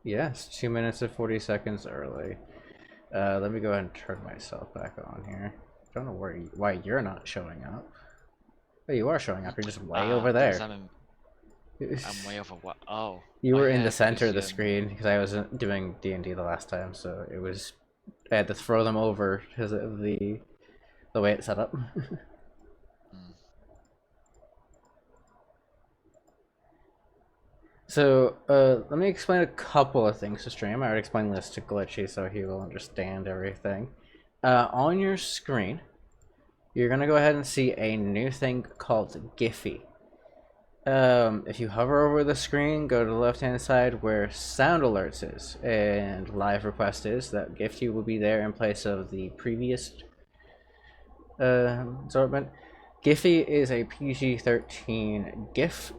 Yes, 2 minutes and 40 seconds early. Let me go ahead and turn myself back on here. Don't know why you're not showing up. Oh, you are showing up. You're just way over Because there. I'm way over what? Oh, You oh were in the yeah, center because of the screen because I wasn't doing D&D the last time, so it was I had to throw them over because of the way it's set up. mm, So, let me explain a couple of things to Stream. I already explained this to Glitchy, so he will understand everything. On your screen, you're gonna go ahead and see a new thing called Giphy. If you hover over the screen, go to the left-hand side where Sound Alerts is and Live Request is. That Giphy will be there in place of the previous assortment. Giphy is a PG-13 GIF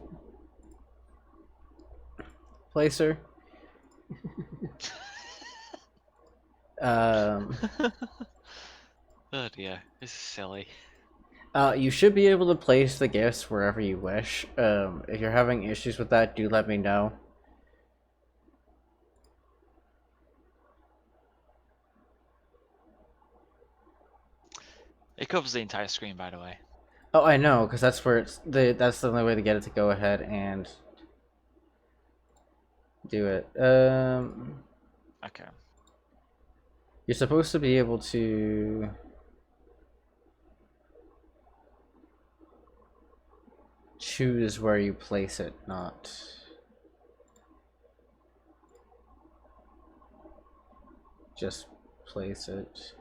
placer. Um, oh dear, this is silly. you should be able to place the GIFs wherever you wish. If you're having issues with that, do let me know. It covers the entire screen, by the way. Oh, I know, because that's where that's the only way to get it to go ahead and do it. Okay. You're supposed to be able to choose where you place it, not just place it.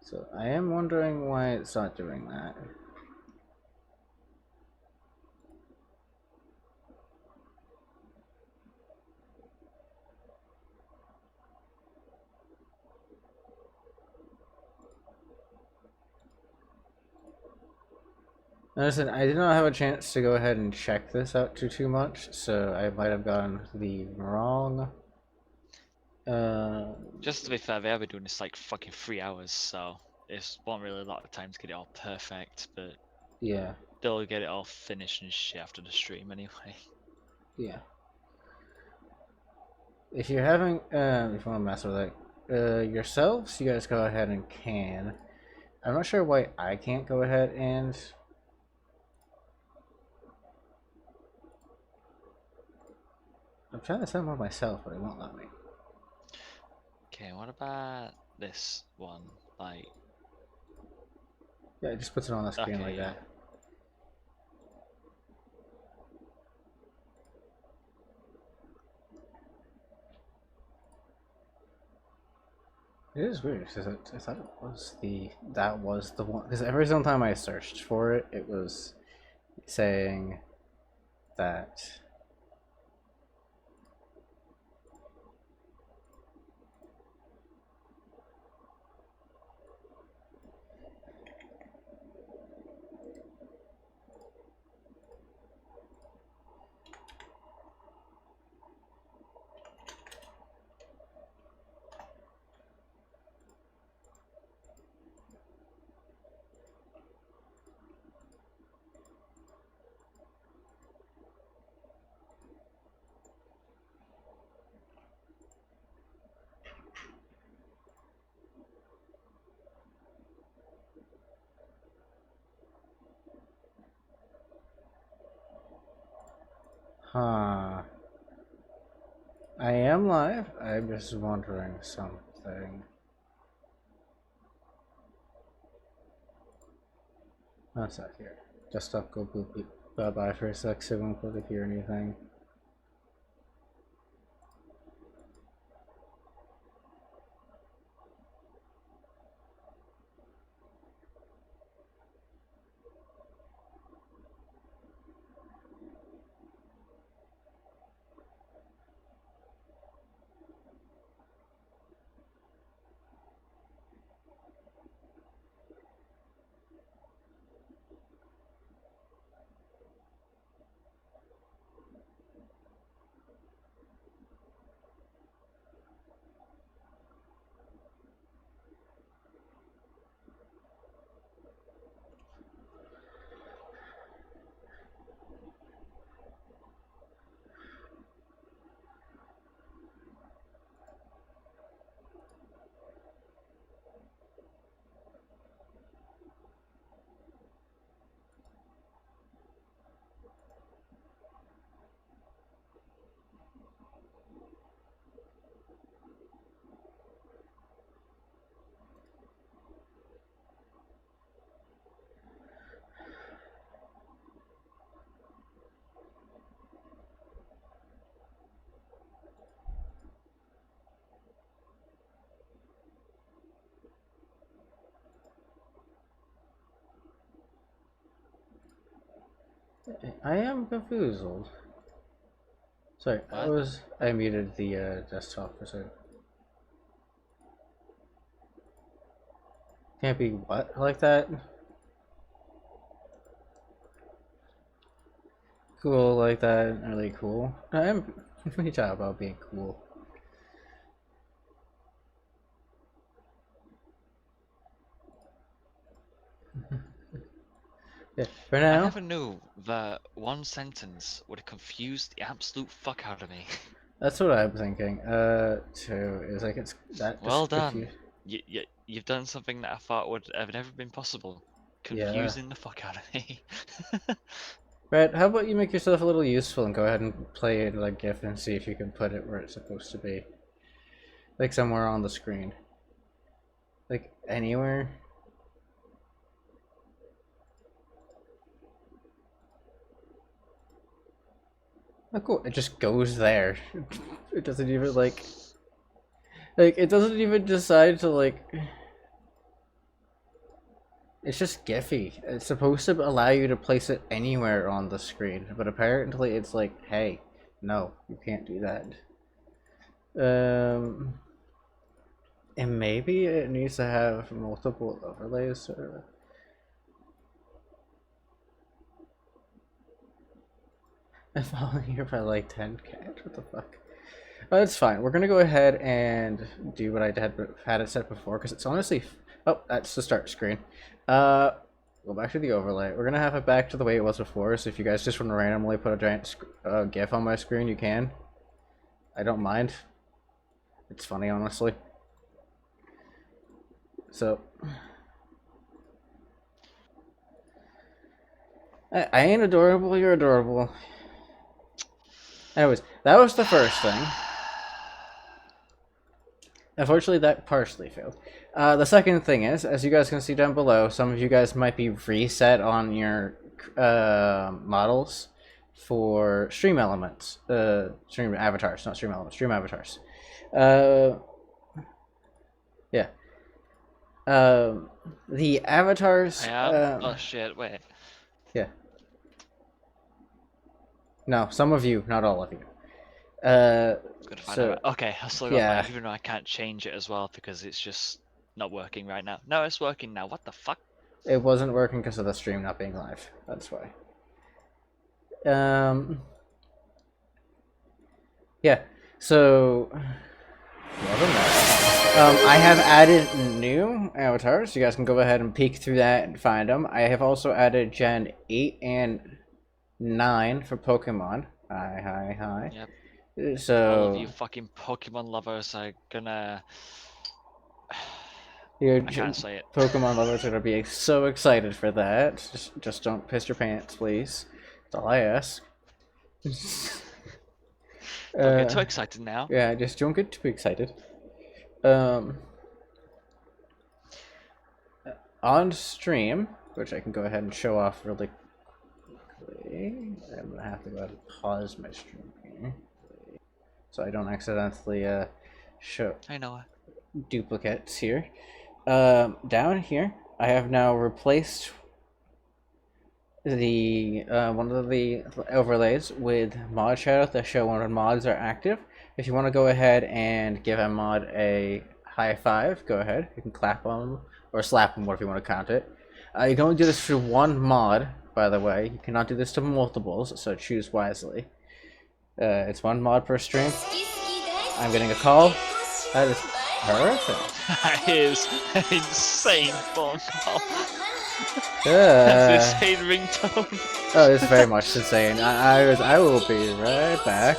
So I am wondering why it's not doing that. Listen, I did not have a chance to go ahead and check this out too much, so I might have gotten the wrong. Uh, Just to be fair, they have been doing this like fucking 3 hours, so it's not really a lot of time to get it all perfect, but yeah, they'll get it all finished and shit after the stream anyway. yeah. If you're having, if you want to mess with it, yourselves, you guys go ahead and can. I'm not sure why I can't go ahead and. I'm trying to send one myself, but it won't let me. Okay, what about this one? Like, Yeah, it just puts it on the screen okay, like yeah. that. It is weird because I thought it was that was the one because every single time I searched for it, it was saying that. Huh. I am live. I'm just wondering something. That's not here. Just stop, go boop, beep. Bye bye for a sec, so I won't be able to hear anything. I am confused. Sorry, What? I muted the desktop for a second. Can't be what like that? Cool like that, really cool. I'm what are you talking about being cool? Yeah, for I now, never knew that one sentence would have confused the absolute fuck out of me. that's what I'm thinking. Too is like it's that Well just if done. you, You've done something that I thought would have never been possible. yeah. Confusing the fuck out of me. Right, how about you make yourself a little useful and go ahead and play it like GIF and see if you can put it where it's supposed to be. Like somewhere on the screen. Like anywhere. Oh cool, it just goes there. It doesn't even like it doesn't even decide to like it's just Giphy. It's supposed to allow you to place it anywhere on the screen, but apparently it's like, hey, no, you can't do that. And maybe it needs to have multiple overlays. Or... I'm falling here by like 10 cat. What the fuck? Oh, it's fine. We're gonna go ahead and do what I had it set before because it's honestly. Oh, that's the start screen. Uh, go back to the overlay. We're gonna have it back to the way it was before. So if you guys just want to randomly put a giant GIF on my screen, you can. I don't mind. It's funny, honestly. So, I ain't adorable. You're adorable. Anyways, that was the first thing. Unfortunately, that partially failed. The second thing is, as you guys can see down below, some of you guys might be reset on your models for stream elements. Stream avatars, not stream elements, stream avatars. Yeah. The avatars. I am? Oh shit, wait. Yeah. No, some of you, not all of you. Gotta find So, out. Okay, I still got mine, yeah. even though I can't change it as well because it's just not working right now. No, it's working now. What the fuck? It wasn't working because of the stream not being live. That's why. Um, yeah. So, I have added new avatars. You guys can go ahead and peek through that and find them. I have also added Gen 8 and 9 for Pokemon. Hi, hi, hi. Yep. All of you So, fucking Pokemon lovers are gonna. your I can't say it. Pokemon lovers are going to be so excited for that. Just don't piss your pants, please. That's all I ask. Don't get too uh, excited now. yeah, just don't get too excited. Um, on stream, which I can go ahead and show off really quickly. I'm gonna have to go ahead and pause my stream here, so I don't accidentally show I know. duplicates here. Down here, I have now replaced the one of the overlays with mod shadow to show when mods are active. If you want to go ahead and give a mod a high five, go ahead. You can clap on them or slap them, whatever you want to count it. You can only do this for one mod, by the way. You cannot do this to multiples, so choose wisely. It's one mod per stream. I'm getting a call. That is perfect. That is an insane phone call. That's Uh, an insane ringtone. oh, it's very much insane. I will be right back.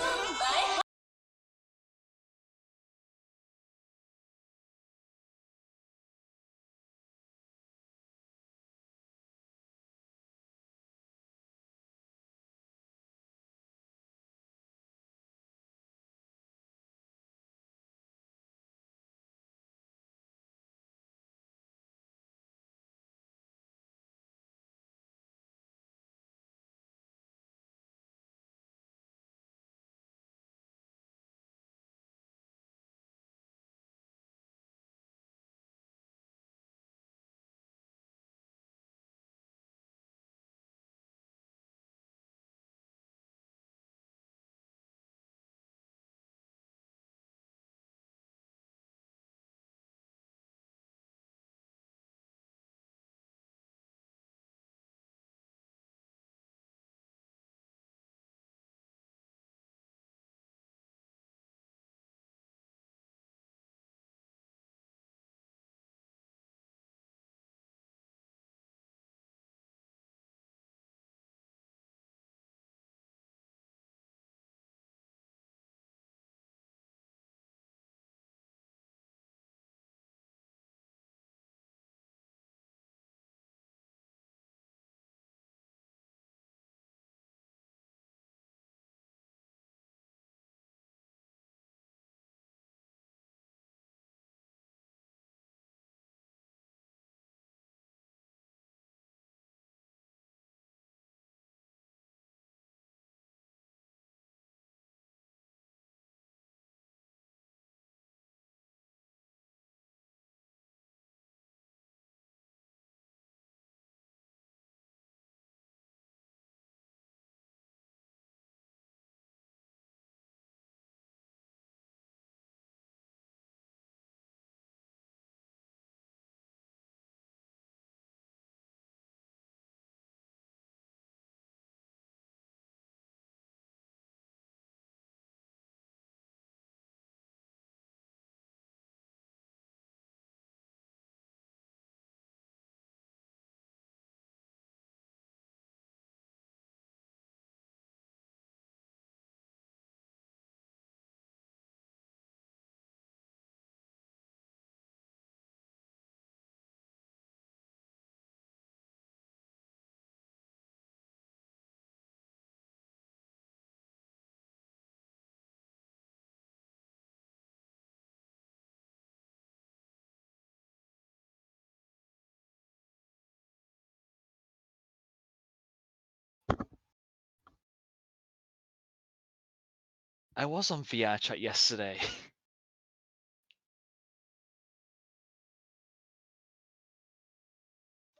I was on VR chat yesterday.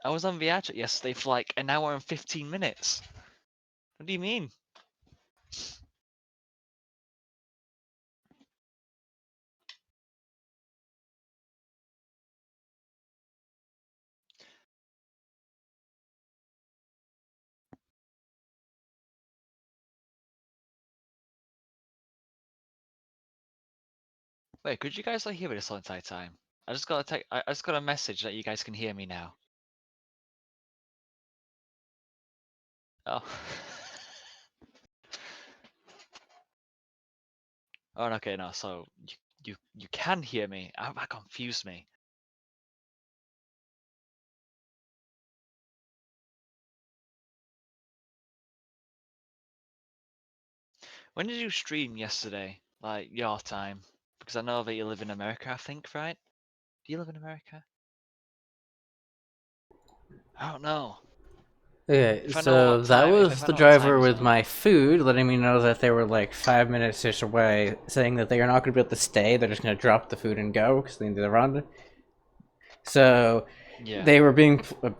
I was on VR chat yesterday for like an hour and 15 minutes. What do you mean? Wait, could you guys like hear me this whole entire time? I just got I just got a message that you guys can hear me now. Oh. Oh, okay, no. So you can hear me. That confused me. When did you stream yesterday? Like your time? Because I know that you live in America, I think, right? Do you live in America? I don't know. Okay, If I know so what that time, was if I the know what time driver with zone. my food, letting me know that they were like 5 minutes-ish away, saying that they are not going to be able to stay. They're just going to drop the food and go because they need to run. So Yeah. they were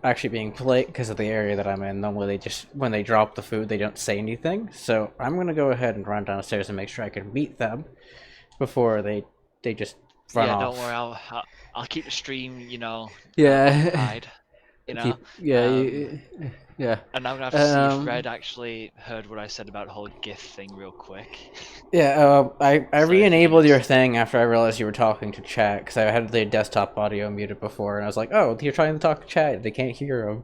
actually being polite because of the area that I'm in. Normally, they just when they drop the food, they don't say anything. So I'm going to go ahead and run downstairs and make sure I can meet them before they just run Yeah, don't worry. off. I'll keep the stream, Yeah, occupied. You know. keep yeah. And I'm gonna have to see if Um, Red actually heard what I said about the whole GIF thing real quick. Yeah, I So if you can re-enabled your just thing after I realized you were talking to chat because I had the desktop audio muted before, and I was like, "Oh, you're trying to talk to chat. They can't hear him."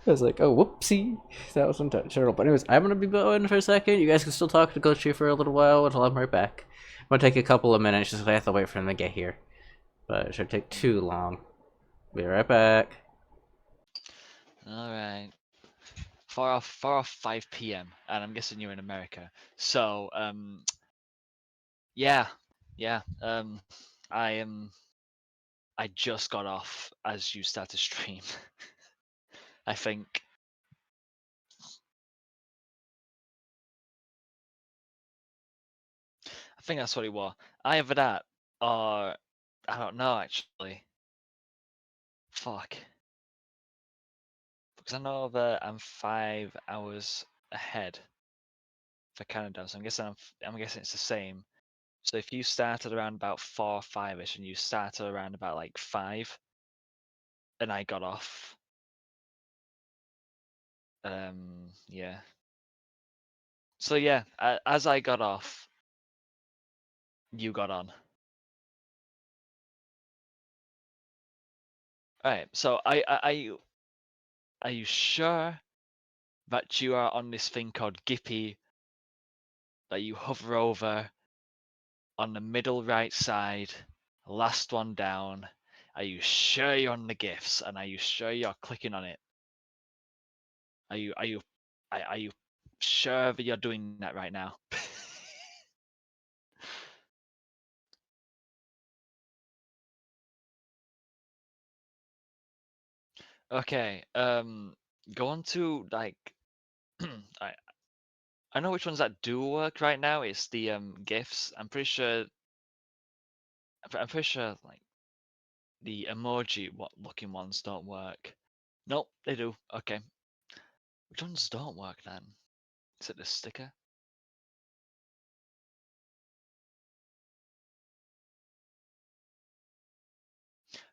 I was like, "Oh, whoopsie, that was terrible." But anyways, I'm gonna be going for a second. You guys can still talk to Glitchy for a little while until I'm right back. I'm gonna take a couple of minutes just 'cause I have to wait for him to get here, but it should take too long. Be right back. All right. Far off 5 p.m. and I'm guessing you're in America. So yeah, yeah. I am. I just got off as you start to stream. I think. I think that's what it was. Either that or I don't know actually. Fuck. Because I know that I'm 5 hours ahead for Canada, so I'm guessing it's the same. So if you started around about 4 or 5ish, and you started around about like 5, and I got off, yeah. So yeah, as I got off, you got on. Right. So are you sure that you are on this thing called Gippy that you hover over on the middle right side, last one down? Are you sure you're on the gifts, and are you sure you're clicking on it? Are you sure that you're doing that right now? Okay. Go on to like I I know which ones that do work right now. It's the gifs. I'm pretty sure like the emoji what looking ones don't work. Nope, they do. Okay. Which ones don't work then? Is it the sticker?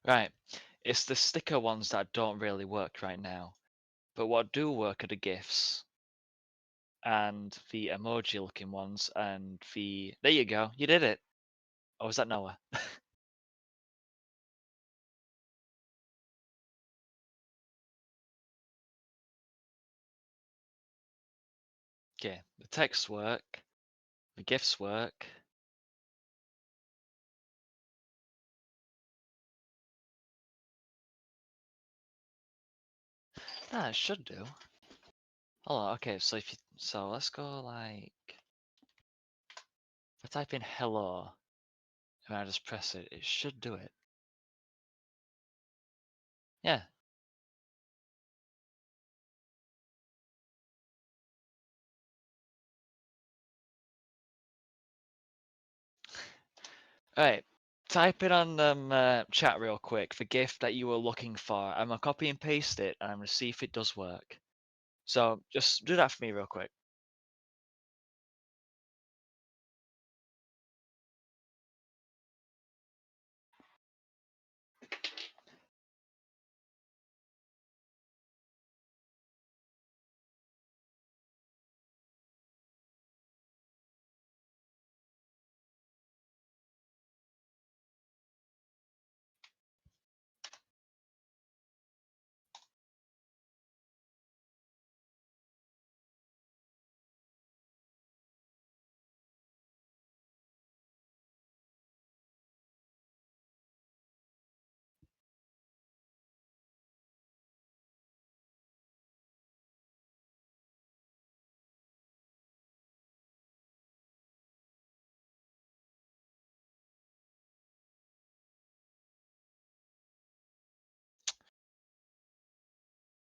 Right. It's the sticker ones that don't really work right now. But what do work are the gifs and the emoji looking ones and the there you go, you did it. Oh, was that Noah? Okay, the text work, the gifs work. Ah, it should do. Hold on, okay, so let's go like if I type in hello and I just press it, it should do it. Yeah. Alright, type it on chat real quick, the gift that you were looking for. I'm gonna copy and paste it, and I'm gonna see if it does work. So just do that for me real quick.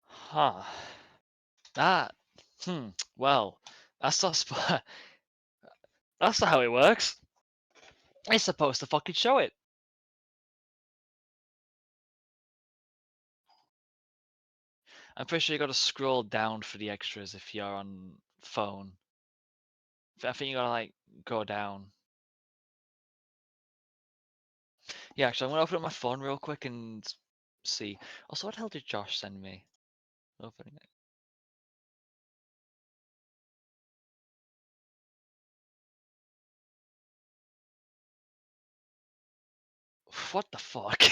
Huh. That. Well, that's not. That's not how it works. It's supposed to fucking show it. I'm pretty sure you gotta scroll down for the extras if you're on phone. I think you gotta like go down. Yeah, actually, I'm gonna open up my phone real quick and see. Also, what the hell did Josh send me? Opening it. What the fuck?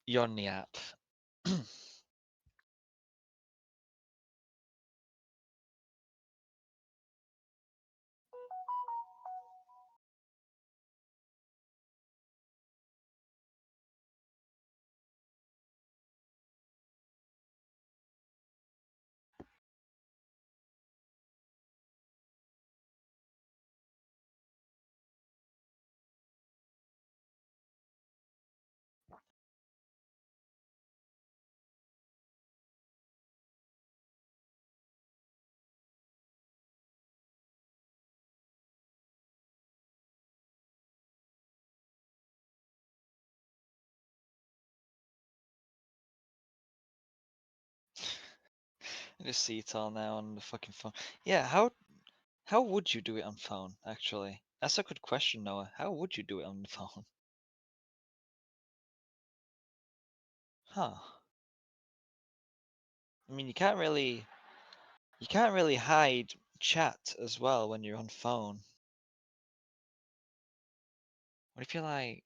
You're on the app. I just see it all now on the fucking phone. Yeah, how would you do it on phone, actually? That's a good question, Noah. How would you do it on the phone? Huh. I mean, you can't really hide chat as well when you're on phone. What if you're like,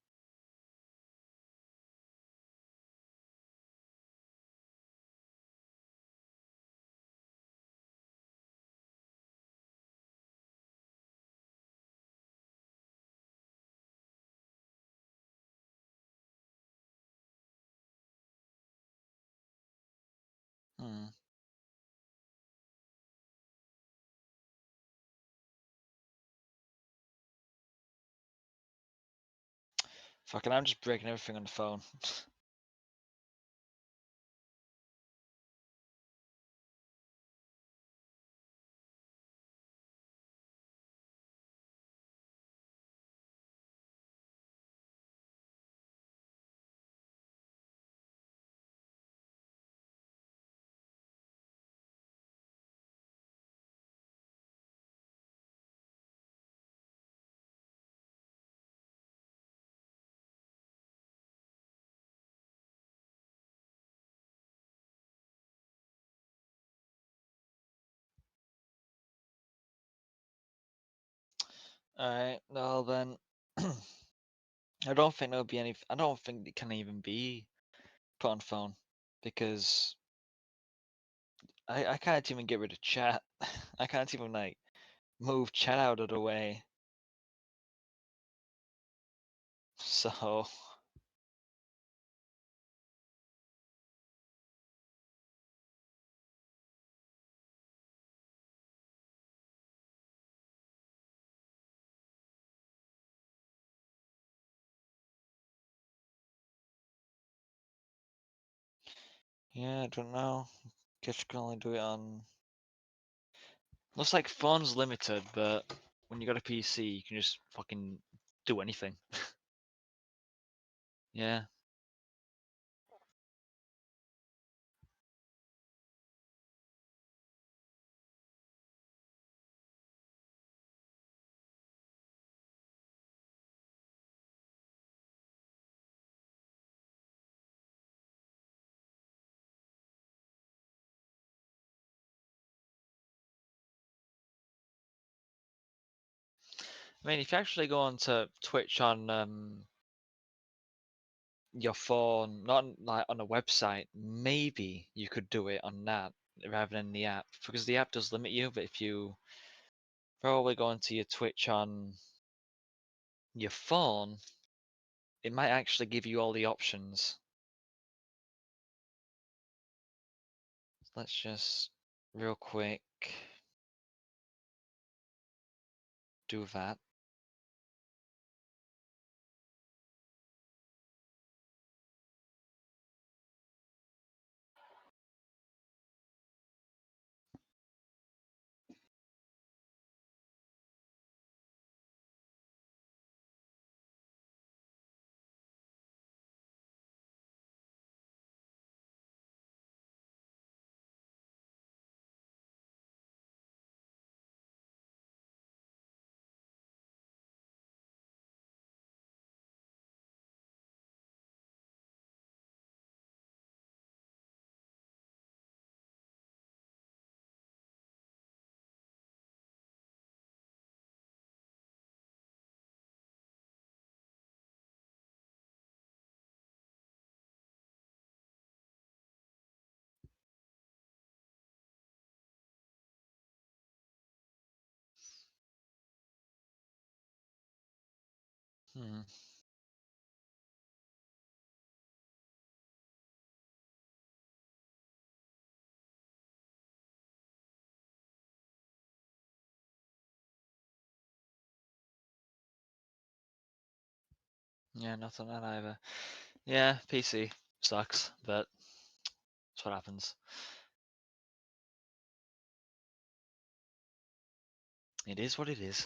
hmm, fucking, I'm just breaking everything on the phone. Alright, well then, I don't think there'll be any. I don't think it can even be put on phone because I can't even get rid of chat. I can't even like move chat out of the way. So yeah, I don't know. Guess you can only do it on. Looks like phone's limited, but when you got a PC, you can just fucking do anything. Yeah. I mean, if you actually go onto Twitch on your phone, not like on a website, maybe you could do it on that rather than the app, because the app does limit you. But if you probably go onto your Twitch on your phone, it might actually give you all the options. Let's just real quick do that. Hmm. Yeah, not on that either. Yeah, PC sucks, but that's what happens. It is what it is.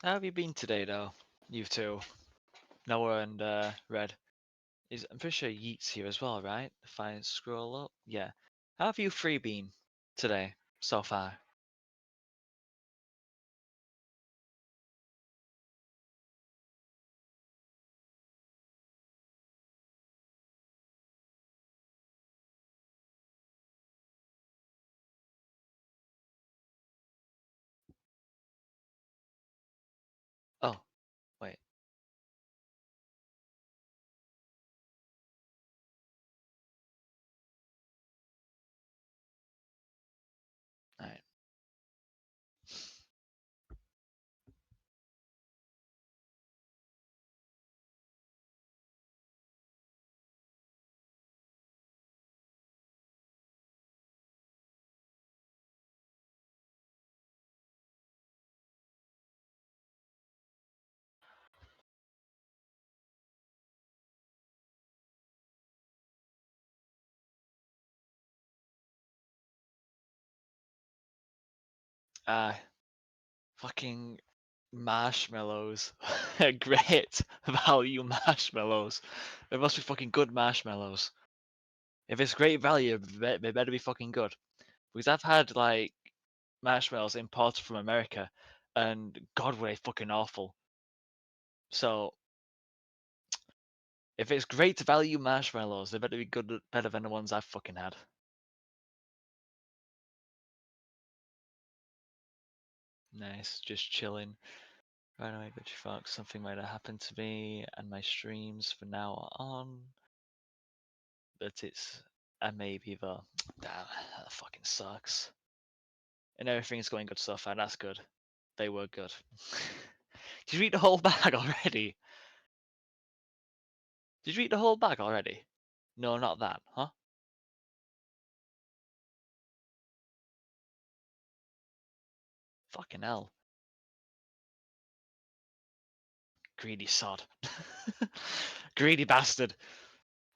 How have you been today, though? You two, Noah and Red. I'm pretty sure Yeet's here as well, right? If I scroll up, yeah. How have you three been today so far? Oh, wait. All right. Fucking marshmallows. Great value marshmallows. They must be fucking good marshmallows. If it's great value, they better be fucking good. Because I've had like marshmallows imported from America, and God, were they fucking awful. So if it's great value marshmallows, they better be good, better than the ones I've fucking had. Nice, just chilling. Right away, Gucci Fox. Something might have happened to me and my streams from now on, but it's a maybe though. Damn, that fucking sucks. And everything's going good so far. That's good. They were good. Did you eat the whole bag already? Did you eat the whole bag already? No, not that, huh? Fucking hell. Greedy sod. Greedy bastard.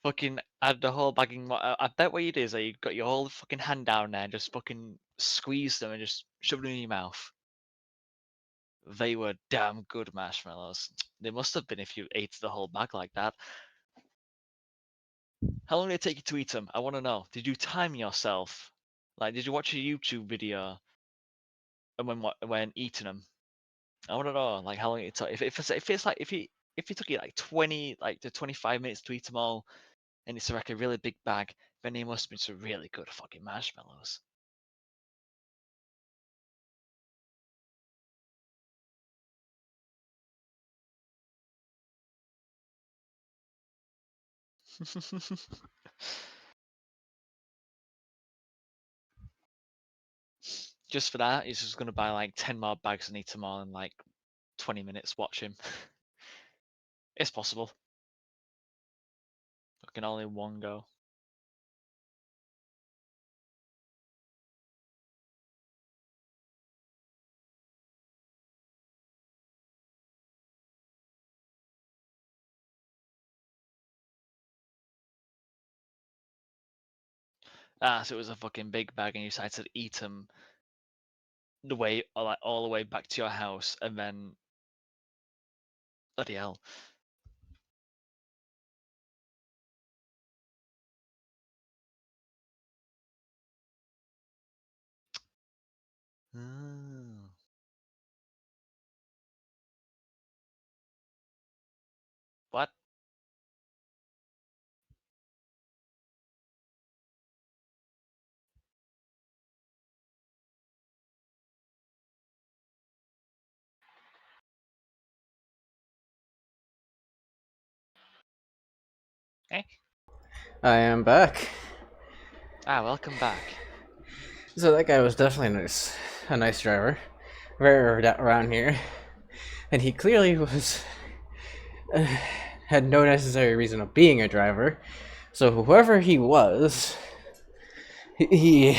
Fucking had the whole bag in. I bet what you did is that you got your whole fucking hand down there, and just fucking squeezed them and just shoved them in your mouth. They were damn good marshmallows. They must have been if you ate the whole bag like that. How long did it take you to eat them? I want to know. Did you time yourself? Like, did you watch a YouTube video and when eating them? I want to know, like, how long it took. If it's like if you took it like 20 like to 25 minutes to eat them all, and it's like a really big bag, then they must have been some really good fucking marshmallows. Just for that, he's just gonna buy like 10 more bags and eat them all in like 20 minutes. Watch him. It's possible. Fucking all in one go. Ah, so it was a fucking big bag, and you decided to eat them the way, like all the way back to your house, and then bloody hell. Mm. What? Eh? I am back. Ah, welcome back. So that guy was definitely a nice driver, very rare around here, and he clearly was had no necessary reason of being a driver. So whoever he was, he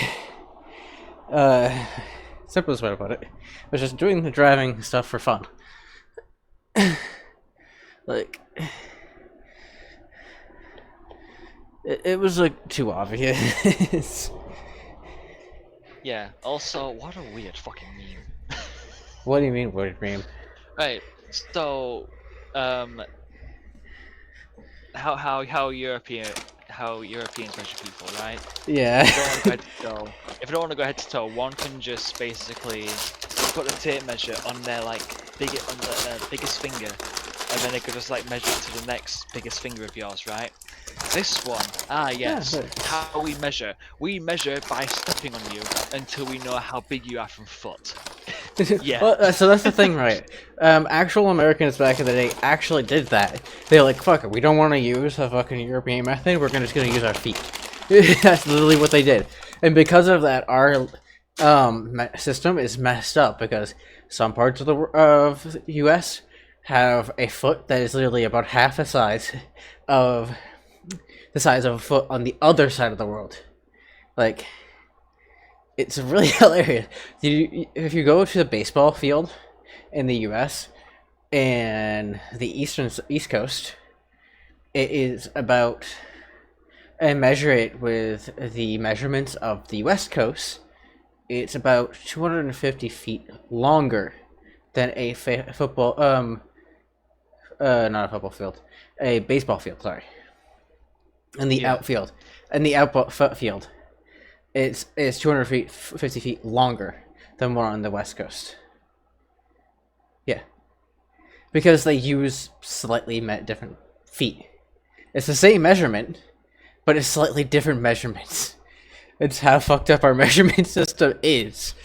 simplest way to put it, was just doing the driving stuff for fun. Like, it was like too obvious. Yeah. Also, what a weird fucking meme. What do you mean, weird meme? Right. So, how Europeans measure people, right? Yeah. If they don't want to go head to toe, one can just basically put the tape measure on their like biggest finger, and then they could just like measure it to the next biggest finger of yours, right? This one, yes, Yeah, how we measure. We measure by stepping on you until we know how big you are from foot. Yeah. Well, so that's the thing, right? Actual Americans back in the day actually did that. They're like, fuck it, we don't want to use a fucking European method, we're just gonna use our feet. That's literally what they did. And because of that, our system is messed up, because some parts of the US have a foot that is literally about half the size of a foot on the other side of the world. Like, it's really hilarious. If you go to the baseball field in the U.S. and the East Coast, it is about, and measure it with the measurements of the West Coast, it's about 250 feet longer than a football, not a football field, a baseball field, sorry. And the outfield, and the outfield, it's 250 feet longer than one on the West Coast. Yeah, because they use slightly different feet. It's the same measurement, but it's slightly different measurements. It's how fucked up our measurement system is.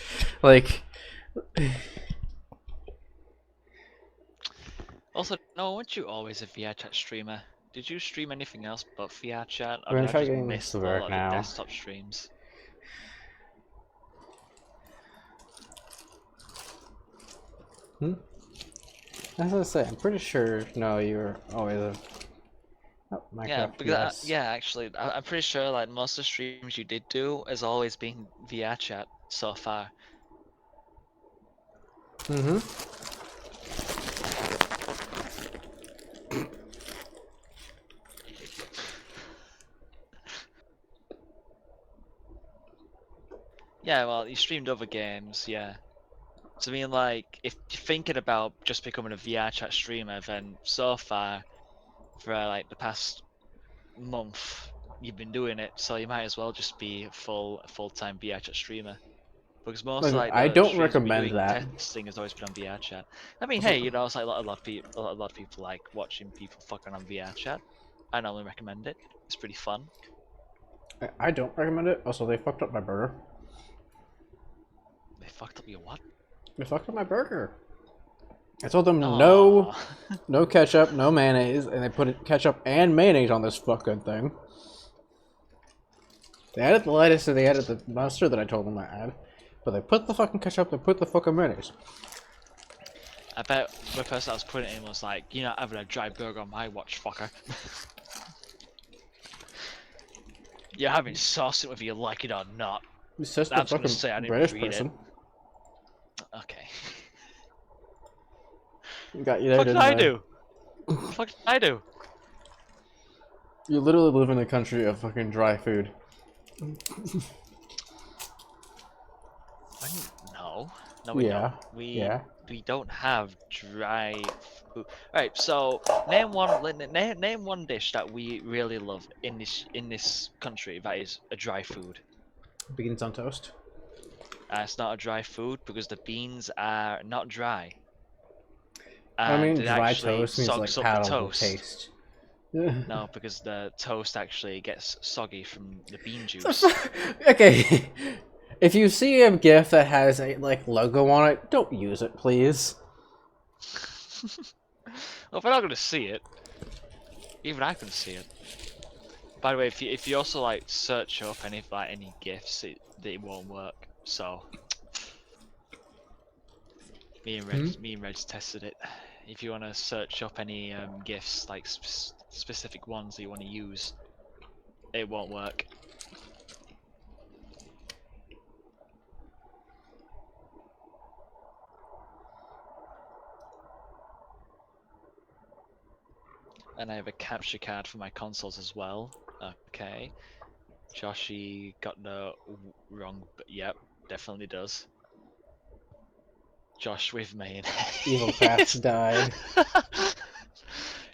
Like, Also, no, weren't you always a VR chat streamer? Did you stream anything else but VR chat, or we're did gonna I try just getting this miss to a work lot of the now. desktop streams? As I say, I'm pretty sure. No, you were always a. Oh, Yeah, Minecraft. because Yes. yeah, actually, I'm pretty sure like most of the streams you did do has always been via chat so far. Mm-hmm. Yeah, well, you streamed other games, yeah. So I mean, like, if you're thinking about just becoming a VR chat streamer, then so far, for like the past month, you've been doing it, so you might as well just be a full-time VR chat streamer. Because most of Look, like I the don't streams we've been recommend doing that. testing has always been on VR chat. I mean, Also, hey, you know, it's like a lot of people, a lot of people like watching people fucking on VR chat. I normally recommend it. It's pretty fun. I don't recommend it. Also, they fucked up my burger. They fucked up your what? They fucked up my burger. I told them no, Oh, no ketchup, no mayonnaise, and they put ketchup and mayonnaise on this fucking thing. They added the lettuce and they added the mustard that I told them to add, but they put the fucking ketchup, they put the fucking mayonnaise. I bet the person that was putting it in was like, you're not having a dry burger on my watch, fucker. You're having sauce in it whether you like it or not. It's just I'm a just gonna fucking say I didn't British read it. person. Okay. Got you The there, fuck did didn't I they? do? The fuck did I do? You literally live in a country of fucking dry food. No, no, we Yeah, don't. We yeah. we don't have dry food. Alright, so name one dish that we really love in this country that is a dry food. Beans on toast. It's not a dry food because the beans are not dry, I and mean, it dry actually toast means like soaks up the palatable toast. taste. No, because the toast actually gets soggy from the bean The juice. okay. If you see a GIF that has a like logo on it, don't use it, please. Well, if we're not gonna see it, even I can see it. By the way, if you also like search up any gifs, it won't work. So me and Reg tested it. If you want to search up any gifs like specific ones that you want to use, it won't work. And I have a capture card for my consoles as well. Okay, Joshy got the wrong, but yep, definitely does. Josh with me. Evil cats died.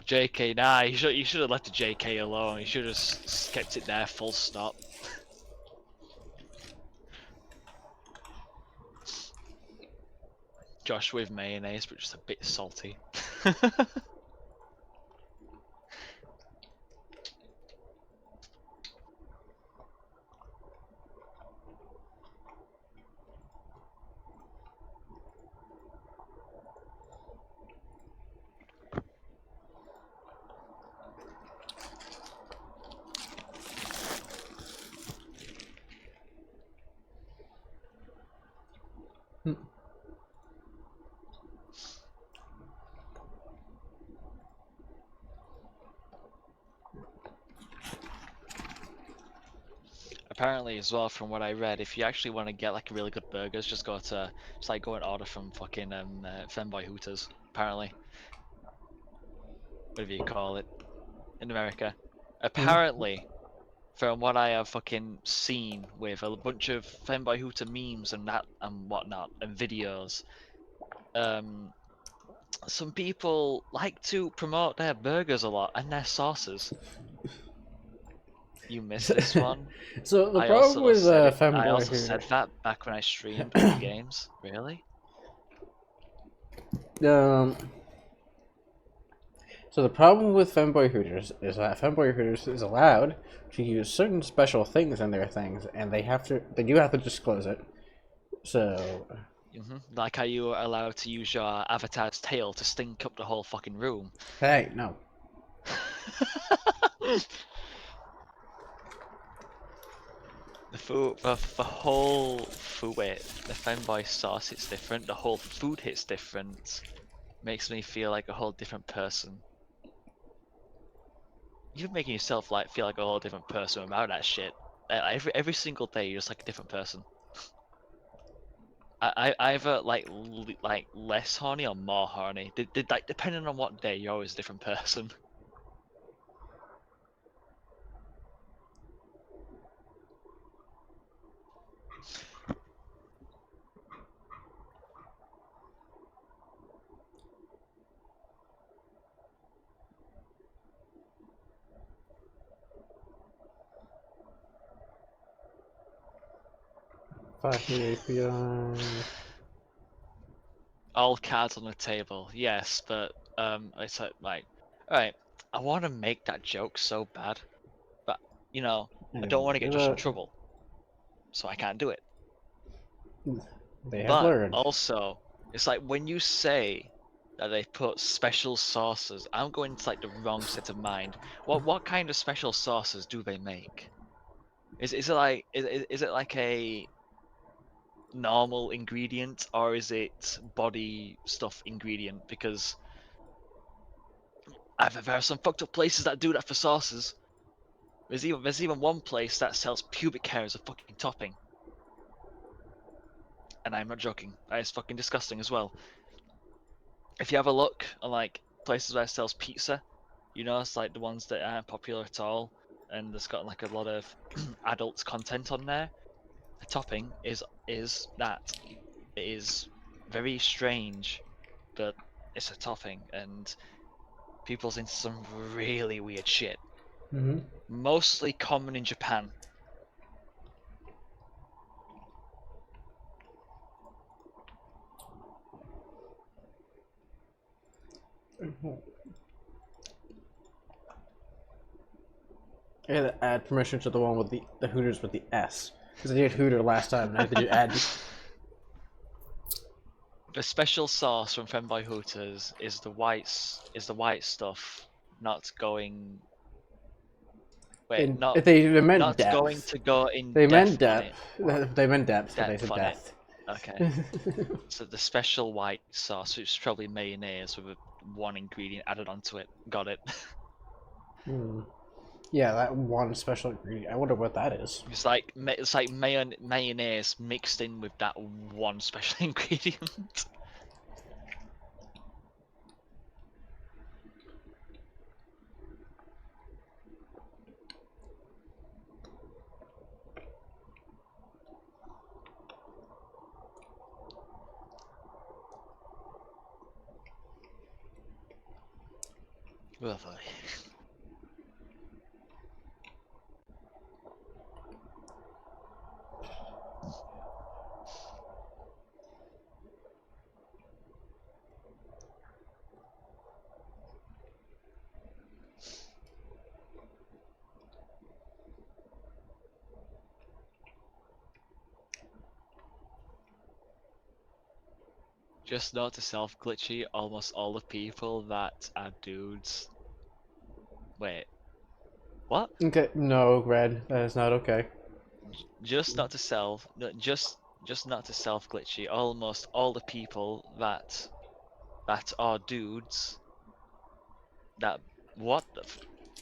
JK, nah, you should have left the JK alone. You should have kept it there, full stop. Josh with mayonnaise, but just a bit salty. Apparently, as well, from what I read, if you actually want to get like really good burgers, just go and order from fucking Femboy Hooters. Apparently, whatever you call it in America. Apparently, from what I have fucking seen with a bunch of Femboy Hooter memes and that and whatnot and videos, some people like to promote their burgers a lot and their sauces. You missed this one. So the I problem also with said it. I Femboy also here, said that back when I streamed new games. Really? um, so the problem with Femboy Hooters is that Femboy Hooters is allowed to use certain special things in their things, and they do have to disclose it. So Like how you are allowed to use your avatar's tail to stink up the whole fucking room. hey, no. The whole food, wait, the Femboy sauce hits different. The whole food hits different. makes me feel like a whole different person. You're making yourself like feel like a whole different person about that shit. Every single day, you're just like a different person. I either like less horny or more horny. Like depending on what day, you're always a different person. API. All cards on the table, yes, but it's like, all right, I want to make that joke so bad, but you know, I don't want to get Josh in trouble, so I can't do it. They have But learned. also, it's like when you say that they put special sauces, I'm going to like the wrong set of mind. What kind of special sauces do they make? Is it like is it like a normal ingredient or is it body stuff ingredient? Because there are some fucked up places that do that for sauces. There's even one place that sells pubic hair as a fucking topping. And I'm not joking. That is fucking disgusting as well. If you have a look on like places where it sells pizza, you know, it's like the ones that aren't popular at all, and there's got like a lot of adult content on there. The topping is that it is very strange, but it's a topping, and people's into some really weird shit. Mm-hmm. Mostly common in Japan. I gotta add permission to the one with the Hooters with the S. Because I did Hooter last time, and I had to do add. The special sauce from Femboy Hooters is the white stuff, not going. Wait, If they meant not going depth. to go in They meant depth on depth. it. They meant depth, but they Depth said on it. death. Okay. So the special white sauce, which is probably mayonnaise with one ingredient added onto it. Got it. Yeah, that one special ingredient. I wonder what that is. It's like mayonnaise mixed in with that one special ingredient. Lovely. Just note to self, Glitchy, almost all the people that are dudes. Wait, what? Okay, no, Red, that is not okay. Just not to self, no, just not to self, Glitchy. Almost all the people that are dudes that what the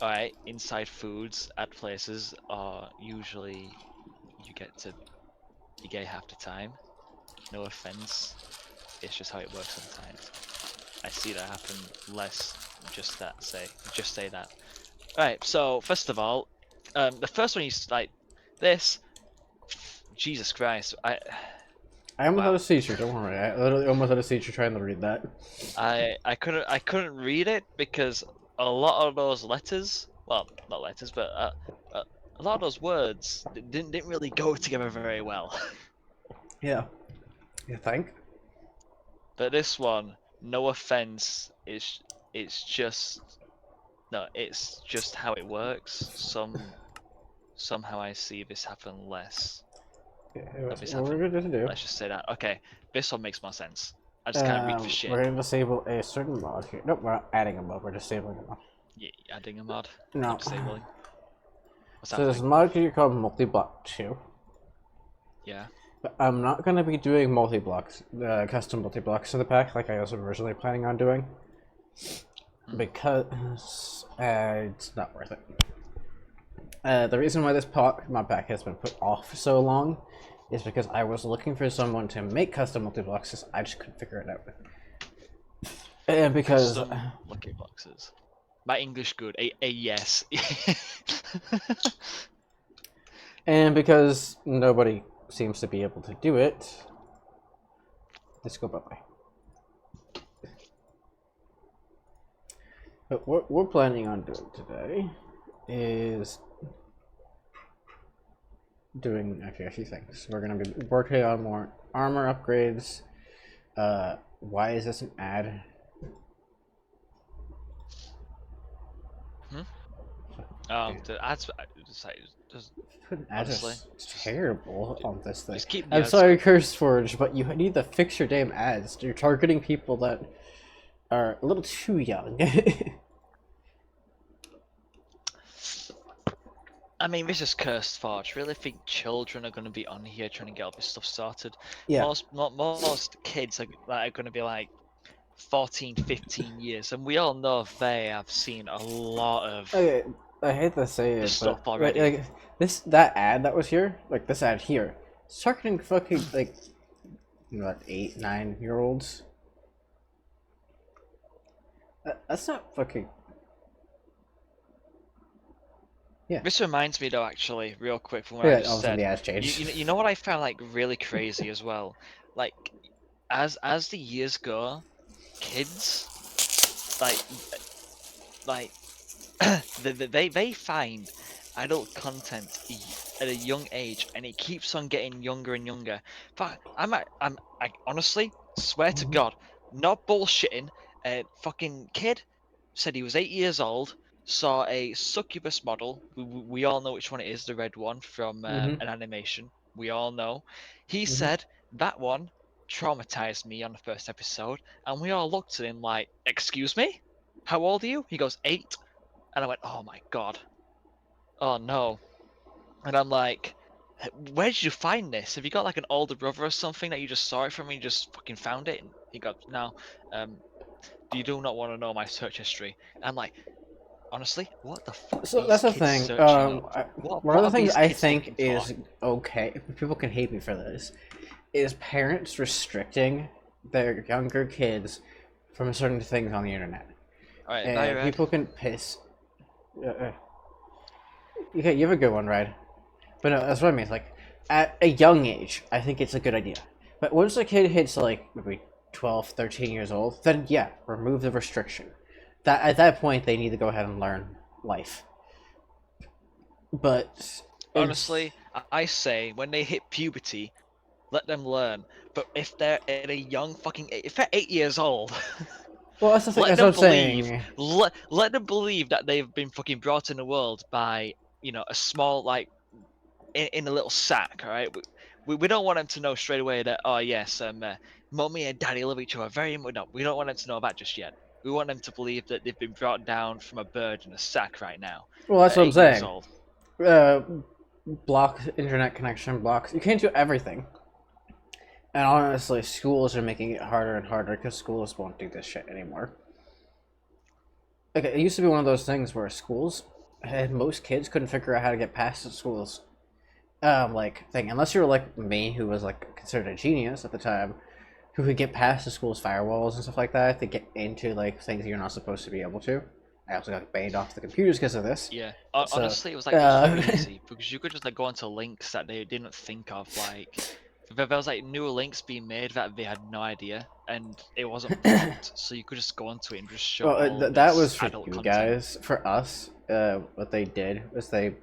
alright, inside foods at places are usually you get half the time. No offense, it's just how it works sometimes. I see that happen less. Just say that. Right. So first of all, the first one is like this. Jesus Christ! I almost had Wow. a seizure. Don't worry. I literally almost had a seizure trying to read that. I couldn't read it because a lot of those letters, well, not letters, but a lot of those words didn't really go together very well. Yeah. You think? But this one, no offense, it's just no, it's just how it works. Somehow I see this happen less. Okay, Not this what we're happen. going to do? Let's just say that. Okay, this one makes more sense. I just can't read for shit. We're going to disable a certain mod here. Nope, we're not adding a mod. We're disabling a mod. Yeah, adding a mod. No. Not disabling. What's So this happening? mod here called Multi-Block 2. Yeah. But I'm not going to be doing multi-blocks, custom multi-blocks to the pack like I was originally planning on doing. Because it's not worth it. The reason why this mod pack has been put off so long is because I was looking for someone to make custom multi-blocks, because I just couldn't figure it out. And because... Custom lucky boxes. My English good. A yes. And because nobody seems to be able to do it, let's go bye-bye. But what we're planning on doing today is doing actually a few things. We're going to be working on more armor upgrades. Why is this an ad? The ads just honestly, It's terrible on this thing. just keep I'm ads sorry, going. CurseForge, but you need to fix your damn ads. You're targeting people that are a little too young. I mean, this is cursed Forge. Really think children are going to be on here trying to get all this stuff started? Yeah. Most kids are going to be like 14, 15 years, and we all know they have seen a lot of I hate to say it, stuff but already. that ad that was here, like this ad here, it's targeting fucking like what 8, 9-year-olds. That's not fucking. Yeah. This reminds me though, actually, real quick from what I just All of a sudden said. the ads changed. You know what I found like really crazy as well? Like as the years go, kids like they find adult content at a young age, and it keeps on getting younger and younger. But I honestly swear to God, not bullshitting. Fucking kid said he was 8 years old, saw a succubus model. We all know which one it is, the red one from Mm-hmm. an animation. We all know. He Mm-hmm. said that one traumatized me on the first episode, and we all looked at him like, "Excuse me? How old are you?" He goes, 8. And I went, "Oh my God. Oh no." And I'm like, "Where did you find this? Have you got like an older brother or something that you just saw it from and you just fucking found it?" And he goes, "No, you do not want to know my search history." And I'm like, honestly, what the fuck are So that's these the kids thing. searching up? One of What the are things these I kids think looking for? is okay. People can hate me for this. Is parents restricting their younger kids from certain things on the internet, Alright, bye, and Red. people can piss. Okay, you have a good one, right? But no, that's what I mean. Like, at a young age, I think it's a good idea. But once a kid hits like maybe 12, 13 years old, then yeah, remove the restriction. That at that point they need to go ahead and learn life. But Honestly, I say when they hit puberty, let them learn. But if they're at a young fucking, if they're 8 years old, well, that's the thing. let That's what them I'm believe, saying. let them believe that they've been fucking brought in the world by, a small, like, in a little sack. All right, we don't want them to know straight away that, oh yes, mommy and daddy love each other very much. No, we don't want them to know that just yet. We want them to believe that they've been brought down from a bird in a sack right now. Well, that's At what I'm 8 years saying. old. Uh, block internet connection blocks. You can't do everything. And honestly, schools are making it harder and harder because schools won't do this shit anymore. Okay, it used to be one of those things where schools, most kids couldn't figure out how to get past the schools like thing, unless you were like me, who was like considered a genius at the time, who could get past the school's firewalls and stuff like that to get into like things you're not supposed to be able to. I also got banned off the computers because of this. Yeah, So honestly, it was like uh, easy because you could just like go onto links that they didn't think of. Like there was like new links being made that they had no idea, and it wasn't blocked, so you could just go onto it and just show well, all that this was for adult you content. guys. For us, what they did was they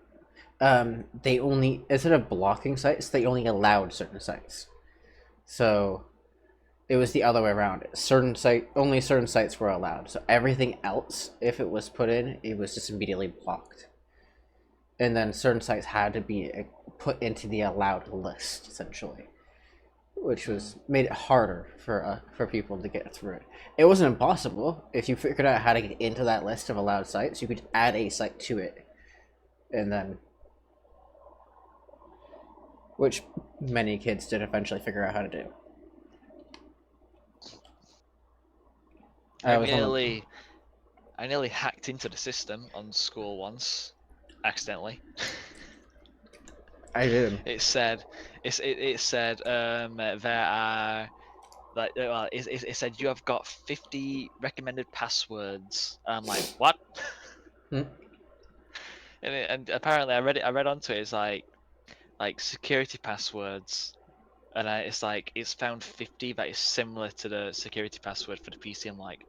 only, instead of blocking sites, they only allowed certain sites. So it was the other way around. Only certain sites were allowed. So everything else, if it was put in, it was just immediately blocked. And then certain sites had to be put into the allowed list, essentially, which was made it harder for people to get through it. It wasn't impossible. If you figured out how to get into that list of allowed sites, you could add a site to it, and then which many kids did eventually figure out how to do. I I was one of nearly hacked into the system on school once, accidentally. I did. It said, it said there are like well, it said you have got 50 recommended passwords. I'm like, what? Hmm. And apparently I read onto it. It's like security passwords, and it's like it's found 50 that is similar to the security password for the PC. I'm like,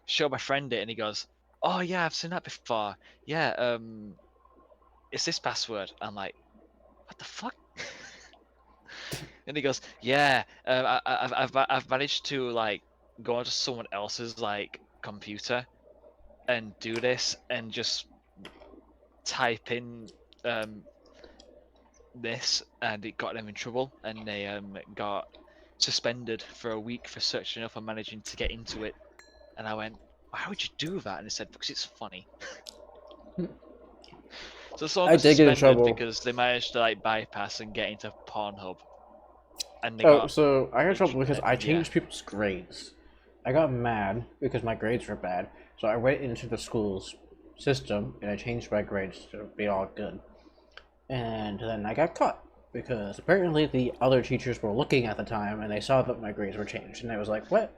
show my friend it, and he goes, "Oh yeah, I've seen that before. Yeah, it's this password." I'm like, "What the fuck?" And he goes, "Yeah, I've managed to like go onto someone else's like computer and do this and just type in um this, and it got them in trouble, and they got suspended for a week for searching up and managing to get into it." And I went, "Why would you do that?" And he said, "Because it's funny." So someone I got did get in suspended trouble. because they managed to like bypass and get into Pornhub, and they Oh, got so I got in trouble because I yeah. changed people's grades. I got mad because my grades were bad, so I went into the school's system and I changed my grades to be all good. And then I got caught because apparently the other teachers were looking at the time and they saw that my grades were changed, and I was like, "What?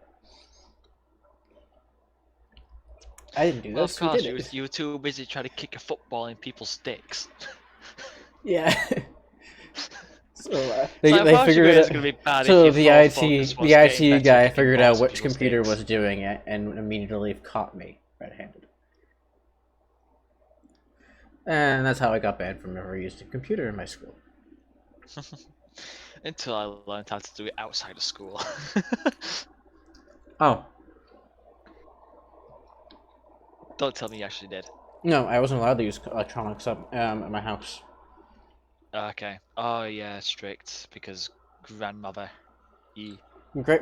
I didn't do Well, of this. Who did course, it?" you were too busy trying to kick a football in people's dicks. Yeah. So So they of course your figured grades it. are gonna be bad if So your full focus The was getting IT better at guy kicking figured out balls in which people's computer dicks. was doing it and immediately caught me red-handed. And that's how I got banned from ever using a computer in my school. Until I learned how to do it outside of school. Oh Don't tell me you actually did. no, I wasn't allowed to use electronics at my house. Okay. Oh yeah, strict because grandmother.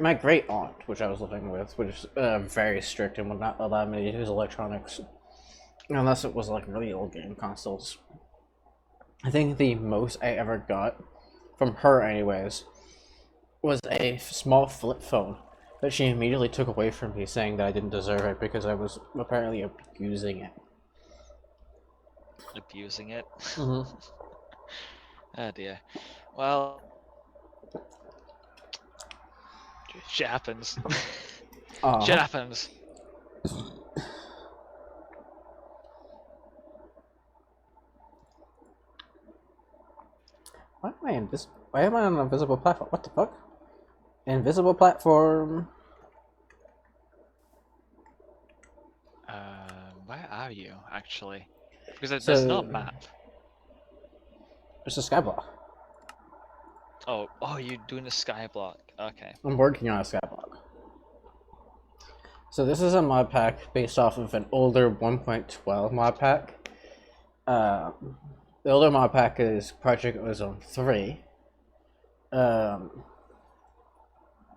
My great aunt, which I was living with, was very strict and would not allow me to use electronics unless it was like really old game consoles. I think the most I ever got from her, anyways, was a small flip phone that she immediately took away from me, saying that I didn't deserve it because I was apparently abusing it. Abusing it. Mm-hmm. Oh dear. Well, shit happens. Shit Aw. happens. Why am I on an invisible platform? What the fuck? Invisible platform. Where are you actually? Because there's no So map. it's a skyblock. Oh, you're doing the sky block. Okay. I'm working on a skyblock. So this is a mod pack based off of an older 1.12 mod pack. The older mod pack is Project Ozone 3.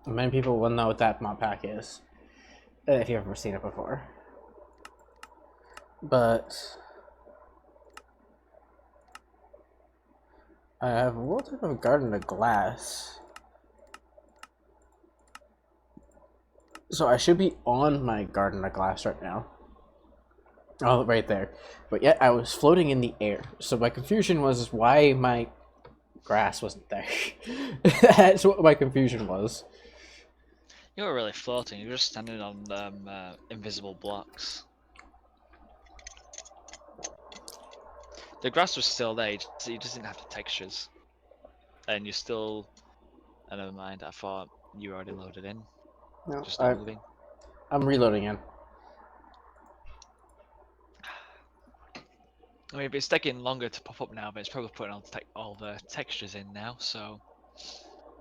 Many people will know what that mod pack is, if you've ever seen it before. But I have a little type of garden of glass. So I should be on my garden of glass right now. Oh, right there. But yet I was floating in the air. So my confusion was why my grass wasn't there. That's what my confusion was. You were really floating. You're just standing on invisible blocks. The grass was still there. You just didn't have the textures, and you still. Oh, never mind. I thought you already loaded in, No, just not moving. I'm reloading in. I mean, if it's taking longer to pop up now, but it's probably putting all the textures in now. So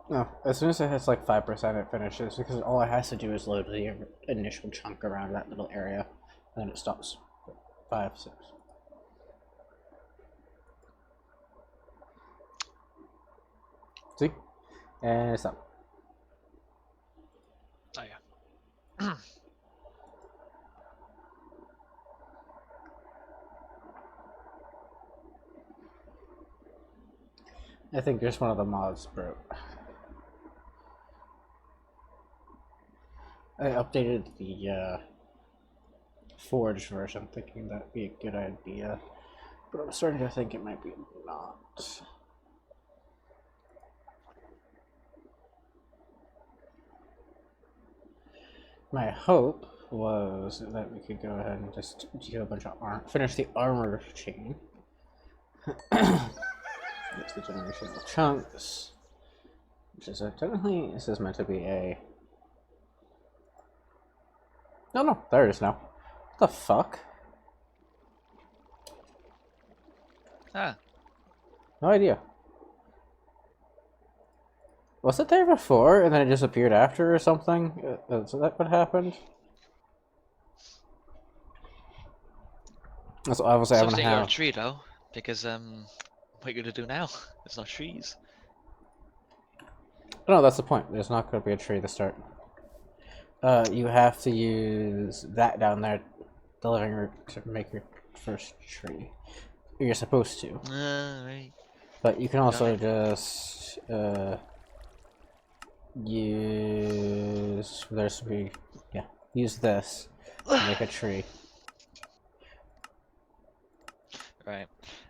No, as soon as it hits like 5%, it finishes because all it has to do is load the initial chunk around that little area, and then it stops. 5, 6. See? And it's up. oh yeah. I think just one of the mods broke. I updated the Forge version, thinking that'd be a good idea, but I'm starting to think it might be not. My hope was that we could go ahead and just do a bunch of finish the armor chain. It's the generational chunks, which is technically this is meant to be a. No, there it is now. What the fuck? Ah, No idea. Was it there before and then it disappeared after or something? Is that what happened? That's what I was so having I to think you're a have. tree though, because what are you gonna do now? There's no trees. No, that's the point. There's not going to be a tree to start. You have to use that down there, the living root, to make your first tree. You're supposed to. Right. But you can Got also it. just use use this to make a tree. Right.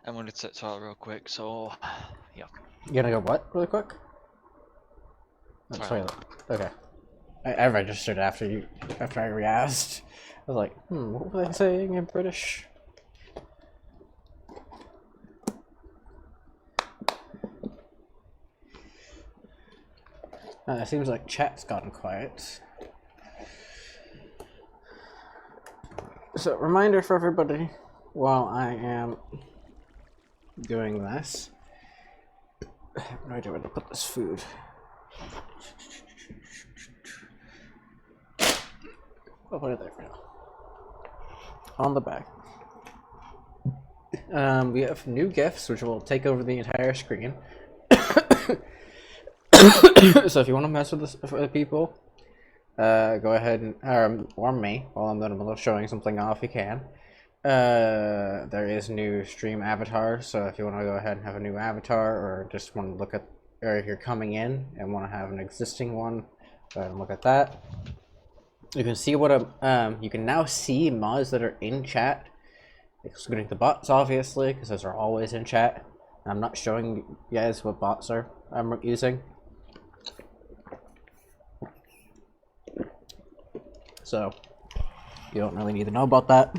I'm gonna set out real quick. So, yeah. You gonna go what really quick? Oh, Toilet. toilet. Okay. I registered after I re-asked. I was like, what were they saying in British? It seems like chat's gotten quiet. So, reminder for everybody, while I am doing this, I have no idea where to put this food. I'll put it there for now. On the back. We have new gifts, which will take over the entire screen. So if you want to mess with this for people, go ahead and or me while I'm in the middle of showing something off. You can. There is new stream avatar, so if you want to go ahead and have a new avatar, or just want to look at, or if you're coming in and want to have an existing one, go ahead and look at that. You can see what you can now see mods that are in chat, excluding the bots, obviously, because those are always in chat. I'm not showing you guys what bots I'm using. So, you don't really need to know about that.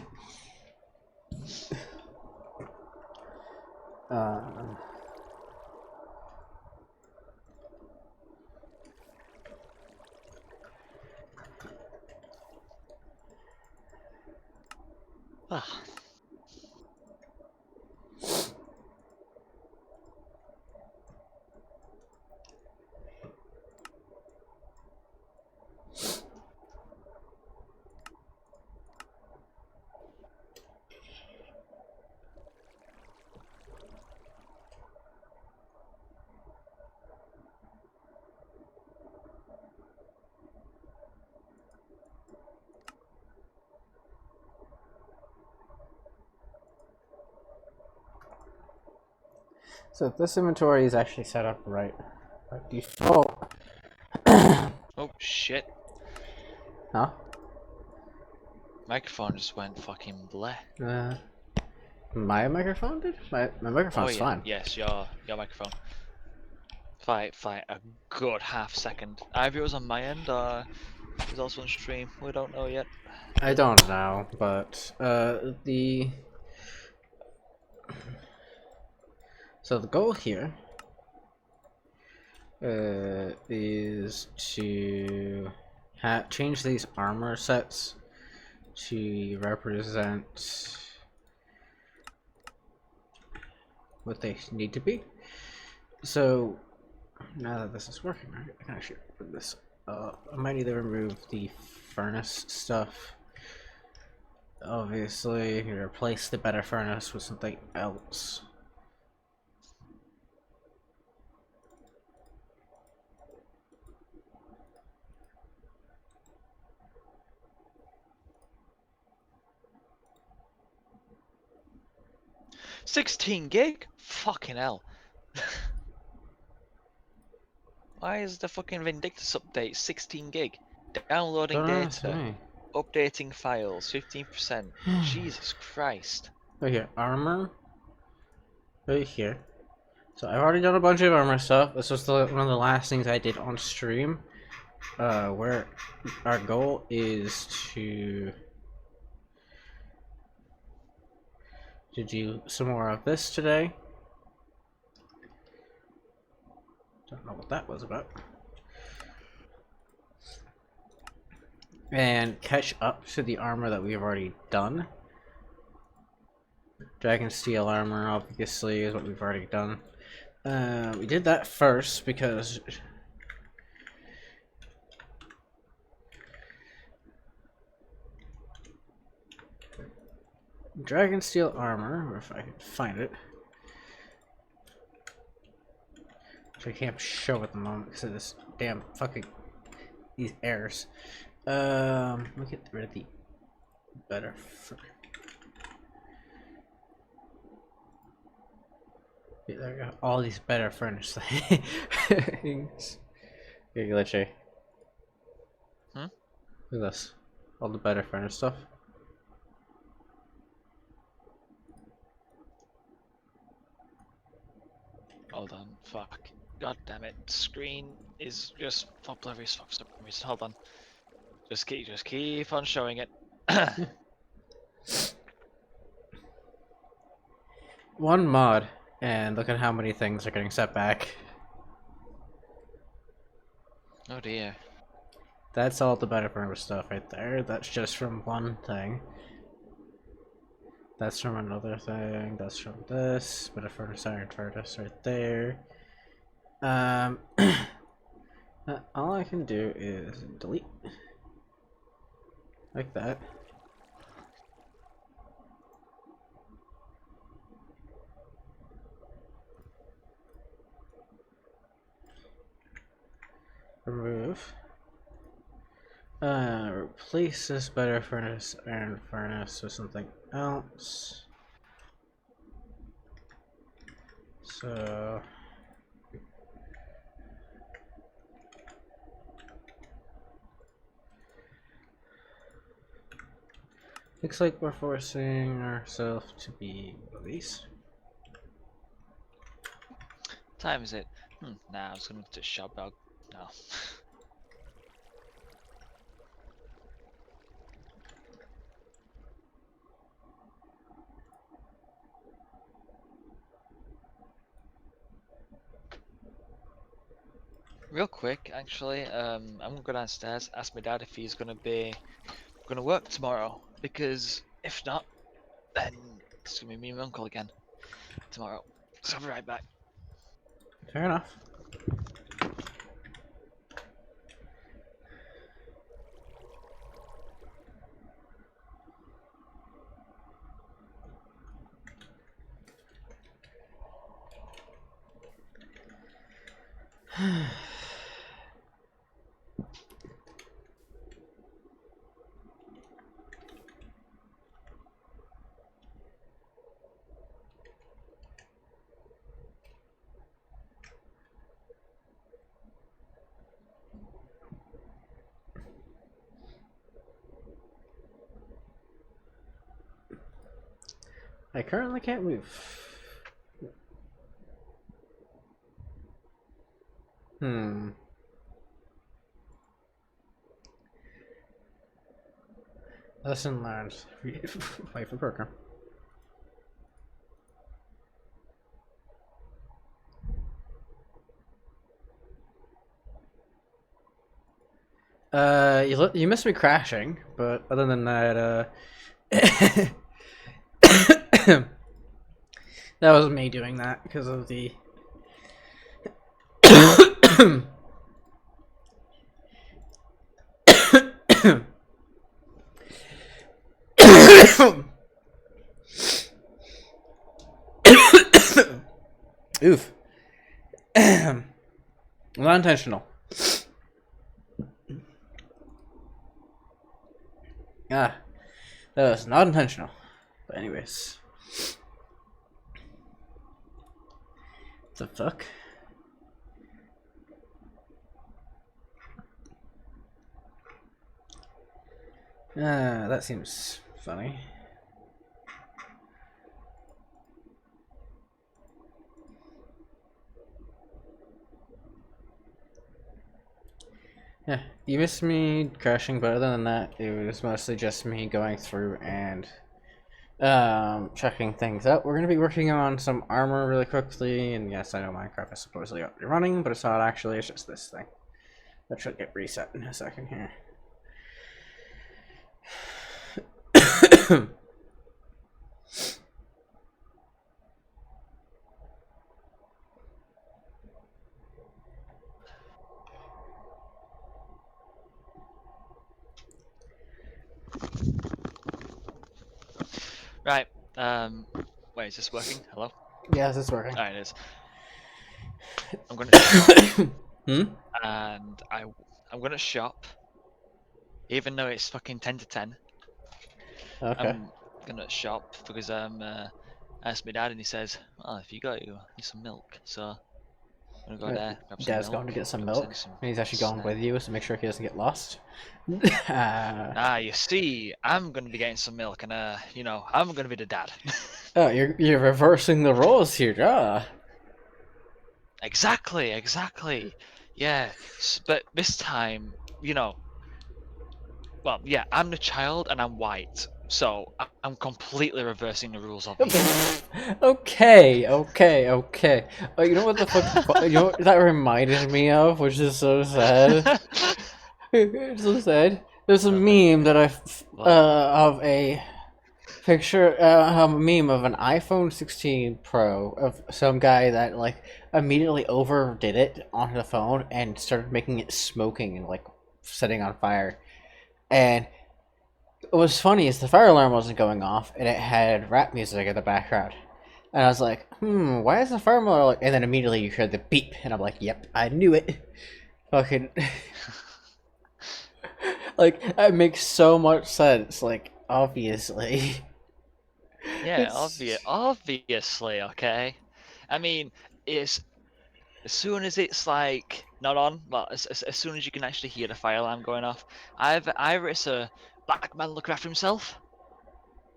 Ah. So this inventory is actually set up right by default. Oh shit. Huh? Microphone just went fucking bleh. My microphone did? My microphone's Oh yeah. fine. Yes, your microphone. Fight a good half second. Either it was on my end or it was also on stream. We don't know yet. I don't know, but so the goal here is to change these armor sets to represent what they need to be. So now that this is working, right, I can actually put this up. I might need to remove the furnace stuff. Obviously, you replace the better furnace with something else. $16 gig? Fucking hell. Why is the fucking Vindictus update 16 gig? Downloading Don't ask data, me. updating files, 15%. Jesus Christ. Right here, armor. Right here. So I've already done a bunch of armor stuff. This was one of the last things I did on stream. Where our goal is to do some more of this today. Don't know what that was about. And catch up to the armor that we've already done. Dragon Steel armor, obviously, is what we've already done. We did that first because Dragon Steel armor, or if I can find it, which I can't show at the moment because of this damn fucking these errors. Let me get rid of the better. Yeah, there we go. All these better furnished things. Here, glitchy. Hmm? Look at this. All the better furnished stuff. Hold on, fuck. God damn it. Screen is just for blurry for some reason. Hold on. Just keep on showing it. One mod, and look at how many things are getting set back. Oh dear. That's all the better furnished stuff right there. That's just from one thing. That's from another thing. That's from this. Better furnace, iron furnace right there. All I can do is delete like that. Remove. Replace this better furnace, iron furnace with something else. So looks like we're forcing ourselves to be released. Time is it? Nah, I was gonna do shop dog. No. Real quick, actually, I'm gonna go downstairs, ask my dad if he's gonna work tomorrow. Because if not, then it's gonna be me and my uncle again tomorrow. So I'll be right back. Fair enough. I currently can't move. Lesson learned. Wait for program. You missed me crashing, but other than that, that was me doing that because of the. Oof. Not intentional. Ah, that was not intentional. But anyways. The fuck? That seems funny. Yeah, you missed me crashing, but other than that, it was mostly just me going through and checking things out. We're gonna be working on some armor really quickly, and yes, I know Minecraft is supposedly already running, but it's not actually. It's just this thing that should get reset in a second here. Right. Wait, is this working? Hello? Yes, it's working. Alright, it is. I'm gonna shop, Hmm? and I'm gonna shop, even though it's fucking 10 to 10. Okay. I'm gonna shop because I asked my dad, and he says, "Oh, if you got you need some milk, so I'm gonna go there, grab some Dad's going to milk, get some grab milk, some and he's actually going with you, so make sure he doesn't get lost. You see, I'm gonna be getting some milk, and you know, I'm gonna be the dad." Oh, you're reversing the roles here, Exactly. Yeah, but this time, you know, well, yeah, I'm the child and I'm white, so I'm completely reversing the rules of me. Okay. Oh, you know what the fuck? You know what that reminded me of, which is so sad. It's so sad. There's a meme that What? of a picture, a meme of an iPhone 16 Pro of some guy that like immediately overdid it on the phone and started making it smoking and like setting on fire. And what was funny is the fire alarm wasn't going off and it had rap music in the background. And I was like, why is the fire alarm? And then immediately you heard the beep, and I'm like, yep, I knew it. Fucking like it makes so much sense. Like obviously, Yeah, it's obviously, okay. I mean, it's as soon as it's like not on, well, as soon as you can actually hear the fire alarm going off, either it's a black man looking after himself,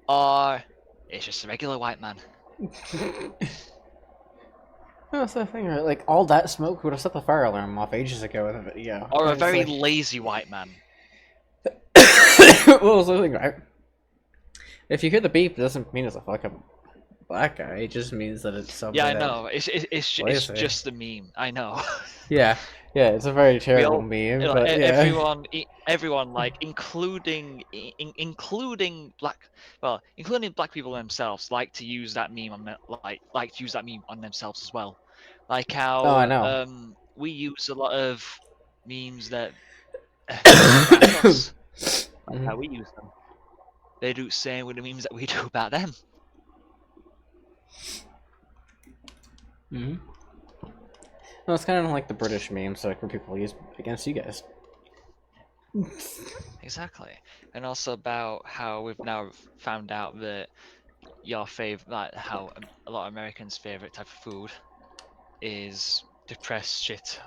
or it's just a regular white man. that's the thing, right? Like all that smoke would have set the fire alarm off ages ago with a video. Or a And it's very like, lazy white man. well, it's the thing, right? If you hear the beep, it doesn't mean it's a fucking black guy. It just means that it's Yeah, I somebody that know. It's lazy. just the meme. I know. Yeah, yeah, it's a very We terrible all, meme, you know, but yeah. everyone, like including including black people themselves, like to use that meme on like to use that meme on themselves as well. Like Oh, I how know. we use a lot of memes that talk about us, like Mhm. how we use them. They do the same with the memes that we do about them. Mhm. No, it's kind of like the British memes, like where people use against you guys. Exactly, and also about how we've now found out that your favorite, like how a lot of Americans' favorite type of food is depressed shit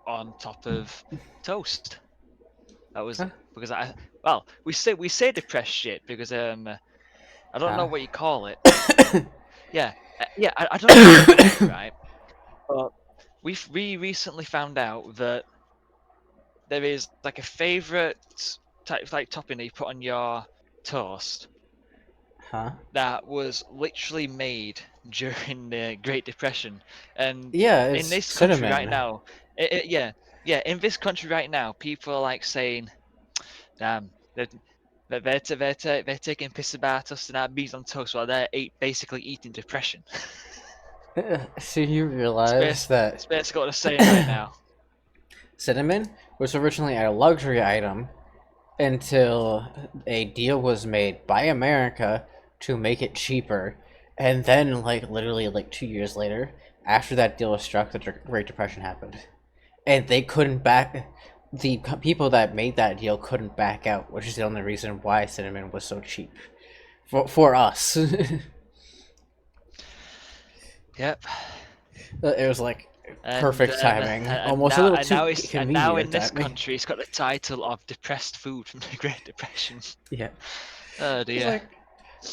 on top of toast. That was Huh? because we say depressed shit because I don't know Huh? what you call it. Yeah, I don't know what you call it, right? But we recently found out that there is like a favorite type like topping that you put on your toast Huh? that was literally made during the Great Depression, and Yeah, in it's this country right cinnamon. now, yeah, in this country right now, people are like saying, "Damn, they're taking piss about us and our bees on toast while they're basically eating depression." So you realize It's that basically what they're saying right now. cinnamon was originally a luxury item until a deal was made by America to make it cheaper. And then, like, literally, like 2 years later, after that deal was struck, the Great Depression happened. And they couldn't back. The people that made that deal couldn't back out, which is the only reason why cinnamon was so cheap. For us. Yep. It was like Perfect timing. Almost a now little too and now in convenient this timing. country, it's got the title of depressed food from the Great Depression. Yeah. Oh It's dear.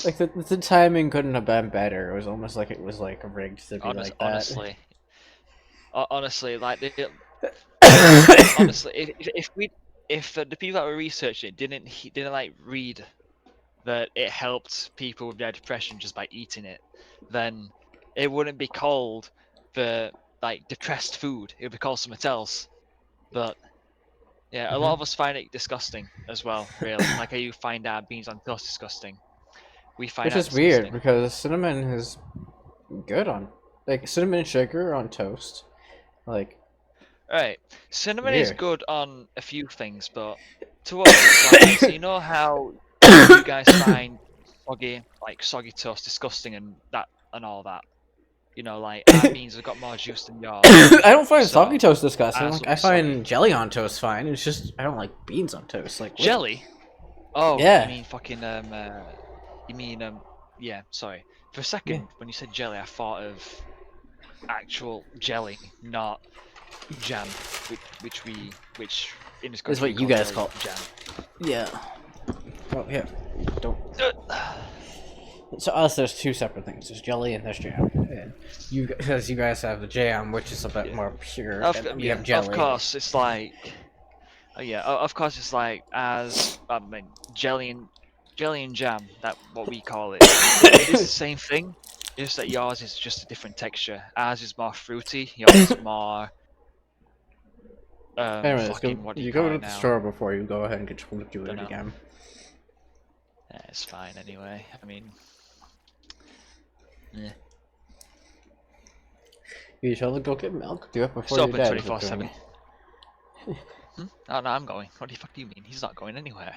like the timing couldn't have been better. It was almost like it was like rigged to be like that. Honestly, like honestly, if the people that were researching it didn't like read that it helped people with their depression just by eating it, then it wouldn't be called the like depressed food. It would be called something else. But yeah, a lot of us find it disgusting as well. Really, like how you find our beans on toast disgusting. We find Which that is weird disgusting. because cinnamon is good on like cinnamon and sugar on toast. Like Right, cinnamon is weird. good on a few things, but to us, it's like so. You know how you guys find soggy toast disgusting and that and all that. You know, like our beans have got more juice than yours, I don't find soggy so toast disgusting. ours Like will I be soggy. find jelly on toast fine. It's just I don't like beans on toast. Like what? Jelly? Oh, you Yeah, mean fucking you mean yeah. Sorry. For a yeah. second, when you said jelly, I thought of actual jelly, not jam, which in this Is country we what you call guys jelly call. jam. Yeah. Oh yeah. Don't. To us, there's two separate things. There's jelly and there's jam. And you, because you guys have the jam, which is a bit Yeah. more pure, and then we Yeah, have of jelly. course, it's like, yeah, of course, it's like as I mean, jelly and jam. That what we call it. It is the same thing. It's just that yours is just a different texture. Ours is more fruity. Yours is more Anyways, go. fucking what do you You go call to it the now? store before you go ahead and get do Don't it know. again. Yeah, it's fine anyway. I mean, yeah. You tell them go get milk. Do it It's before your open dad is 24/7. doing Hmm? Oh no, I'm going. What the fuck do you mean? He's not going anywhere.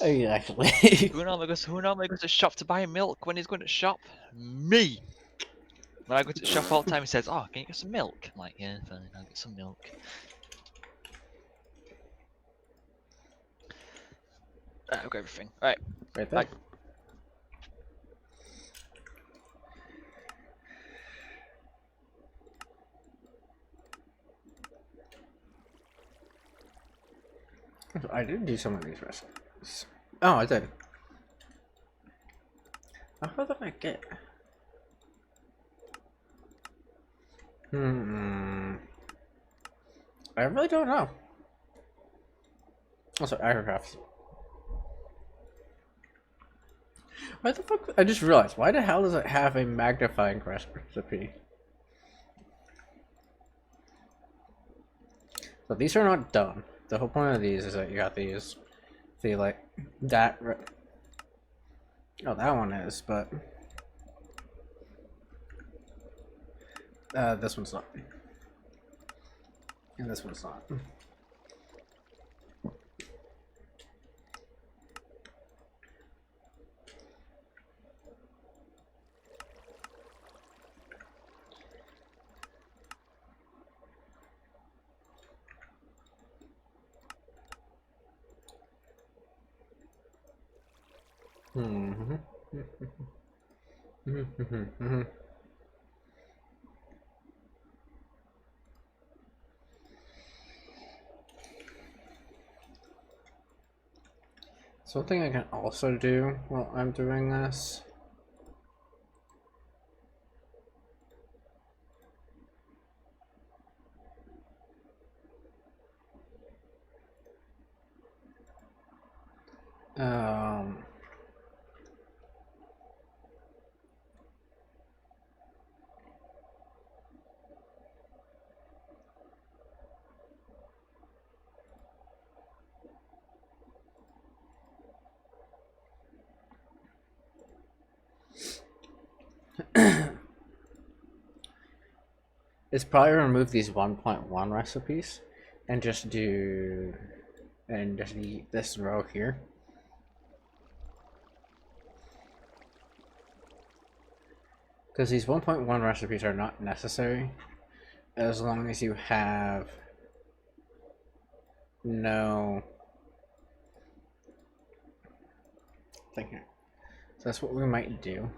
it. Actually. Who normally goes to shop to buy milk when he's going to shop? Me. When I go to the shop all the time, he says, "Oh, can you get some milk?" I'm like, "Yeah, fine, I'll get some milk." I've got everything. All right, Right there. bye. I did do some of these recipes. Oh, I did. How did I get? Hmm. I really don't know. Also, aircraft. Why the fuck? I just realized. Why the hell does it have a magnifying glass recipe? So these are not done. The whole point of these is that you got these. See, like that. Oh, that one is, but this one's not, and this one's not. Hmm. Something I can also do while I'm doing this. Um. Is probably remove these 1.1 recipes and just do and just eat this row here. Because these 1.1 recipes are not necessary as long as you have no thing here. So that's what we might do.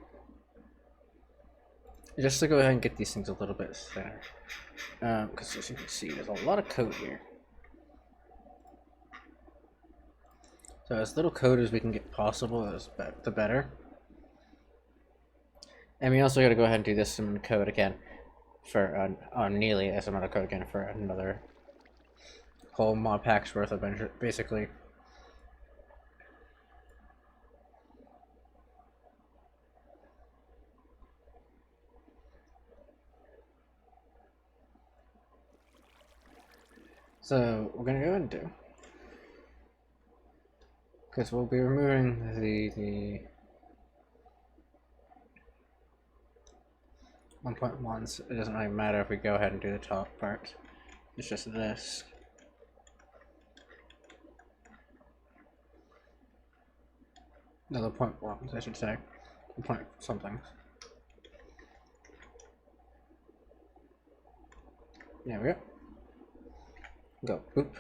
just to go ahead and get these things a little bit thinner. Because as you can see, there's a lot of code here. So as little code as we can get possible, the better. And we also got to go ahead and do this in code again for nearly as amount of code again for another whole mod pack's worth of basically. So we're gonna go ahead and do, because we'll be removing the 1.1s. It doesn't really matter if we go ahead and do the top part. It's just this. No, the 0.1s, I should say. The point something. There we go. Go boop.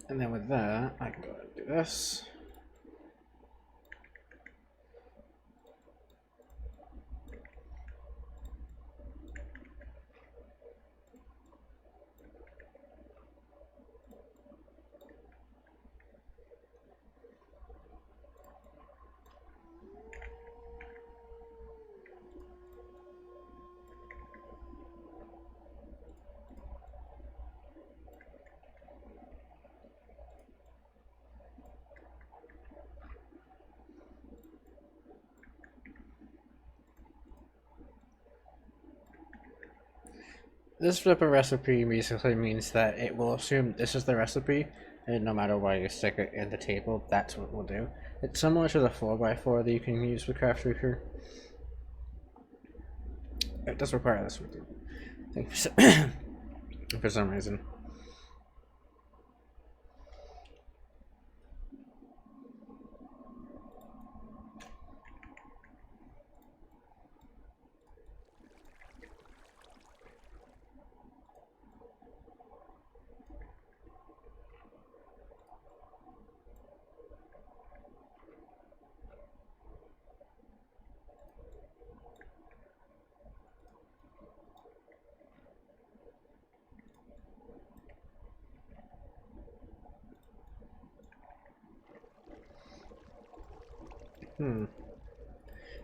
And then with that, I can go ahead and do this. This flipper recipe basically means that it will assume this is the recipe, and no matter where you stick it in the table, that's what we'll do. It's similar to the 4x4 that you can use with Craft Reaper. It does require this thing for some reason.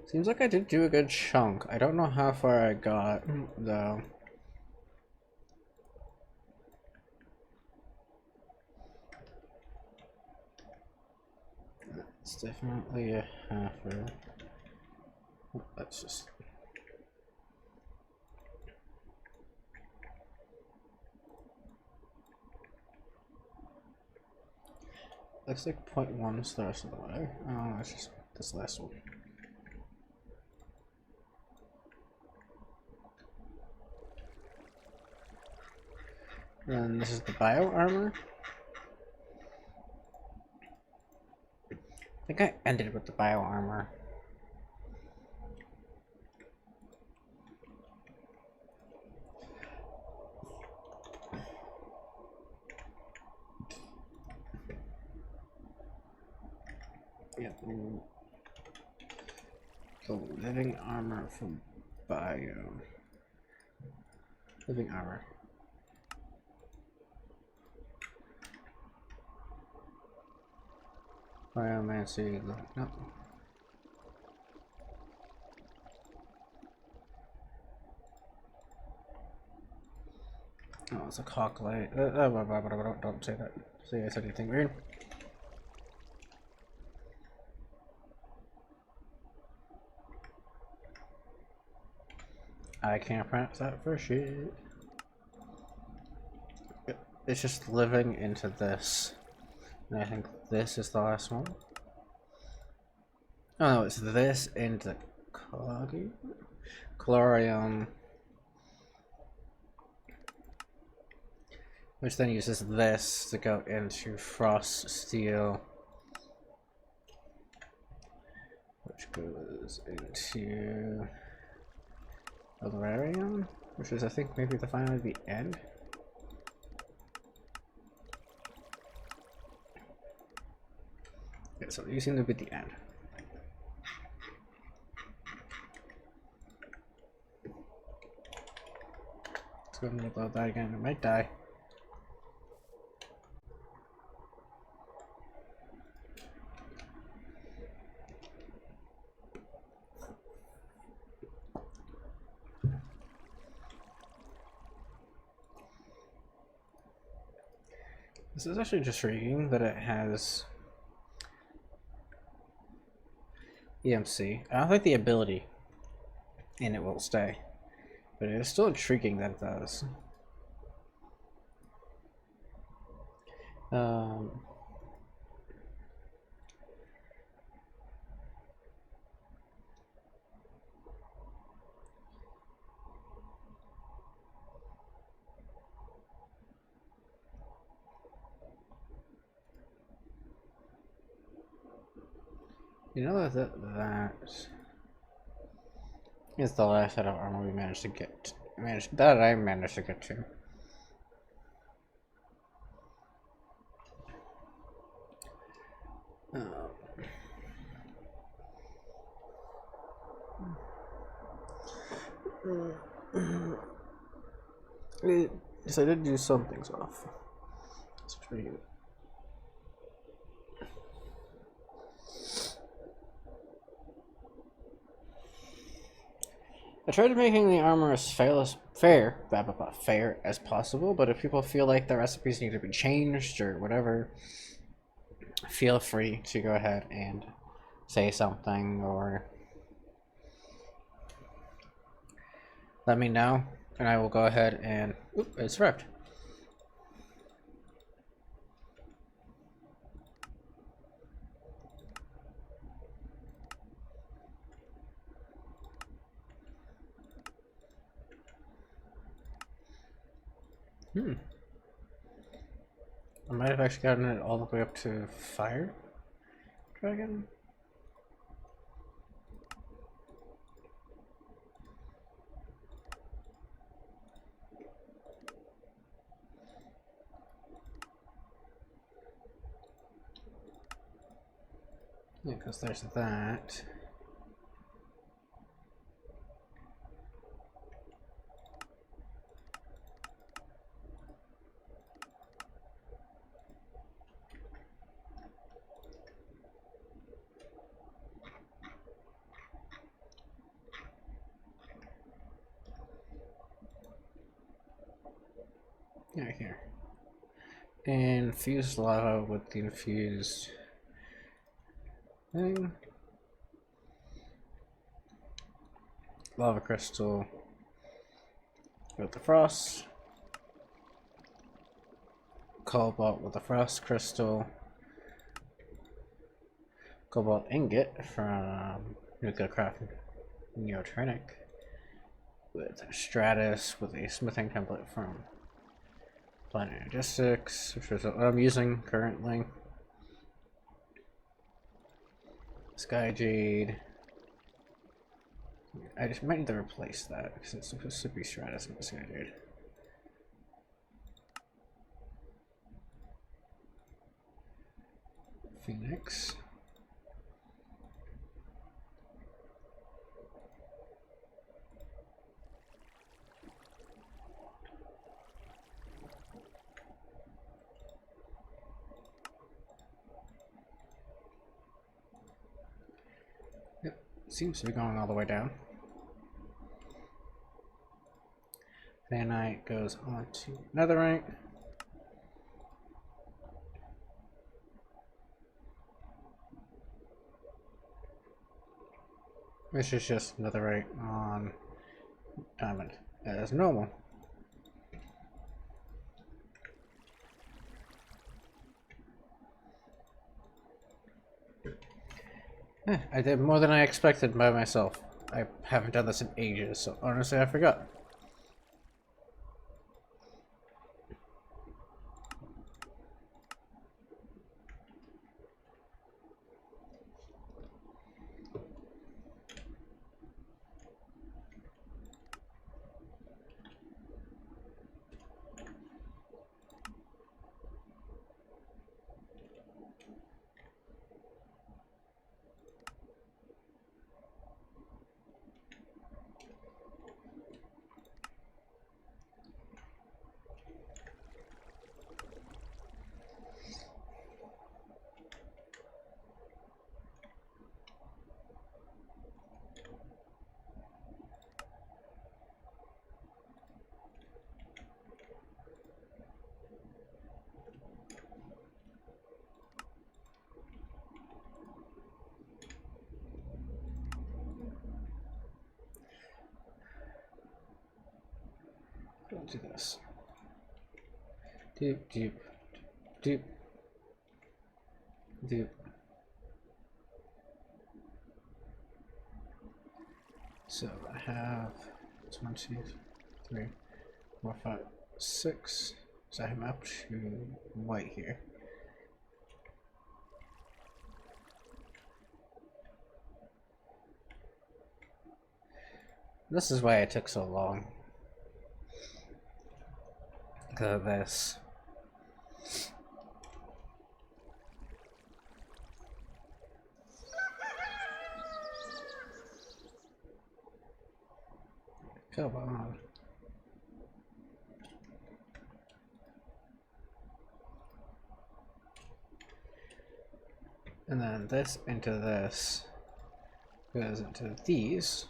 Seems like I did do a good chunk. I don't know how far I got, though. It's definitely a halfer. That's just... Looks like 0.1 is the rest of the way. Oh, it's just this last one. And this is the bio armor. I think I ended with the bio armor. Yeah. The living armor from bio. Living armor. Biomancy, no. Oh, it's a cock light. Don't say that. Say I said anything weird. I can't pronounce that for shit. It's just living into this. And I think this is the last one. Oh no, it's this into Chlorium. Which then uses this to go into Frost Steel. Which goes into Valerium, which is I think maybe finally the end. Yeah, so you seem to be the end. Let's go and reload that again. It might die. This is actually just intriguing that it has EMC. I don't think the ability in it will stay, but it is still intriguing that it does. You know that is the last set of armor we managed to get. I managed to get to. Yes, I did do some things off. That's pretty good. I tried making the armor as fair as possible, but if people feel like the recipes need to be changed or whatever, feel free to go ahead and say something or let me know, and I will go ahead and... Oop, it's survived. I might have actually gotten it all the way up to fire dragon. Yeah, because there's that. Yeah, here. Infused lava with the infused thing. Lava crystal with the frost. Cobalt with the frost crystal. Cobalt ingot from Nuclear Craft Neotronic. With Stratus with a smithing template from Planet Logistics, which is what I'm using currently. Sky Jade. I just might need to replace that because it's supposed to be Stratus and Sky Jade. Phoenix. Yep, seems to be going all the way down. Vanite goes on to Netherite. This is just Netherite on Diamond as normal. I did more than I expected by myself. I haven't done this in ages, so honestly I forgot. do this. Doop, doop, doop, doop. So I have 1, 2, 3, 4, 5, 6. So I'm up to white here. This is why it took so long. Because of this. Come on. And then this into this goes into these.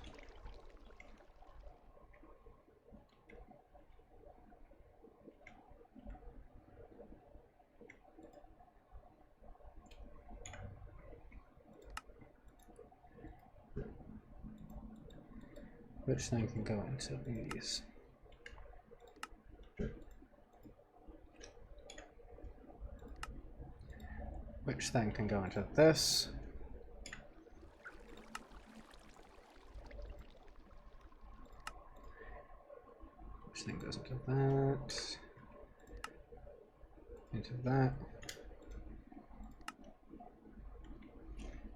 Which then can go into these. Which then can go into this. Which then goes into that. Into that.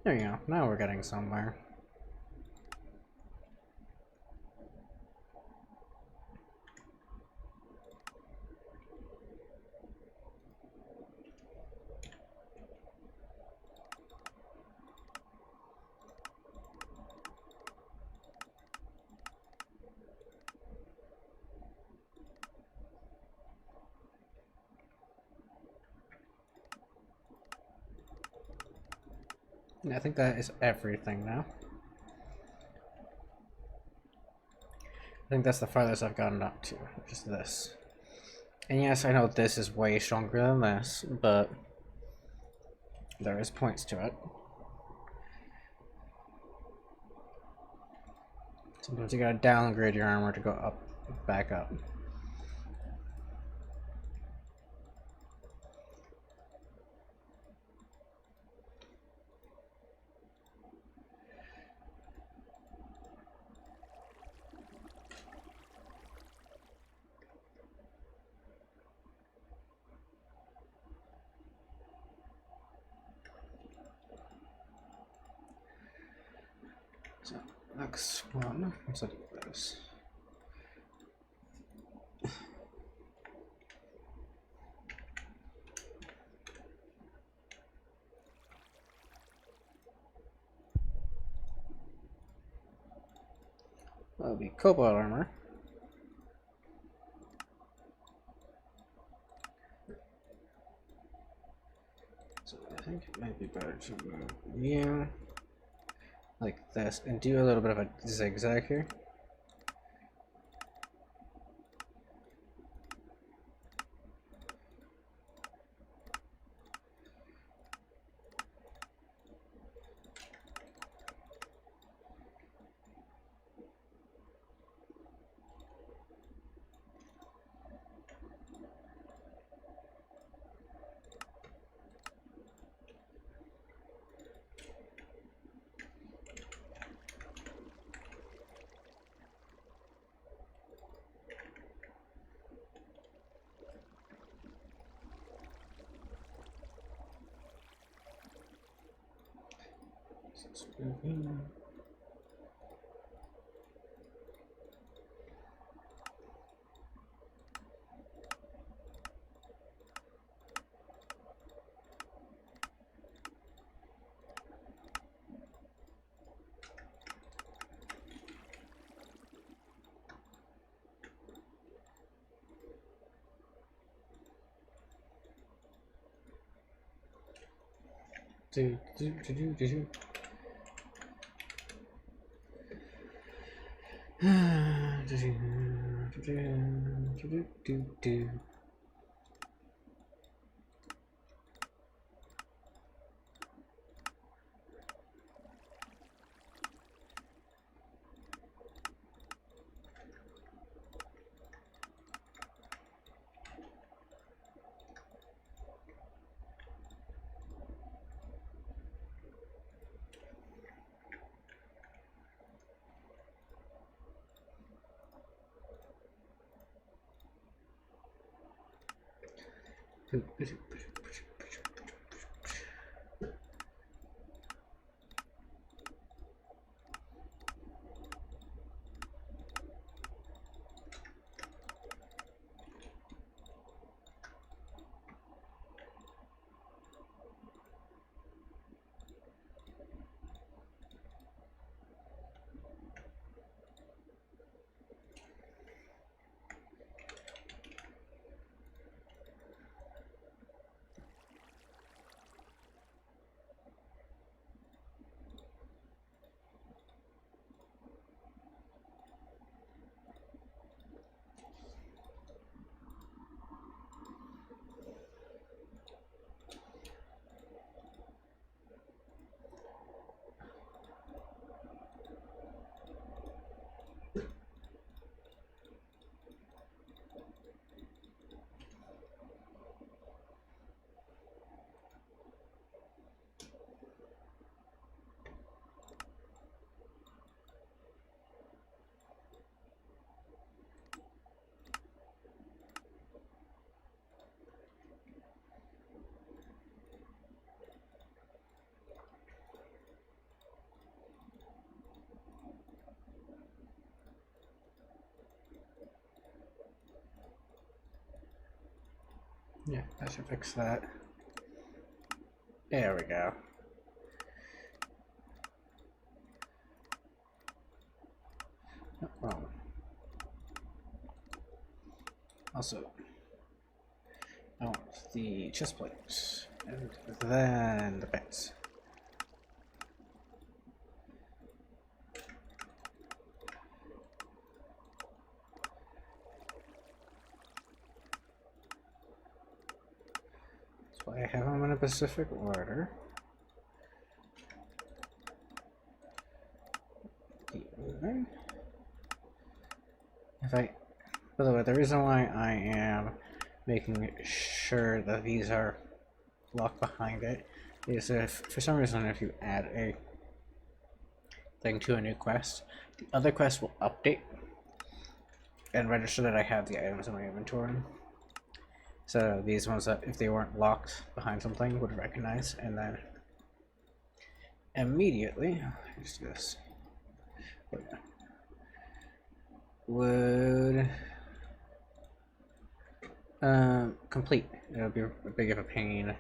There you go. Now we're getting somewhere. I think that is everything now. I think that's the farthest I've gotten up to, just this. And yes, I know this is way stronger than this, but there is points to it. Sometimes you gotta downgrade your armor to go up, back up. So, next one, let's look at this. That'll be cobalt armor. So I think it might be better to move you like this and do a little bit of a zigzag here. Do, do, do, do, do, do. Yeah, that should fix that. There we go. Oh, wrong. Also, I want the chest plate, and then the beds. That's why I have them in a specific order. If I, by the way, the reason why I am making sure that these are locked behind it is if, for some reason, if you add a thing to a new quest, the other quest will update and register that I have the items in my inventory. So these ones that, if they weren't locked behind something, would recognize, and then immediately, let's do this, would complete. It'll be a big of a pain.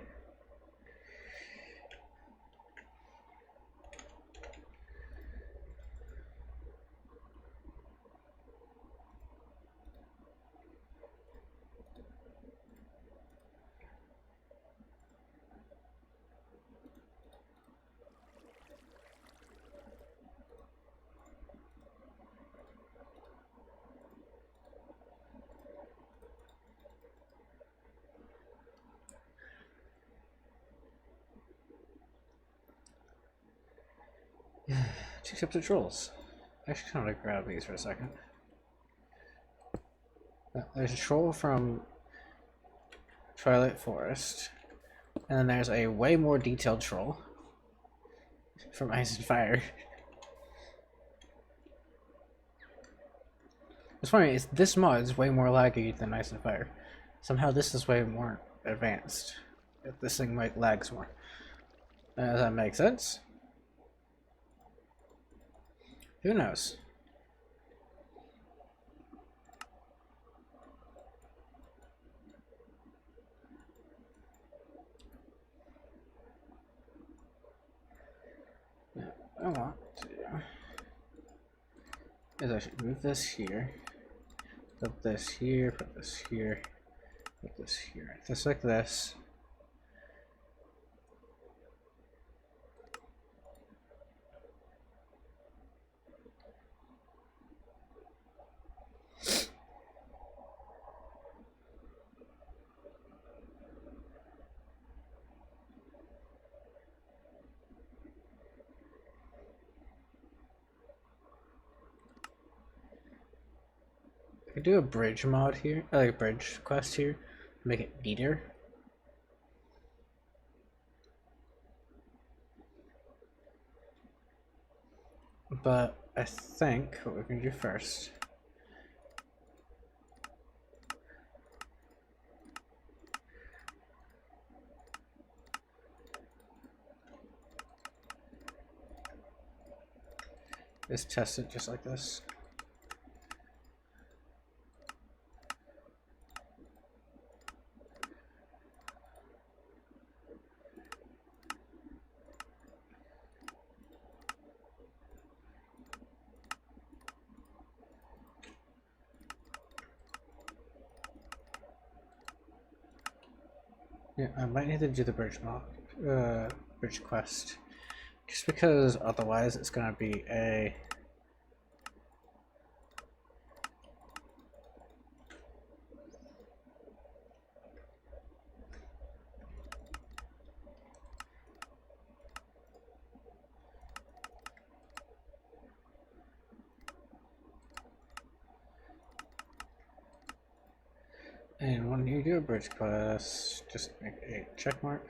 Two tips of trolls. I actually kind of grab these for a second. There's a troll from Twilight Forest, and then there's a way more detailed troll from Ice and Fire. What's funny is this mod is way more laggy than Ice and Fire. Somehow this is way more advanced. This thing might lags more. Does that make sense? Who knows? Now, I want to is I should move this here, put this here, put this here, put this here, just like this. I could do a bridge mod here, like a bridge quest here, make it neater. But I think what we're gonna do first Let's test it just like this. Yeah, I might need to do the bridge quest, just because otherwise it's gonna be a And when you do a bridge quest, just make a check mark.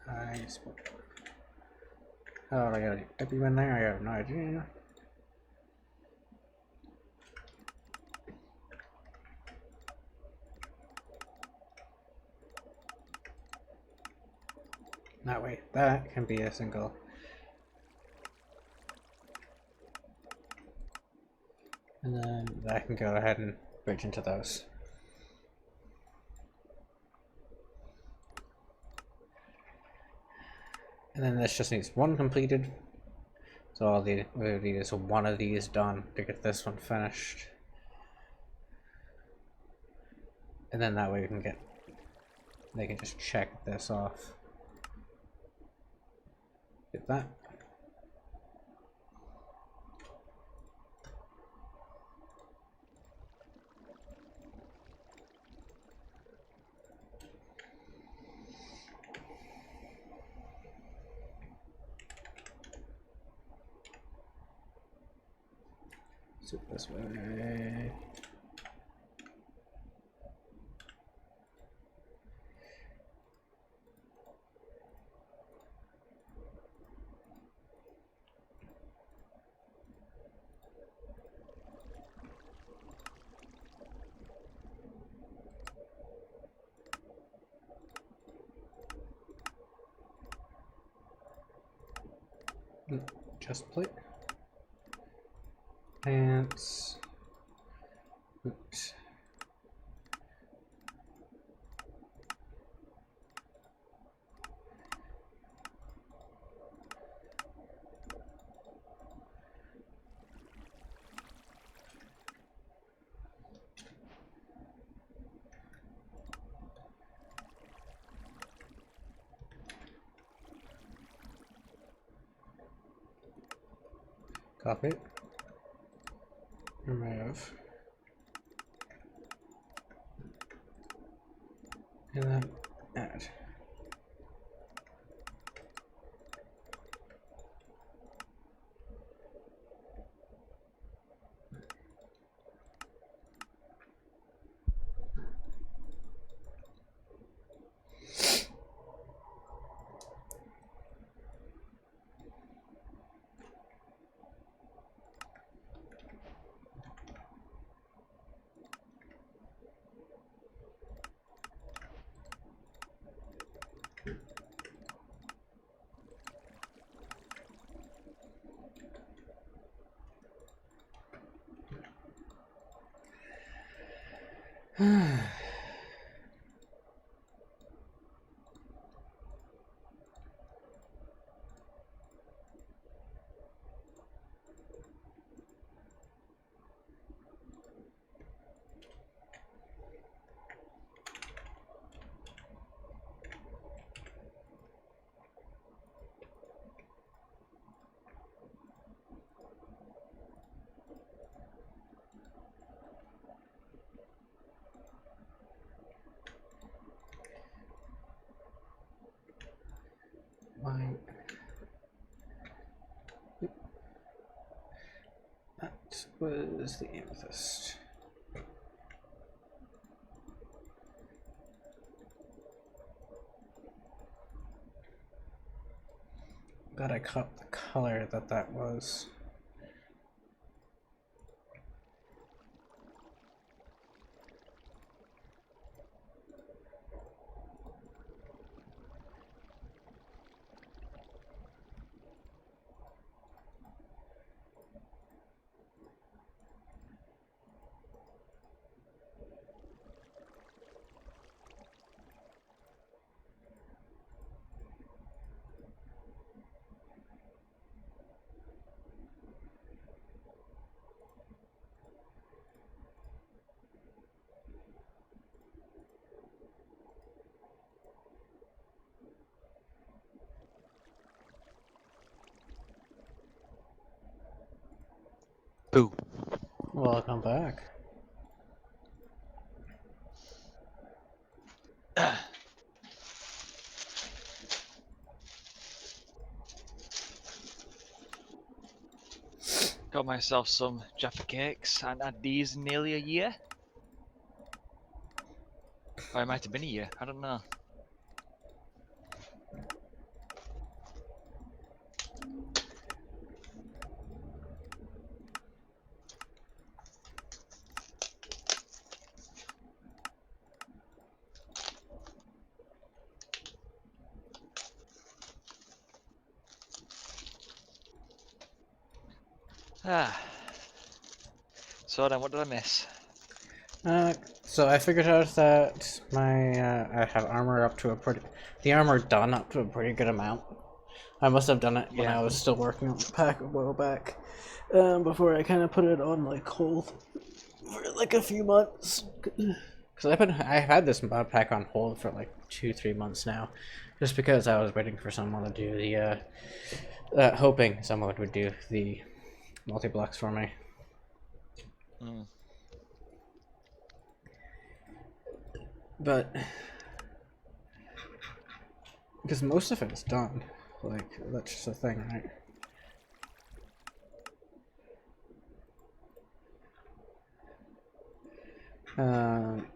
I spoke. Oh, I gotta type you in there. I have no idea. No, wait, that can be a single. And then I can go ahead and bridge into those. And then this just needs one completed. So all we need is one of these done to get this one finished. And then that way we can get, they can just check this off. Get that. So this way. Chest plate. Pants. Oops. Copy. Remove. And then add. Mine. That was the amethyst. glad I caught the color that was. Boo. Welcome back. Got myself some Jaffa cakes and had these in nearly a year. Or it might have been a year, I don't know. Ah. So then, what did I miss? So I figured out that I have armor up to a pretty, the armor done up to a pretty good amount. I must have done it when Yeah. I was still working on the pack a while back, before I kind of put it on like hold for like a few months. Because I've had this mod pack on hold for like 2-3 months now, just because I was waiting for someone to do the hoping someone would do the multi-blocks for me. Mm. But because most of it is done, like that's just a thing, right? Um,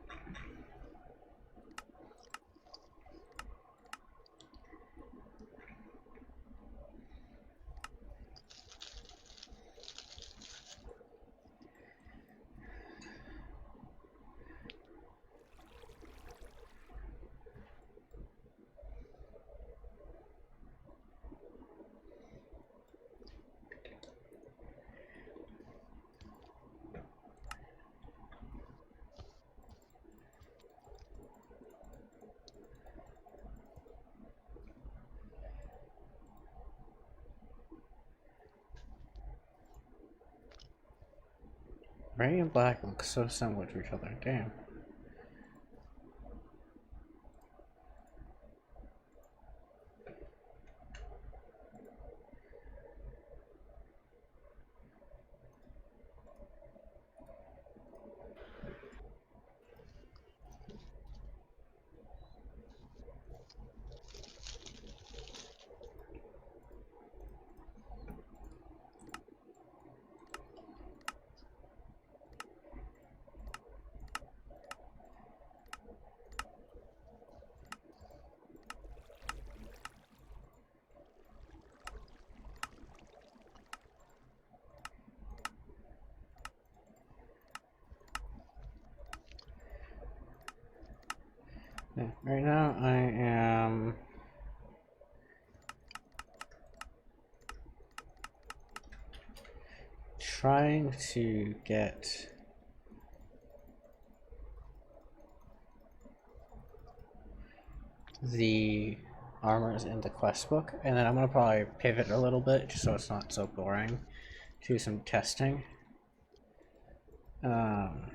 Gray and black look so similar to each other. Damn. Yeah, right now I am trying to get the armors in the quest book, and then I'm gonna probably pivot a little bit just so it's not so boring. Do some testing. Um,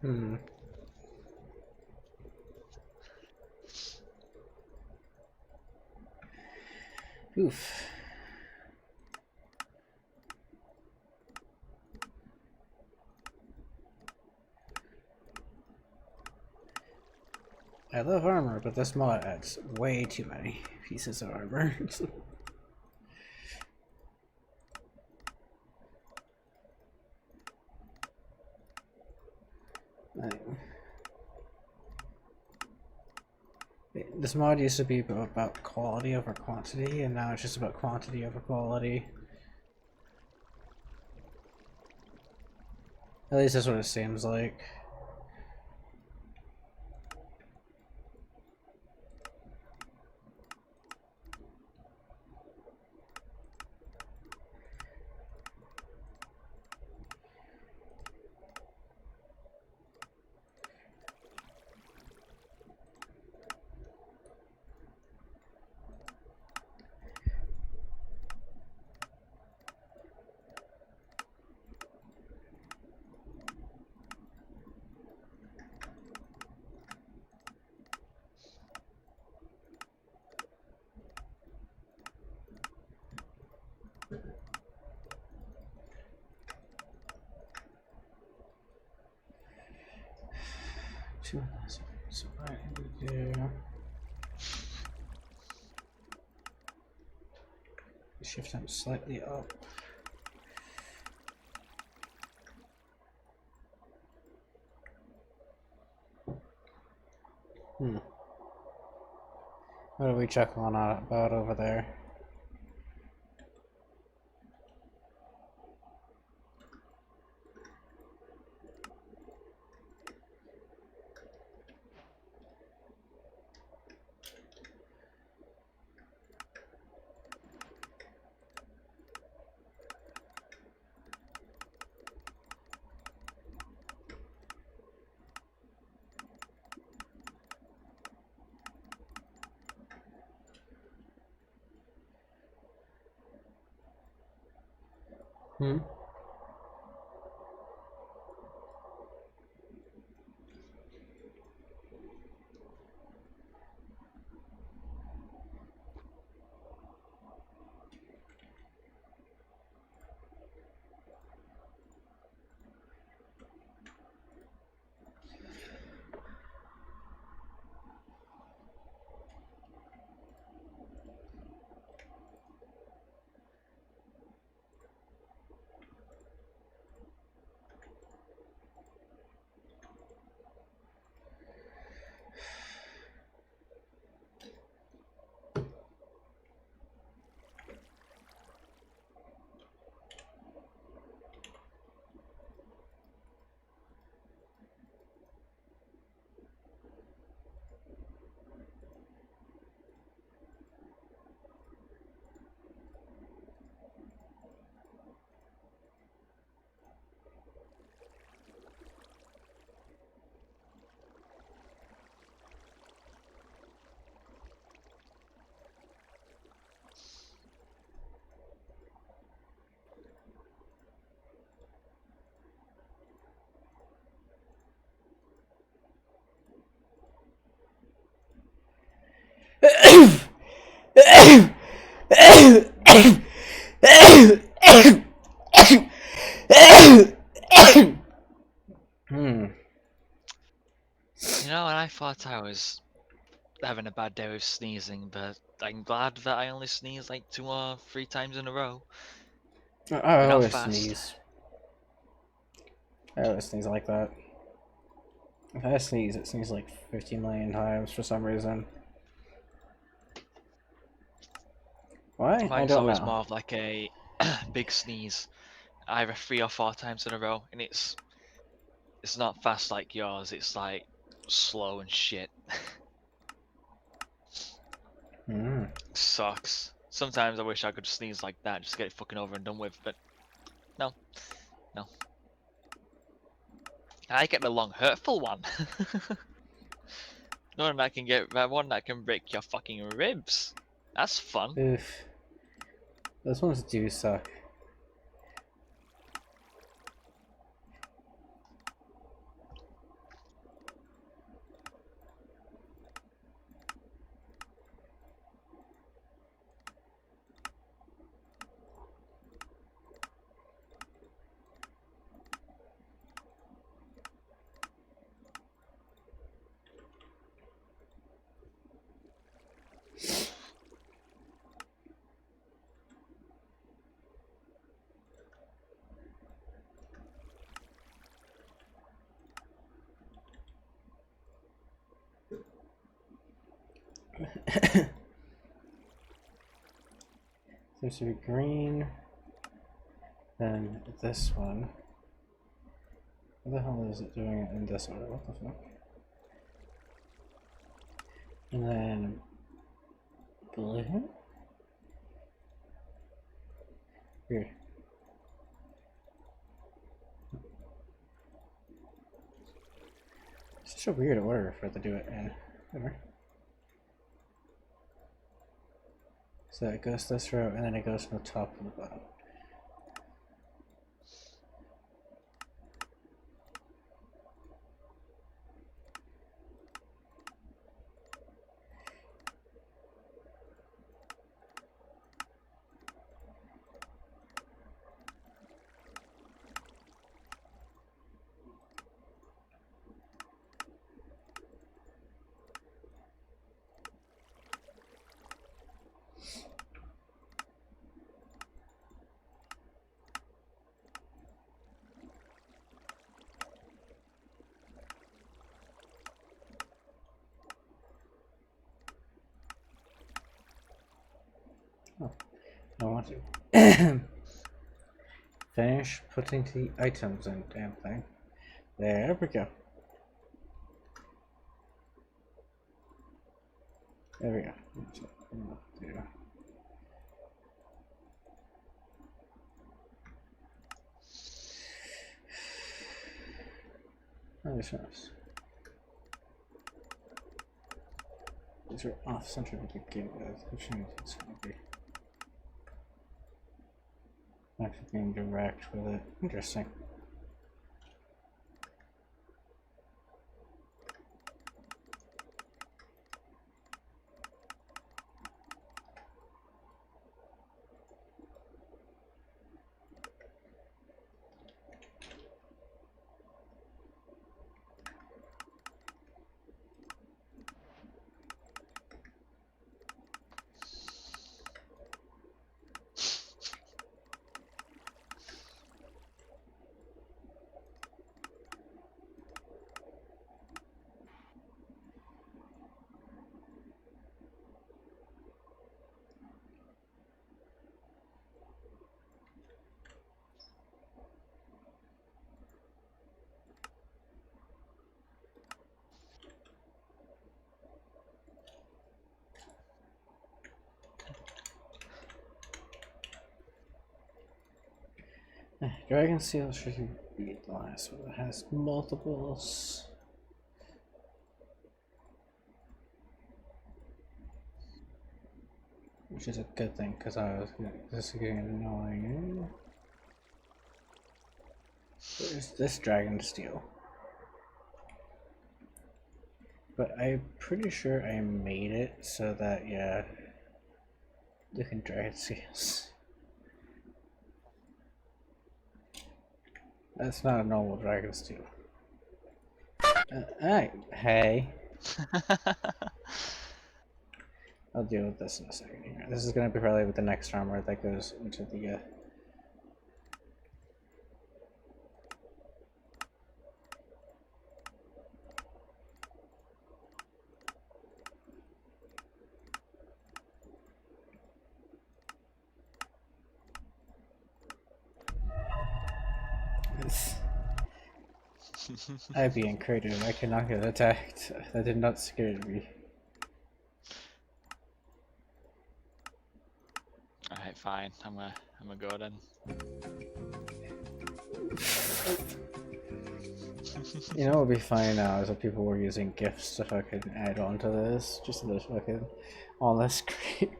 Hmm. Oof. I love armor, but this mod adds way too many pieces of armor. Like, this mod used to be about quality over quantity, and now it's just about quantity over quality. At least that's what it seems like. So what I need to do. Shift them slightly up. What are we chuckling about over there? Hmm? Hmm. You know, and I thought I was having a bad day with sneezing, but I'm glad that I only sneezed like 2 or 3 times in a row. I We're not always fast. sneeze. I always sneeze like that. If I sneeze, it sneezes like 15 million times for some reason. Why? I Mine's don't always know. more of like a big sneeze, either 3 or 4 times in a row, and it's not fast like yours. It's like slow and shit. Hmm. Sucks. Sometimes I wish I could sneeze like that, just get it fucking over and done with, but no, no. I get the long, hurtful one. One that can one that can break your fucking ribs. That's fun. Oof. Those ones do suck. Seems to be green. Then this one. What the hell is it doing in this order? What the fuck? And then blue? Weird. It's such a weird order for it to do it in. Whatever. So it goes this row and then it goes from the top to the bottom. Oh, I want to finish putting the items in damn thing. There we go. There we go. There. Oh, this nice. These are off center to begin with, which means it's going to be actually being direct with it. Interesting. Dragon Seal should be the last one that has multiples. Which is a good thing, because this is getting annoying. There's this Dragon Steel. But I'm pretty sure I made it so that, yeah, you can Dragon Seals. That's not a normal Dragon Steel. Hey. I'll deal with this in a second here. This is going to be probably with the next armor that goes into the I'd be creative. I cannot get attacked. That did not scare me. Alright, fine. I'm gonna go then. You know what would be funny now is if people were using gifts to fucking add on to this, just this fucking on the screen.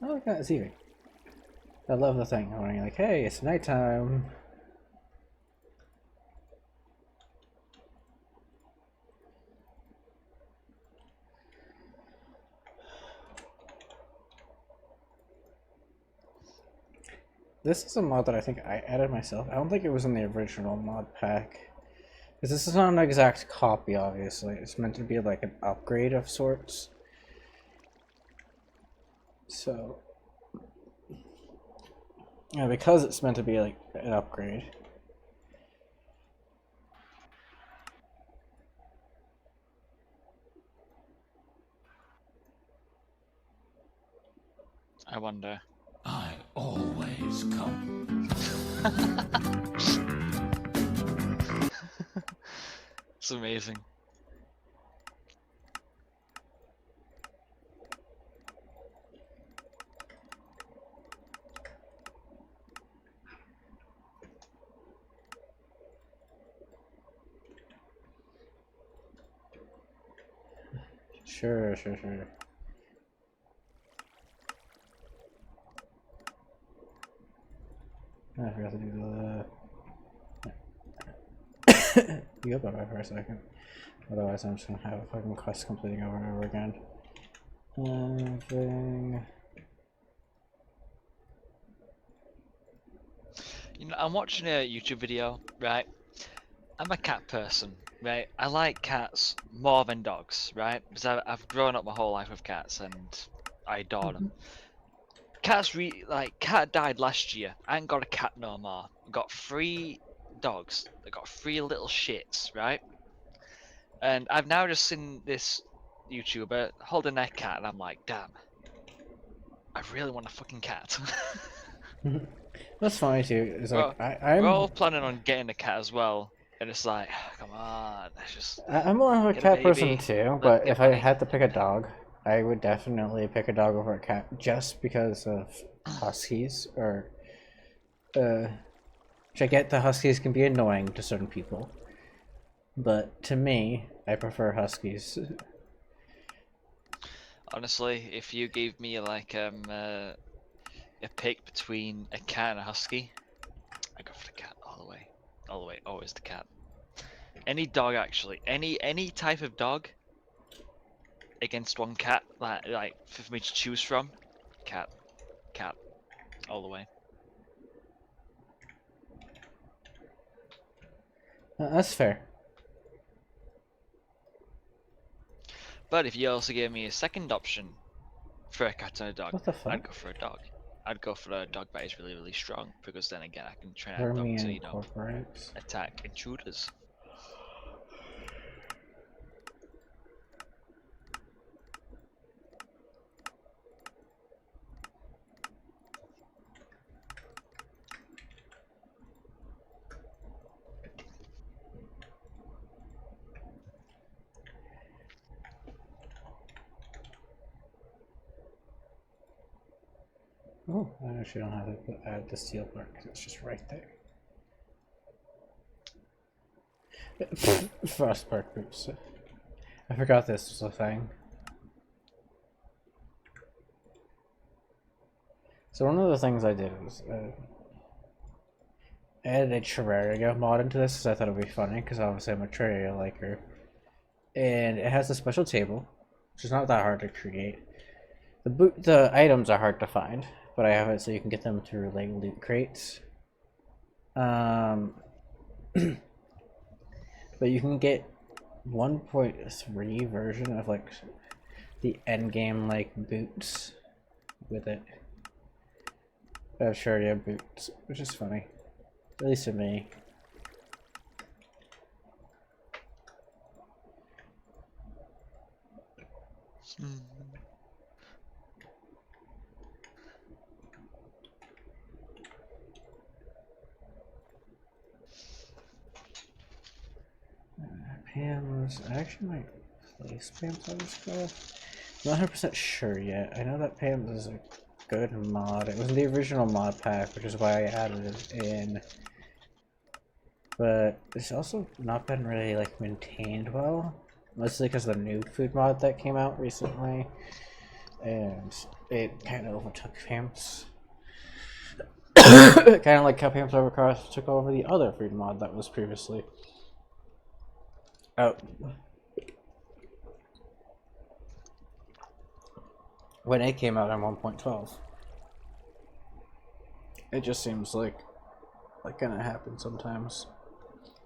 Oh, look at it's evening. I love the thing when you're like, hey, it's nighttime. This is a mod that I think I added myself. I don't think it was in the original mod pack. Because this is not an exact copy, obviously. It's meant to be like an upgrade of sorts. So, yeah, because it's meant to be like an upgrade. I wonder. I always come. It's amazing. Sure. I forgot to do the. You go by for a second. Otherwise, I'm just gonna have a fucking quest completing over and over again. Thing. You know, I'm watching a YouTube video, right? I'm a cat person, right? I like cats more than dogs, right? Because I've grown up my whole life with cats and I adore them. Cats cat died last year. I ain't got a cat no more. I got 3 dogs. I got 3 little shits, right? And I've now just seen this YouTuber holding their cat, and I'm like, damn, I really want a fucking cat. That's funny too. It's Well, like we're all planning on getting a cat as well, and it's like, come on, let's just I'm more of a get a cat person baby. too, Let's but get if I money. had to pick a dog, I would definitely pick a dog over a cat just because of huskies or which I get the huskies can be annoying to certain people. But to me, I prefer huskies. Honestly, if you gave me like a pick between a cat and a husky, I go for the cat all the way, always the cat. Any dog actually, any type of dog against one cat, like for me to choose from, cat, cat, all the way. That's fair. But if you also gave me a second option for a cat and a dog, What the fuck? I'd go for a dog. I'd go for a dog that is really, really strong because then again, I can train that dog Army to, you know, incorporates. attack intruders. Oh, I actually don't have to add the steel part because it's just right there. Frostbark boots. I forgot this was a thing. So one of the things I did was added a Terraria mod into this because I thought it would be funny because obviously I'm a Terraria liker. And it has a special table, which is not that hard to create. The items are hard to find, but I have it so you can get them through like loot crates. But you can get 1.3 version of like the end game like boots with it. Sure, yeah, boots, which is funny, at least to me. Pam's. I actually might place Pam's on this go. Not 100% sure yet. I know that Pam's is a good mod. It was in the original mod pack, which is why I added it in. But it's also not been really like maintained well, mostly because of the new food mod that came out recently, and it kind of overtook Pam's. Kind of like how Pam's Overcross took over the other food mod that was previously out. When it came out on 1.12. It just seems like gonna happen sometimes.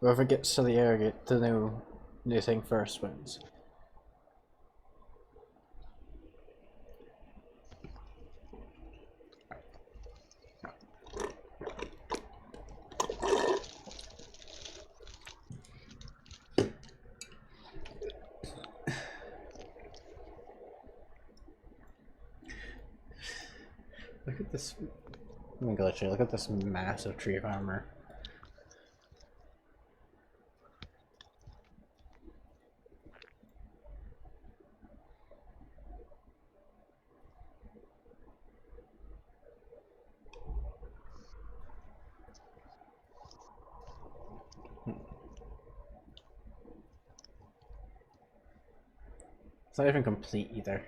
Whoever gets to the air get the new thing first wins. Look at this. Let me glitch it. Look at this massive tree of armor. It's not even complete either.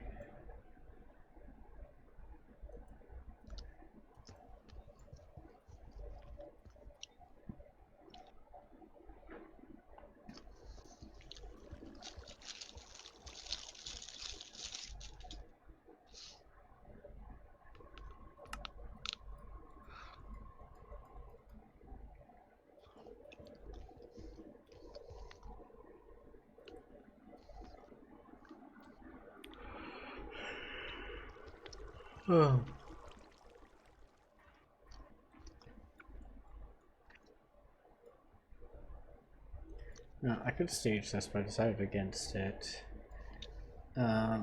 Oh. No, I could stage this, but I decided against it. Do I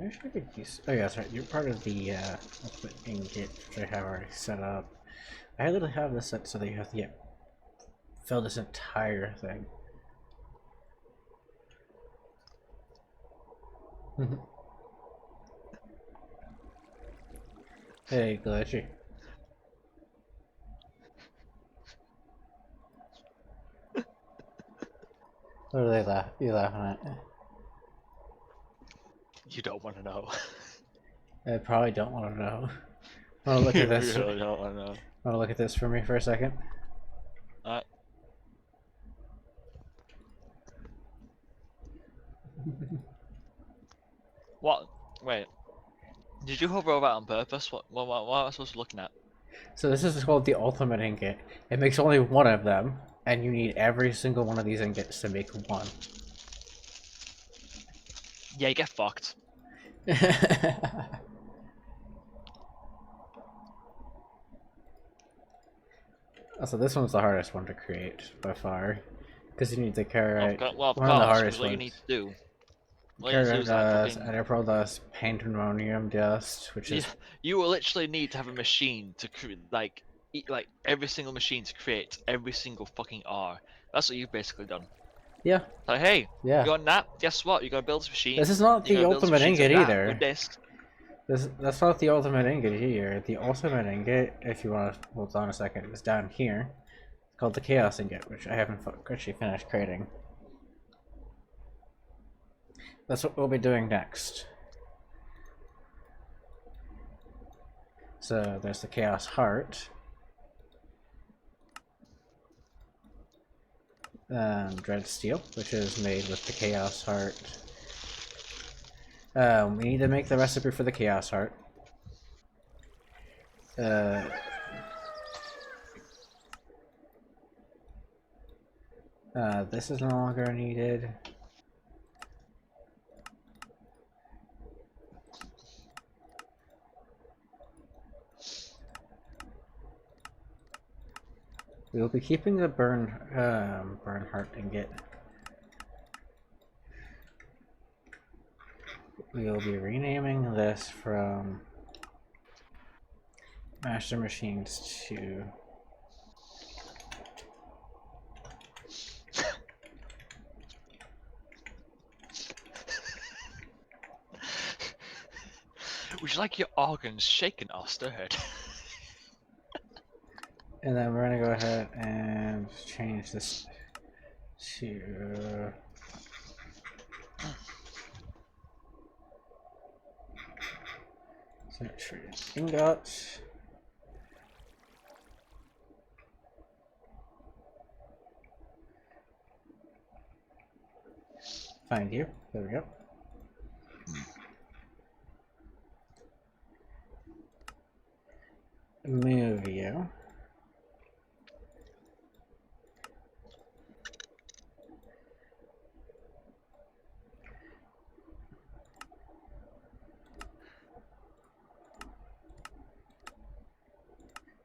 actually could use? Oh yeah, that's right. You're part of the ingot, which I have already set up. I literally have this set so that you have to fill this entire thing. Hey, glitchy. What are they you laughing at? You don't want to know. I probably don't want to know. Want to look You at this? really don't want to know. Want to look at this for me for a second? Alright. What? Wait. Did you hover over it on purpose? What am I supposed to be looking at? So this is called the ultimate ingot. It makes only one of them, and you need every single one of these ingots to make one. Yeah, you get fucked. Also, this one's the hardest one to create by far, because you need to carry Well, of one of the course, hardest what you ones. need to do. What you need to do Carrot is like dust, fucking... Enderpearl dust, pandemonium dust, which is You will literally need to have a machine to like every single machine to create every single fucking R. That's what you've basically done. yeah, Like, hey, yeah. you want that? Guess what? You're gonna build this machine. This is not You're the gonna build ultimate machines ingot like that either. with this. That's not the ultimate ingot here. The ultimate ingot, if you want to hold on a second, is down here. It's called the chaos ingot, which I haven't actually finished creating. That's what we'll be doing next. So there's the chaos heart. Dread steel, which is made with the chaos heart. We need to make the recipe for the chaos heart. This is no longer needed. We will be keeping the burn heart ingot. We will be renaming this from Master Machines to Would you like your organs shaken or stirred? and then we're gonna go ahead and change this to century ingots. Find you. There we go. Move you.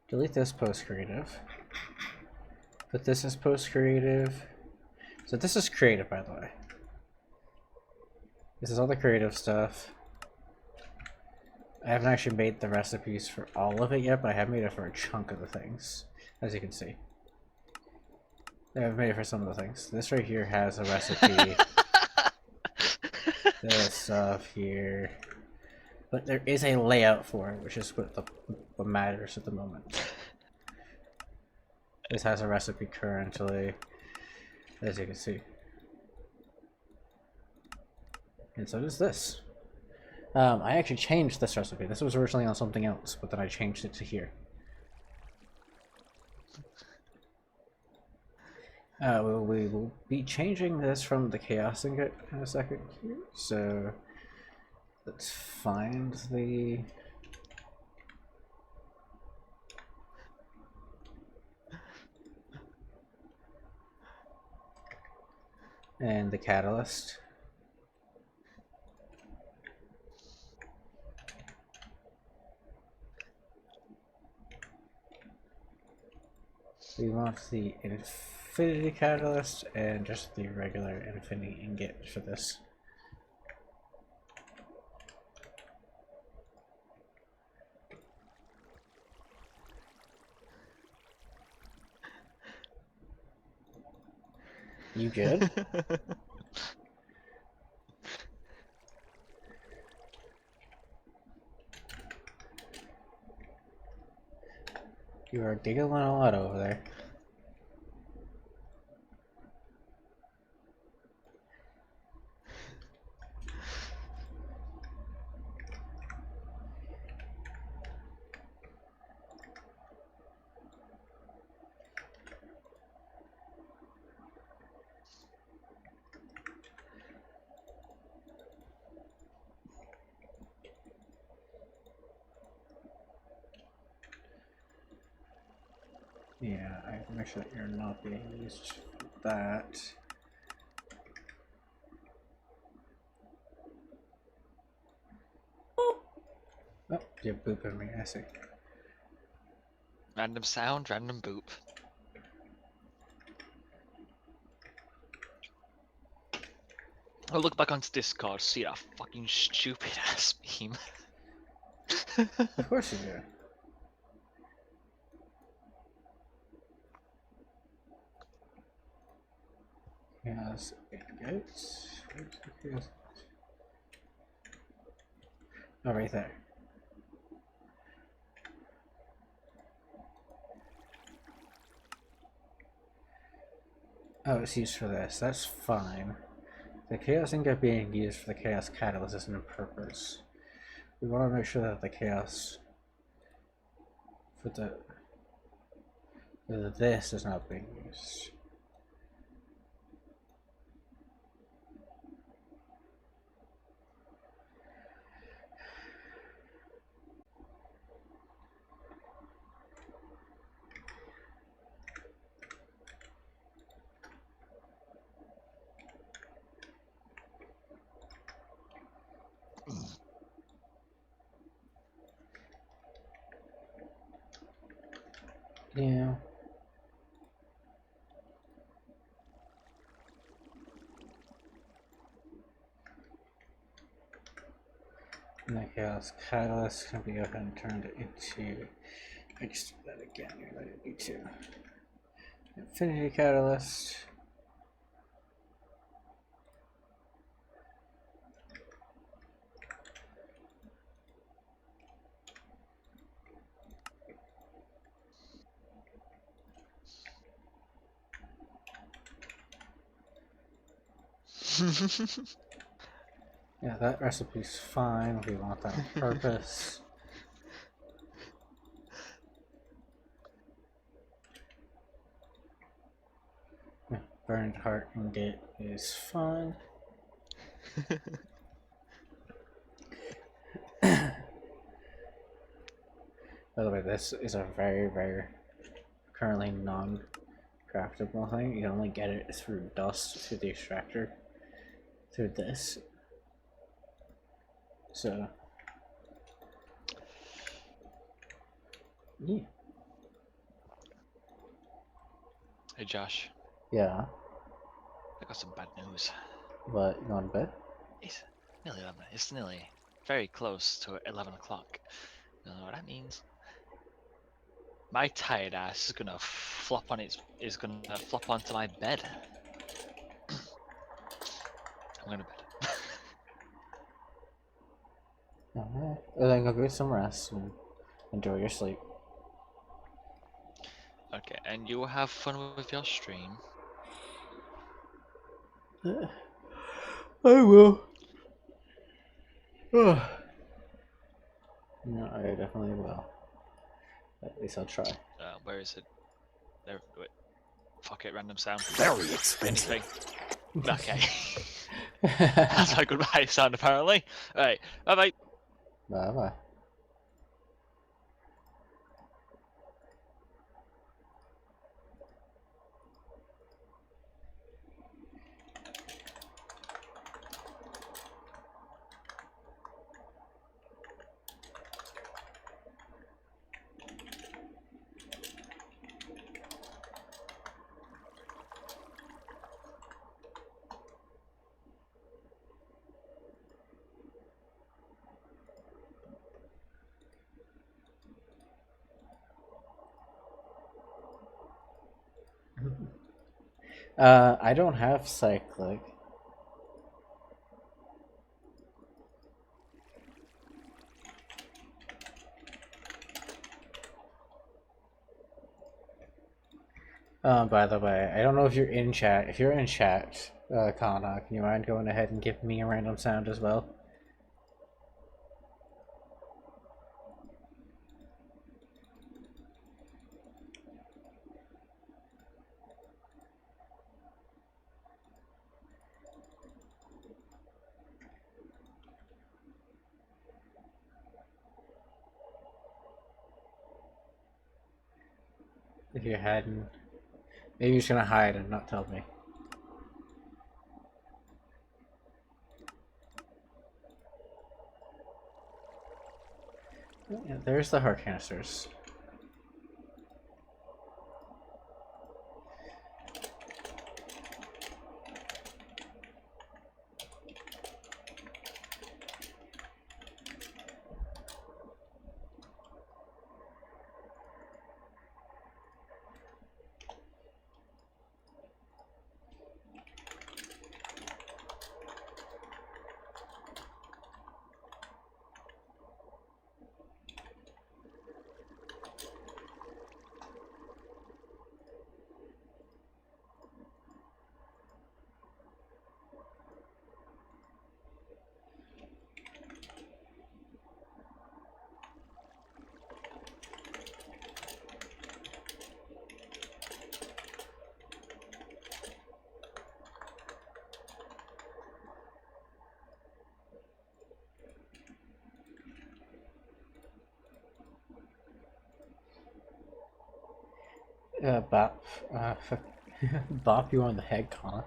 Delete this post creative. Put this as post creative. So this is creative, by the way. This is all the creative stuff. I haven't actually made the recipes for all of it yet, but I have made it for a chunk of the things, as you can see. I've made it for some of the things. This right here has a recipe. This stuff here. But there is a layout for it, which is what matters at the moment. This has a recipe currently, as you can see. And so does this. I actually changed this recipe. This was originally on something else, but then I changed it to here. We will be changing this from the chaos ingot in a second here. So let's find the and the catalyst. We want the infinity catalyst and just the regular infinity ingot for this. You good? You are giggling a lot over there. Yeah, I have to make sure that you're not being used for that. Oh, you're booping me, I see. Random sound, random boop. I'll look back onto Discord, see that fucking stupid ass meme. Of course you do. Yes, it goes. Oh, right there. Oh, it's used for this. That's fine. The chaos ingot being used for the chaos catalyst isn't on purpose. We want to make sure that the chaos for this is not being used. Yeah. And the chaos catalyst can be go ahead and turned into. I just did that again. You're let it be two. Infinity catalyst. Yeah, that recipe's fine. We want that on purpose. Yeah, burned heart ingot is fine. By the way, this is a very currently non-craftable thing. You can only get it through dust, through the extractor, through this. So, yeah. Hey Josh, Yeah. I got some bad news. But you going to bed? It's nearly 11. It's nearly very close to 11 o'clock. You know what that means? My tired ass is gonna flop on flop onto my bed. I'm going to bed. Alright. Well, then go get some rest and enjoy your sleep. Okay, and you will have fun with your stream. I will. No, I definitely will. At least I'll try. Where is it? There. Wait. Fuck it. Random sound. Very expensive. Anything. Okay. That's my goodbye sound apparently. Alright. Bye bye. Bye bye. I don't have cyclic. By the way, I don't know if you're in chat. If you're in chat, Kana, can you mind going ahead and giving me a random sound as well? If you hadn't, maybe you're just gonna hide and not tell me. Yeah, there's the heart canisters. Bop. Bop you on the head, Kana.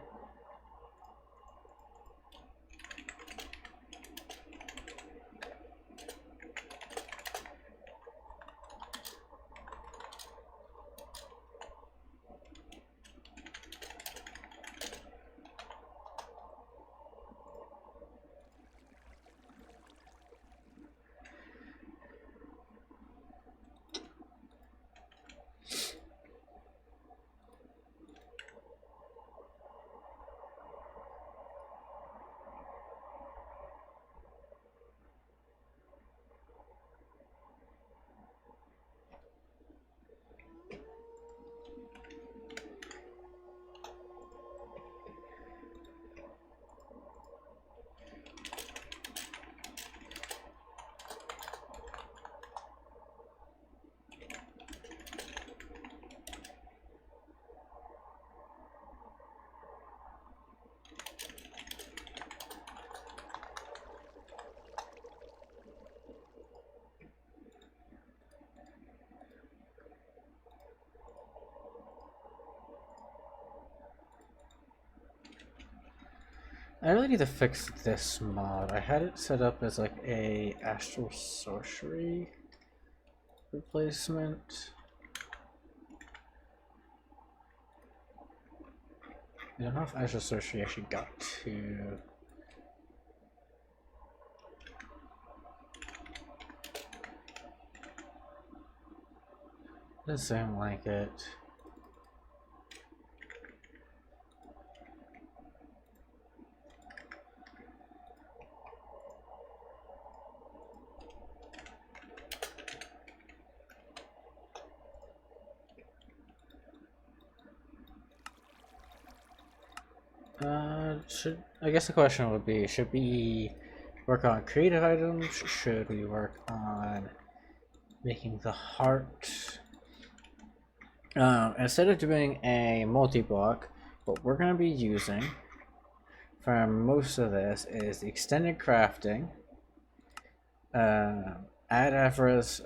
I really need to fix this mod. I had it set up as like a astral sorcery replacement. I don't know if Azure Search actually got to. Doesn't seem like it. I guess the question would be, should we work on creative items? Should we work on making the heart? Instead of doing a multi-block, what we're going to be using for most of this is extended crafting, Ad Avra's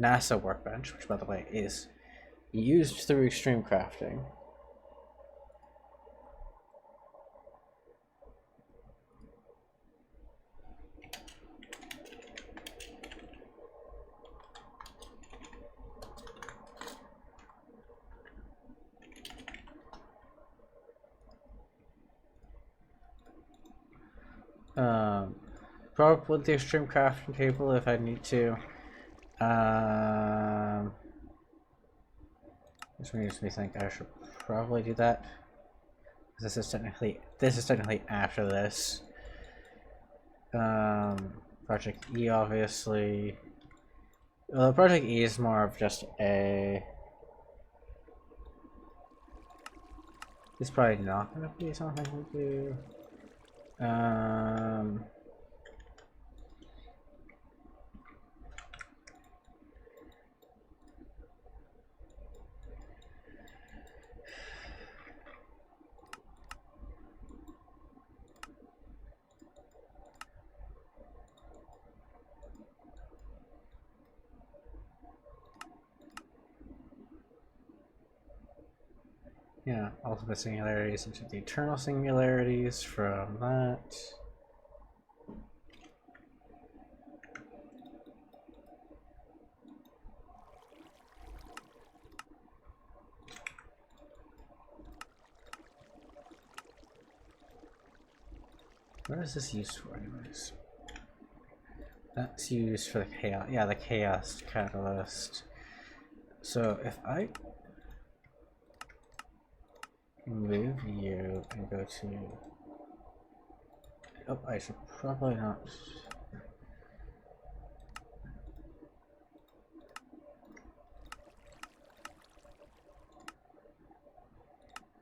NASA workbench, which by the way is used through extreme crafting. Probably the extreme crafting table if I need to. This makes me think I should probably do that. This is technically after this. Project E obviously. Well, Project E is more of just a. It's probably not going to be something we do. Yeah, ultimate singularities into the eternal singularities from that. What is this used for anyways? That's used for the chaos, yeah, the chaos catalyst. So if I move you and go to, oh, I should probably not.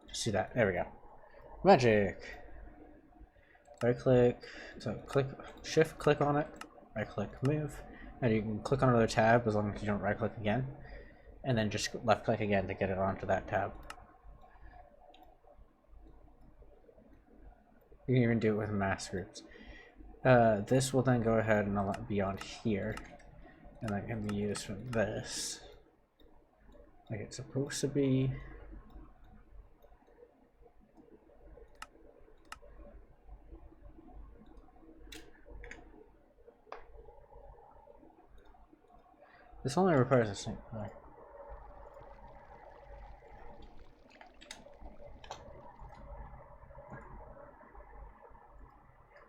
Just see that, there we go. Magic! Right click, so click, shift click on it, right click move, and you can click on another tab as long as you don't right click again, and then just left click again to get it onto that tab. You can even do it with mass groups. This will then go ahead and be on here, and that can be used for this, like it's supposed to be. This only requires a sync.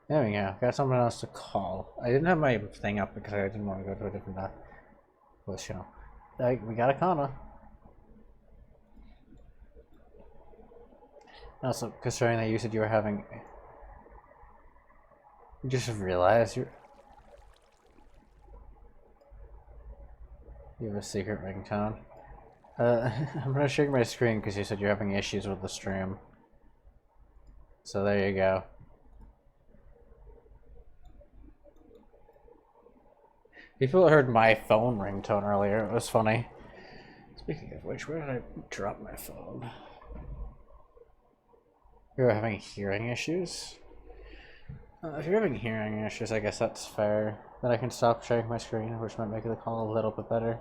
There we go. Got someone else to call. I didn't have my thing up because I didn't want to go to a different voice channel. We got a Kana. Also, considering that you said you were having, you just realized you have a secret ringtone. I'm gonna share my screen because you said you're having issues with the stream. So there you go. People heard my phone ringtone earlier. It was funny. Speaking of which, where did I drop my phone? You're having hearing issues? If you're having hearing issues, I guess that's fair. Then I can stop sharing my screen, which might make the call a little bit better.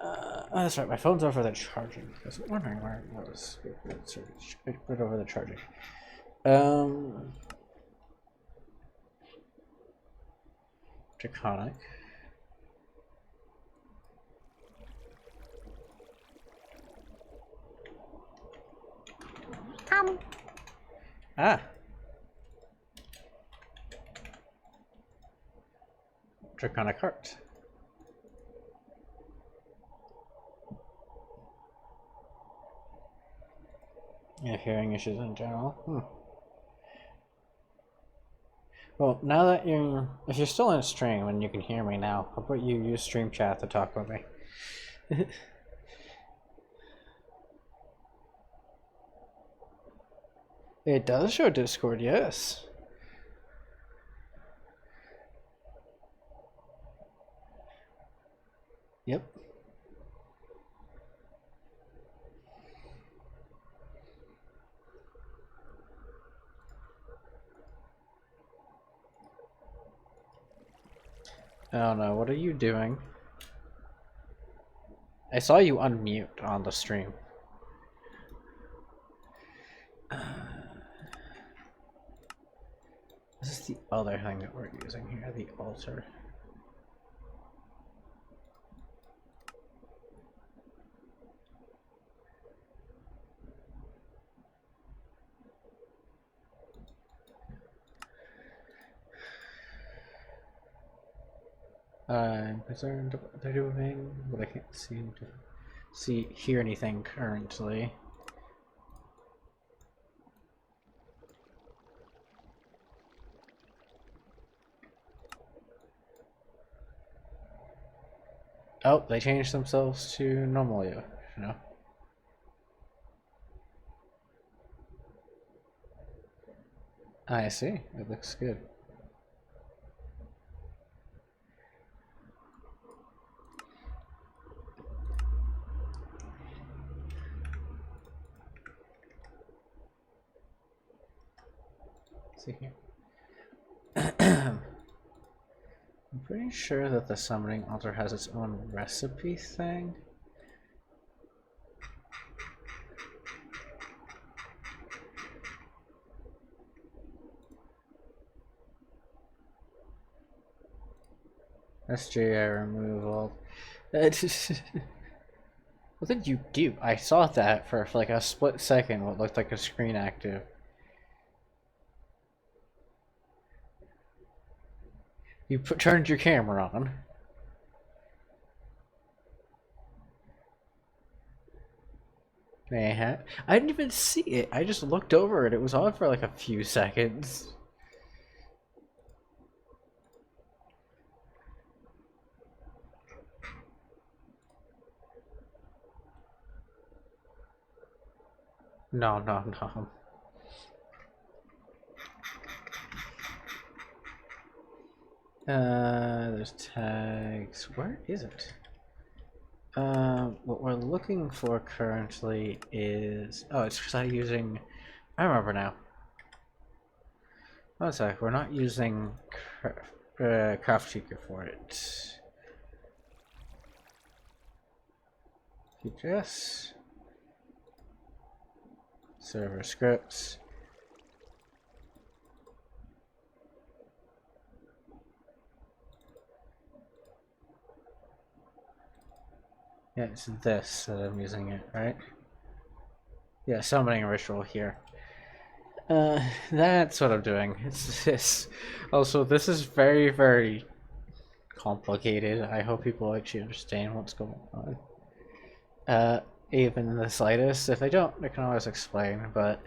Oh, that's right, my phone's over the charging. I was wondering where it was. Put it over the charging. Draconic. Ah. Draconic Heart. Yeah, hearing issues in general. Well, now that if you're still in stream and you can hear me now, how about you use stream chat to talk with me? It does show Discord, yes. Yep. I don't know, what are you doing? I saw you unmute on the stream. This is the other thing that we're using here, the altar. I'm concerned about they're doing, but I can't seem to hear anything currently. Oh, they changed themselves to normal, you know. I see. It looks good. Let's see here. I'm pretty sure that the summoning altar has its own recipe thing. SJI removal. What did you do? I saw that for like a split second, what looked like a screen active. You turned your camera on. I didn't even see it. I just looked over it. It was on for like a few seconds. No, no, no. There's tags. Where is it? What we're looking for currently is... Oh, it's because I'm using... I remember now. One sec, we're not using Craft Seeker for it. QGIS. Server scripts. Yeah, it's this that I'm using it, right? Yeah, summoning a ritual here. That's what I'm doing. It's this. Also, this is very, very complicated. I hope people actually understand what's going on. Even in the slightest. If they don't, I can always explain, but...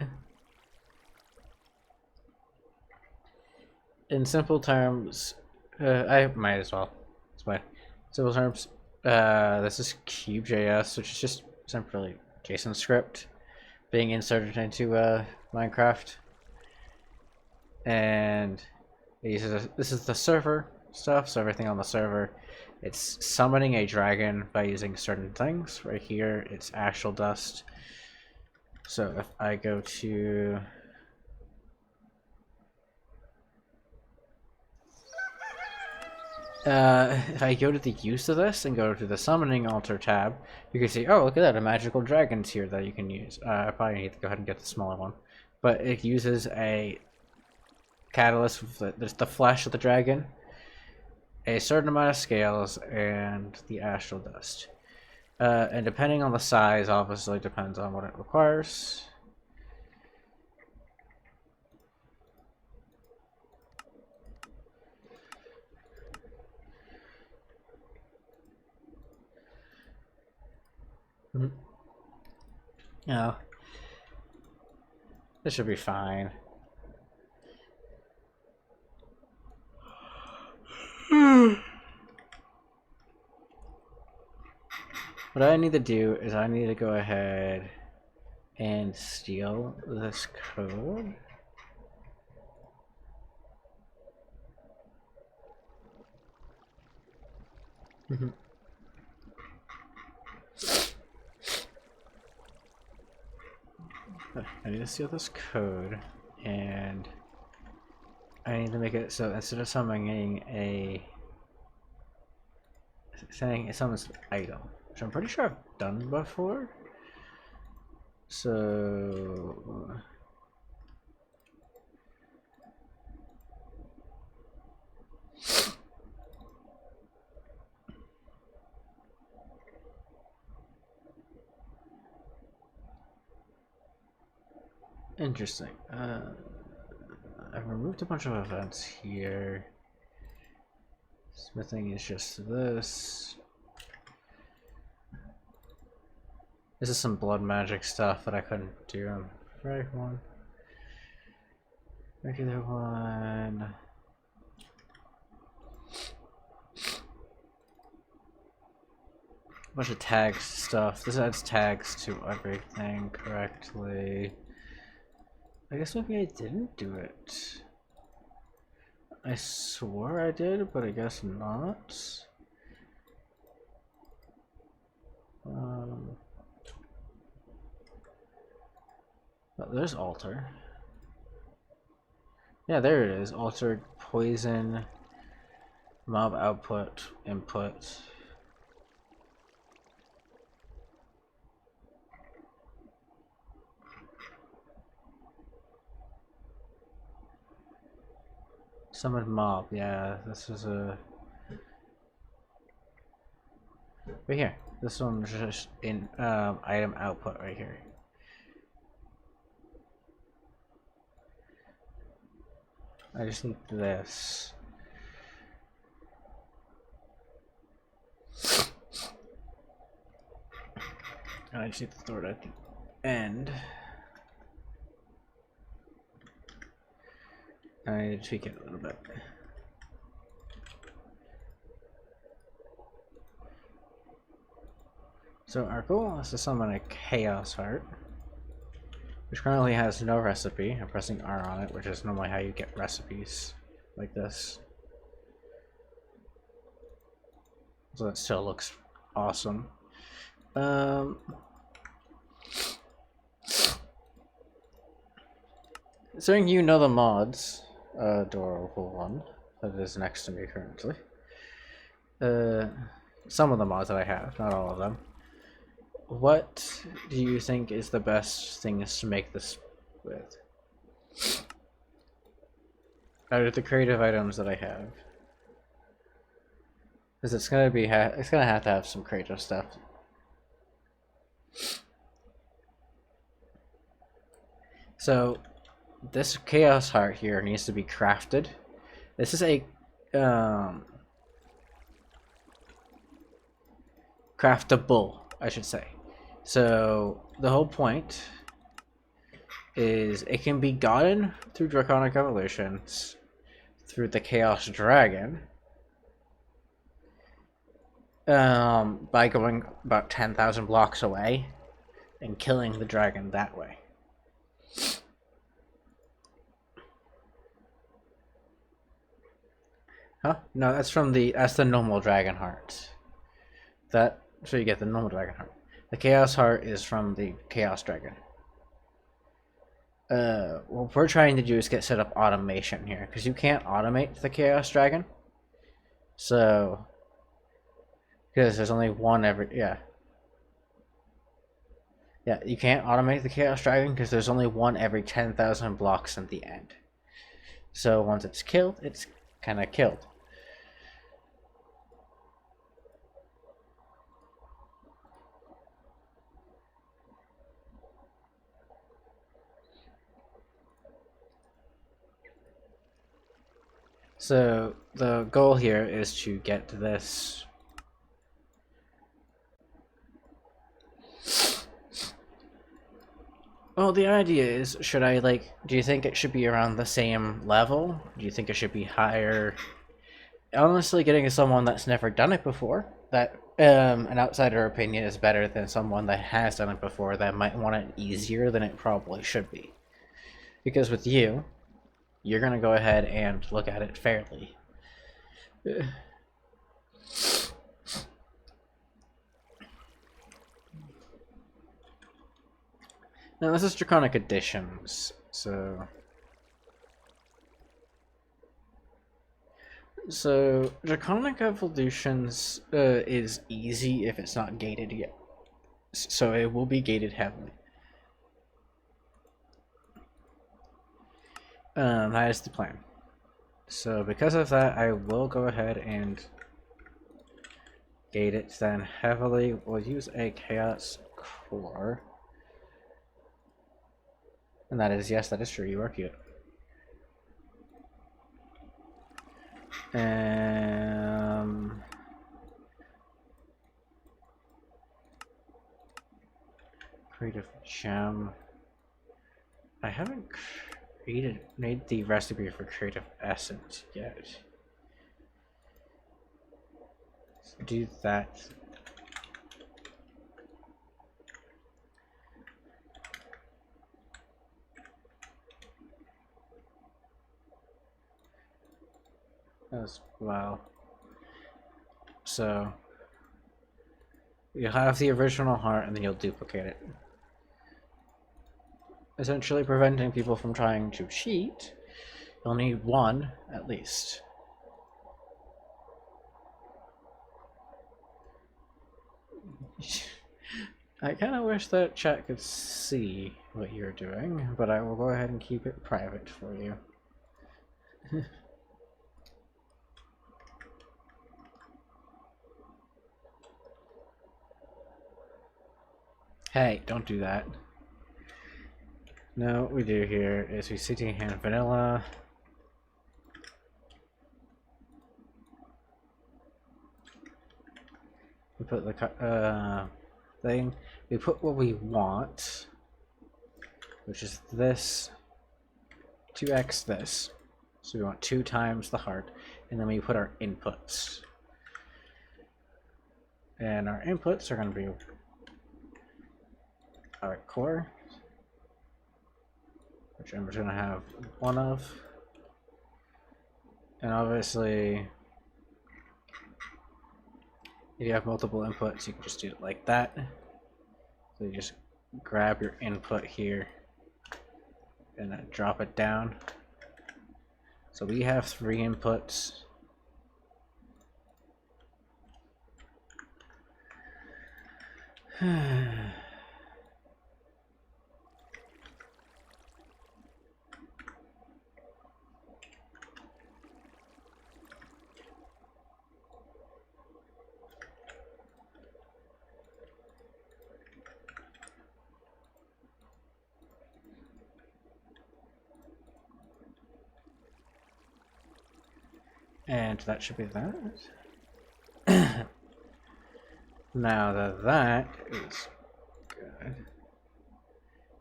In simple terms, I might as well. It's fine. Simple terms, this is Cube.js, which is just simply JSON script being inserted into Minecraft, and it uses this is the server stuff. So everything on the server, it's summoning a dragon by using certain things. Right here, it's astral dust. So if I go to if I go to the use of this and go to the summoning altar tab, you can see, oh, look at that, a magical dragon's here that you can use. I probably need to go ahead and get the smaller one. But it uses a catalyst with the flesh of the dragon, a certain amount of scales, and the astral dust. And depending on the size, obviously depends on what it requires. Mhm. No. This should be fine. What I need to do is I need to go ahead and steal this code. I need to steal this code, and I need to make it so instead of summoning saying it summons an item, which I'm pretty sure I've done before. So interesting. I've removed a bunch of events here. Smithing is just this. This is some blood magic stuff that I couldn't do on the right one. Regular one. Bunch of tags stuff. This adds tags to everything correctly. I guess maybe I didn't do it. I swore I did, but I guess not. Oh, there's alter. Yeah, there it is. Altered poison, mob output, input. Summon mob. Yeah, this is a. Right here. This one's just in item output right here. I just need this. I just need to throw it at the end. I need to tweak it a little bit. So our goal is to summon a Chaos Heart, which currently has no recipe. I'm pressing R on it, which is normally how you get recipes like this. So that still looks awesome. Considering you know the mods, adorable one that is next to me currently. Some of the mods that I have, not all of them. What do you think is the best things to make this with? Out of the creative items that I have, because it's gonna be it's gonna have to have some creative stuff. So this Chaos Heart here needs to be crafted. This is a craftable, I should say. So the whole point is it can be gotten through Draconic Evolutions, through the Chaos Dragon, by going about 10,000 blocks away and killing the dragon that way. Huh? No, that's the normal dragon heart. So you get the normal dragon heart. The Chaos Heart is from the Chaos Dragon. What we're trying to do is get set up automation here, because you can't automate the Chaos Dragon. So, because there's only one yeah, you can't automate the Chaos Dragon because there's only one every 10,000 blocks in the end. So once it's killed, it's kind of killed. So the goal here is to get this Well, the idea is, should I, like, do you think it should be around the same level? Do you think it should be higher? Honestly, getting someone that's never done it before, that an outsider opinion is better than someone that has done it before that might want it easier than it probably should be. Because with you, you're going to go ahead and look at it fairly. Now, this is Draconic Editions, so... Draconic Evolutions is easy if it's not gated yet. So it will be gated heavily. That is the plan. So because of that, I will go ahead and gate it then heavily. We'll use a Chaos Core. And that is, yes, that is true, you are cute. Creative Gem. I haven't made the recipe for Creative Essence yet. Let's do that. As well. So you'll have the original heart and then you'll duplicate it. Essentially preventing people from trying to cheat. You'll need one at least. I kind of wish that chat could see what you're doing, but I will go ahead and keep it private for you. Hey, don't do that. No, what we do here is we city hand vanilla. We put the thing. We put what we want, which is this, 2x this. So we want 2 times the heart, and then we put our inputs. And our inputs are going to be our core, which I'm just going to have one of. And obviously, if you have multiple inputs, you can just do it like that. So you just grab your input here and then drop it down. So we have 3 inputs. And that should be that. Now that is good.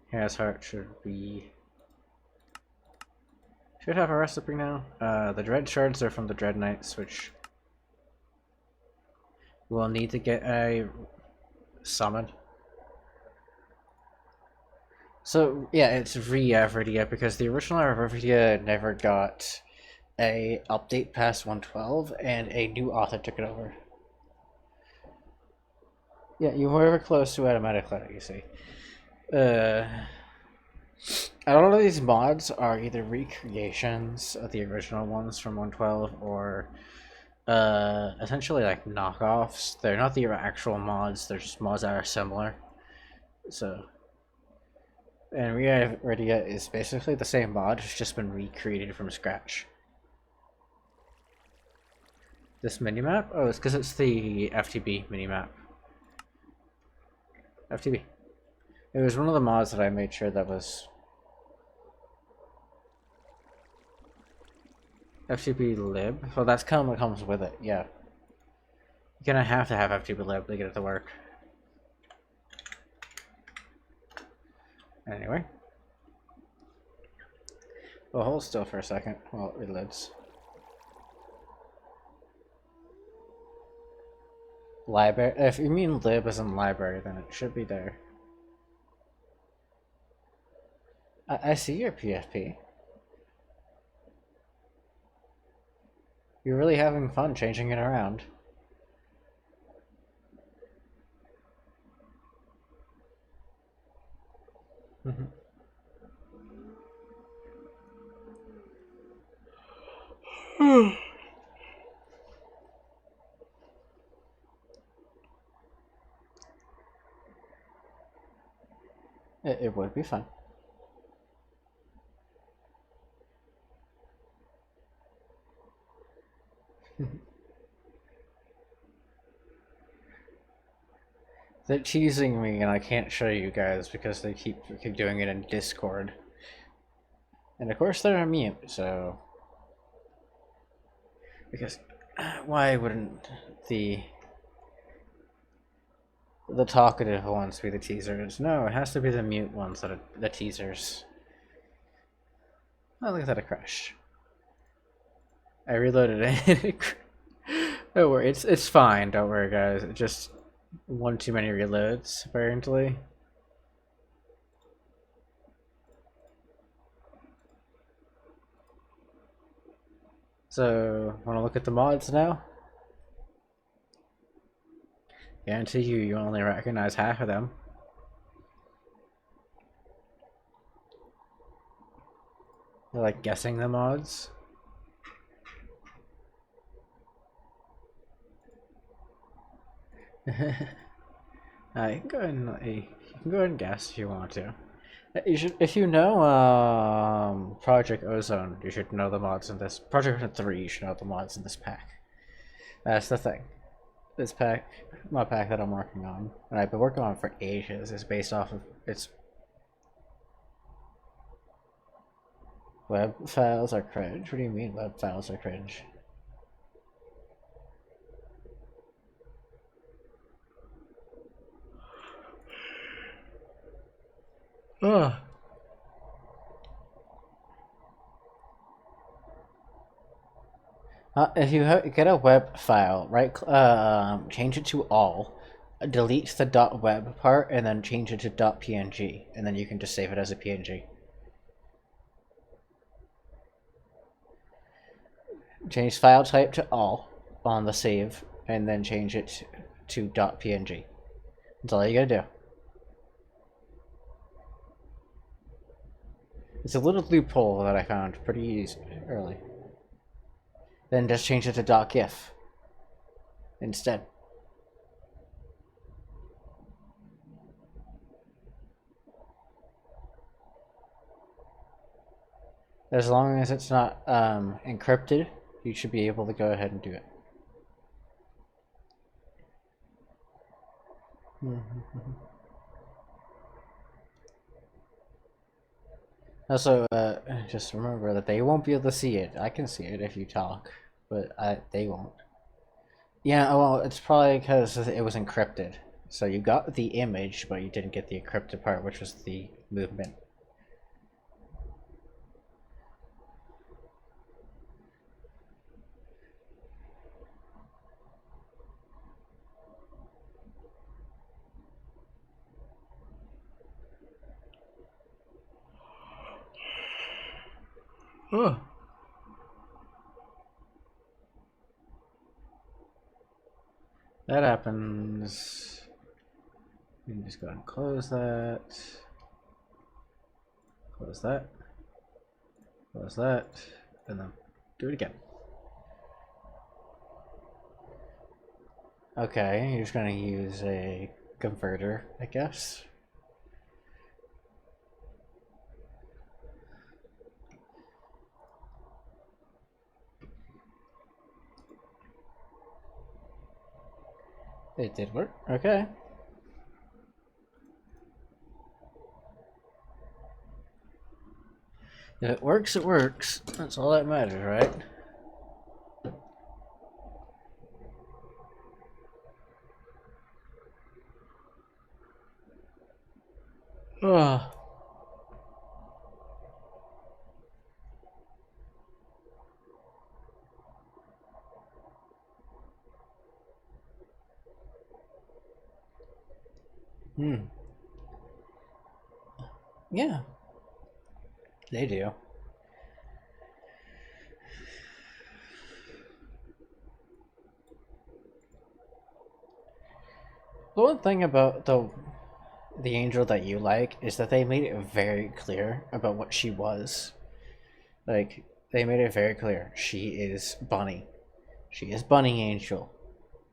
Here's heart should have a recipe now. The dread shards are from the dread knights, which we'll need to get a summon. So yeah, it's re-Everdia because the original Everdia never got a update past 112 and a new author took it over. Yeah, you were close to automatic credit, you see. A lot of these mods are either recreations of the original ones from 112 or essentially like knockoffs. They're not the actual mods, they're just mods that are similar. So, and Re-Everdia is basically the same mod, it's just been recreated from scratch. This minimap? Oh, it's because it's the FTB minimap. FTB. It was one of the mods that I made sure that was FTB lib. Well, that's kind of what comes with it, yeah. You're gonna have to have FTB lib to get it to work. Anyway. Well, hold still for a second while it reloads. Library. If you mean lib as in library, then it should be there. I see your PFP. You're really having fun changing it around. It would be fun. They're teasing me and I can't show you guys because they keep doing it in Discord. And of course they're on mute, so... Because why wouldn't the talkative ones be the teasers? No, it has to be the mute ones that are the teasers. Oh, look at that, it crashed. I reloaded it. Don't worry, it's fine, don't worry guys. It just one too many reloads, apparently. So, wanna look at the mods now? Guarantee you only recognize half of them. They're like guessing the mods. You can go ahead and guess if you want to. You should, if you know Project Ozone, you should know the mods in this. Project Ozone 3, you should know the mods in this pack. That's the thing. This pack, mod pack that I'm working on, and I've been working on for ages, is based off of its web files are cringe. What do you mean web files are cringe? Ugh. If you get a web file, right, change it to all, delete the .web part, and then change it to .png, and then you can just save it as a PNG. Change file type to all on the save, and then change it to .png. That's all you gotta do. It's a little loophole that I found pretty easy early. Then just change it to .gif instead. As long as it's not encrypted, you should be able to go ahead and do it. Also, just remember that they won't be able to see it. I can see it if you talk, but they won't. Yeah, well, it's probably because it was encrypted. So you got the image, but you didn't get the encrypted part, which was the movement. Oh. That happens. You can just go ahead and close that. Close that. Close that. And then do it again. Okay, you're just gonna use a converter, I guess. It did work. Okay. If it works, it works. That's all that matters, right? Ugh. Hmm. Yeah, they do. The one thing about the angel that you like is that they made it very clear about what she was. Like, they made it very clear. She is Bunny. She is Bunny Angel.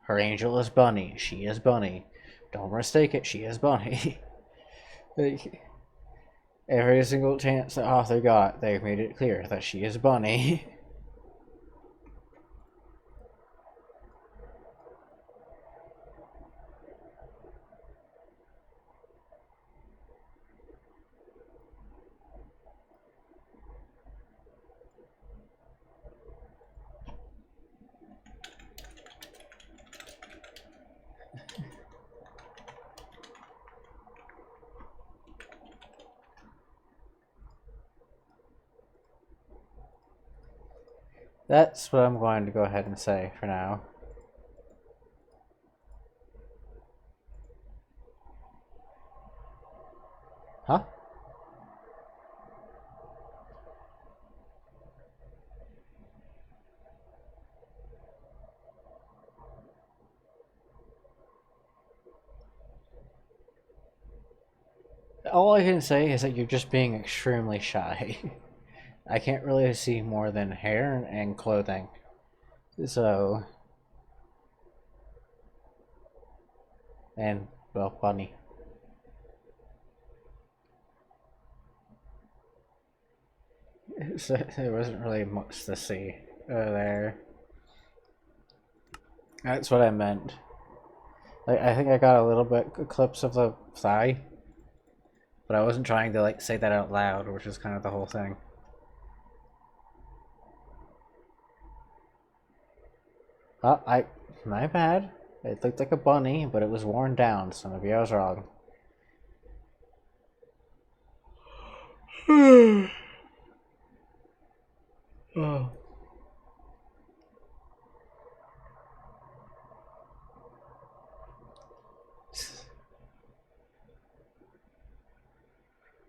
Her angel is Bunny. She is Bunny. Don't mistake it. She is Bunny. Like, every single chance that author got, they made it clear that she is Bunny. That's what I'm going to go ahead and say for now. Huh? All I can say is that you're just being extremely shy. I can't really see more than hair and clothing. So, and, well, Bunny. So, there wasn't really much to see there. That's what I meant. Like, I think I got a little bit clips of the thigh, but I wasn't trying to like say that out loud, which is kind of the whole thing. My bad. It looked like a bunny, but it was worn down, so maybe I was wrong. Oh.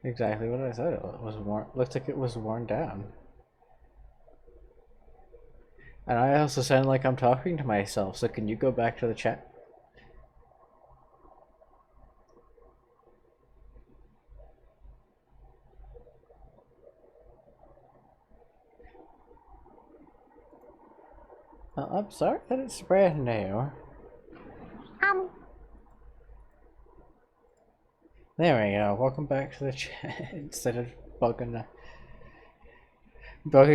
Exactly what I said. It was worn. Looked like it was worn down. And I also sound like I'm talking to myself. So can you go back to the chat? I'm sorry that it's brand new. There we go. Welcome back to the chat. Instead of bugging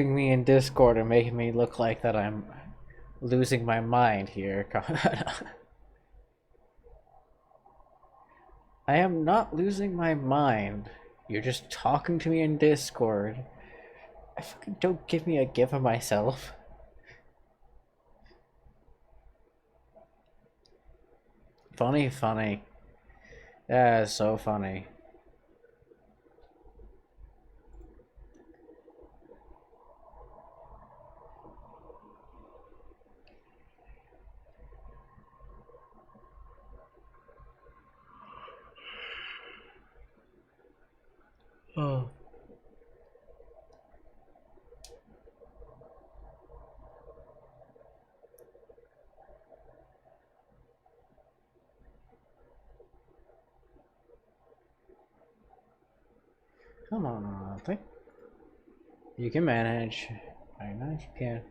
me in Discord and making me look like that I'm losing my mind here. I am not losing my mind. You're just talking to me in Discord. I fucking don't give me a gift of myself. Funny, funny. Yeah, it's so funny. Oh. Come on, Alfie. You can manage. I know you can.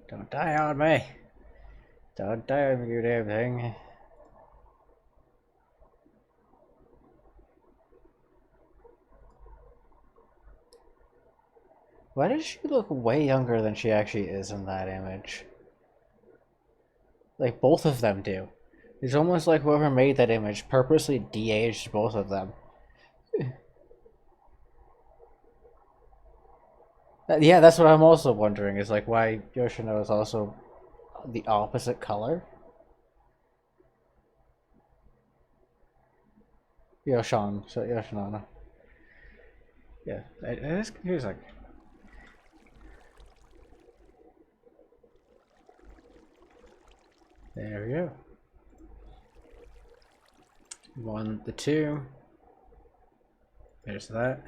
Don't die on me. Don't die on me, you damn thing. Why does she look way younger than she actually is in that image? Like, both of them do. It's almost like whoever made that image purposely de-aged both of them. Yeah, that's what I'm also wondering, is like why Yoshino is also the opposite color. Yoshino. Yeah, it is confusing. There we go. One, the two. There's that.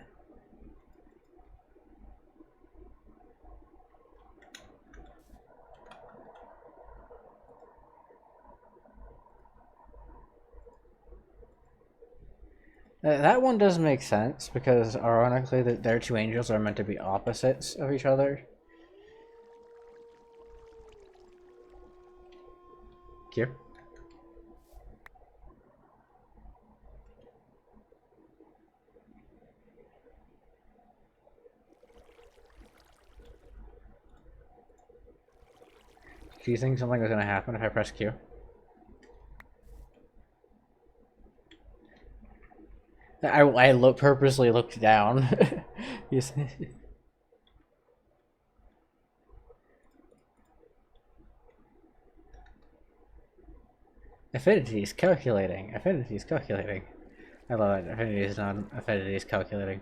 That one does make sense because, ironically, their two angels are meant to be opposites of each other. Here. Do you think something was going to happen if I press Q? I purposely looked down. You see? Affinity is calculating. Affinity is calculating. I love it. Affinity is done. Affinity is calculating.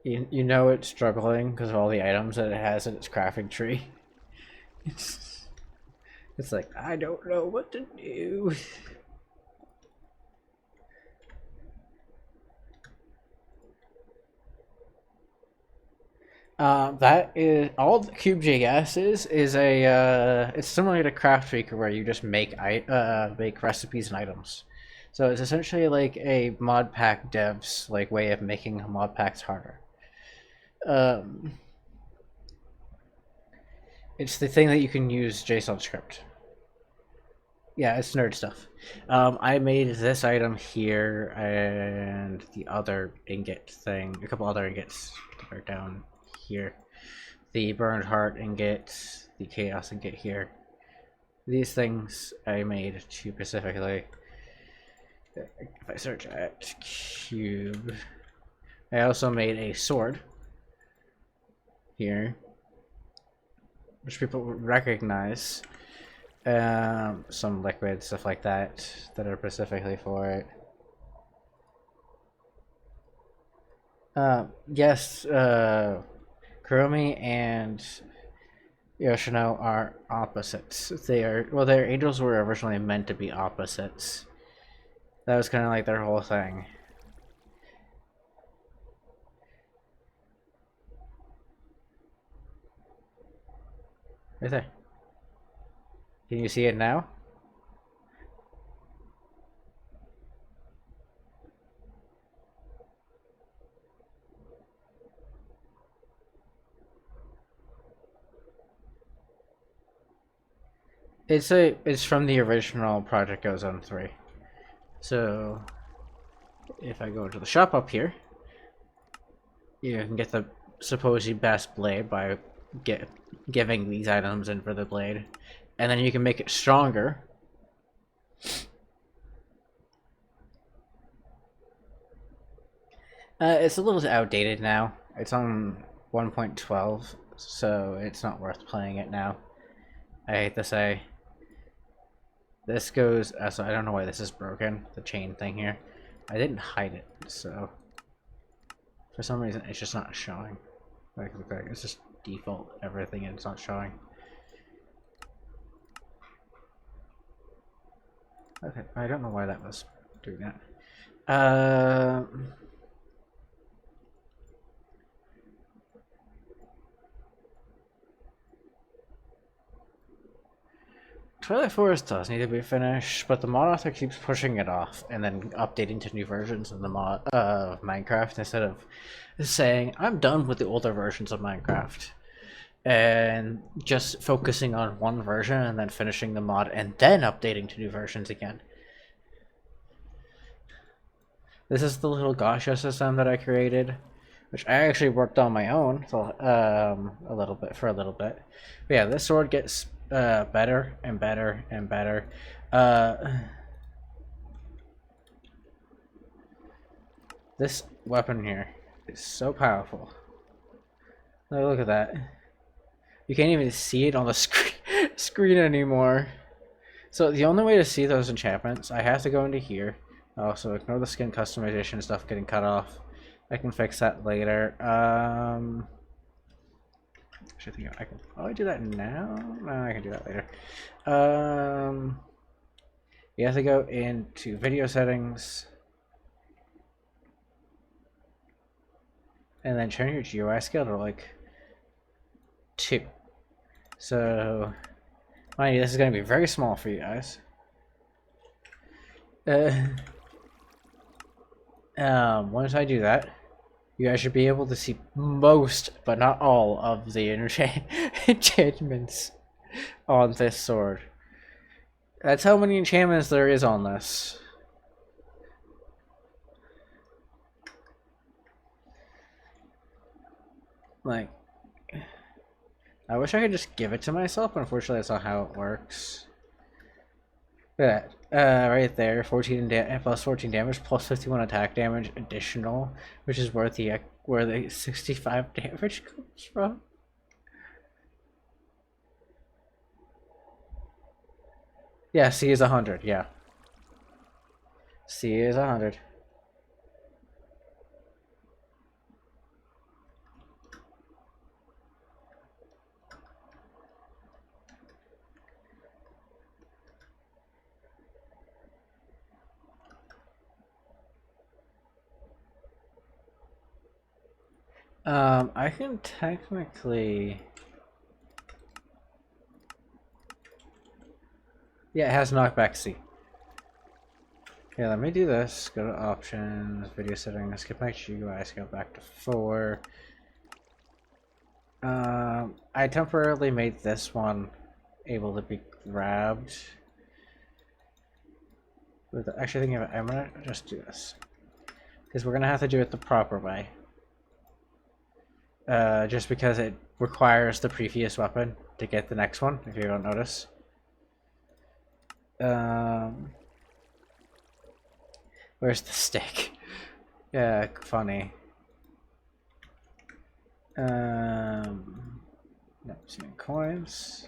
You know it's struggling because of all the items that it has in its crafting tree. It's like, I don't know what to do. That is all the Cube.js is a it's similar to Craftmaker where you just make recipes and items. So it's essentially like a modpack dev's like way of making modpacks harder. It's the thing that you can use JSON script. Yeah, it's nerd stuff. I made this item here and the other ingot thing, a couple other ingots that are down here. The burned heart ingot, the chaos ingot here. These things I made to specifically. If I search at cube, I also made a sword here, which people recognize. Some liquid stuff like that are specifically for it. Yes, Kuromi and Yoshino are opposites. Their angels were originally meant to be opposites. That was kind of like their whole thing. Right there. Can you see it now? It's from the original Project Ozone 3. So if I go to the shop up here, you can get the supposedly best blade by giving these items in for the blade, and then you can make it stronger. It's a little outdated now. It's on 1.12, so it's not worth playing it now. I hate to say. This goes, so I don't know why this is broken, the chain thing here. I didn't hide it, so for some reason it's just not showing. Like it's just default everything and it's not showing. Okay, I don't know why that was doing that. Twilight Forest does need to be finished, but the mod author keeps pushing it off and then updating to new versions of the mod of Minecraft instead of saying I'm done with the older versions of Minecraft and just focusing on one version and then finishing the mod and then updating to new versions again. This is the little gacha system that I created, which I actually worked on my own a little bit. But yeah, this sword gets better and better and better. This weapon here is so powerful. Look at that. You can't even see it on the screen anymore. So the only way to see those enchantments, I have to go into here. Also, ignore the skin customization stuff getting cut off. I can fix that later. Actually, I can probably do that now. No, I can do that later. You have to go into video settings and then turn your GUI scale to like 2. So, mind you, this is going to be very small for you guys. Once I do that, you guys should be able to see most, but not all, of the enchantments on this sword. That's how many enchantments there is on this. Like, I wish I could just give it to myself, but unfortunately that's not how it works. That right there, 14 plus 14 damage plus 51 attack damage additional, which is where the 65 damage comes from. Yeah, C is 100. Yeah, C is 100. I can technically... Yeah, it has knockback C. Yeah, let me do this. Go to options, video settings, skip my GUI, scale back to 4. I temporarily made this one able to be grabbed. Actually, thinking of it, I'm gonna just do this. Because we're gonna have to do it the proper way. Just because it requires the previous weapon to get the next one, if you don't notice. Where's the stick? Yeah, funny. No, some coins.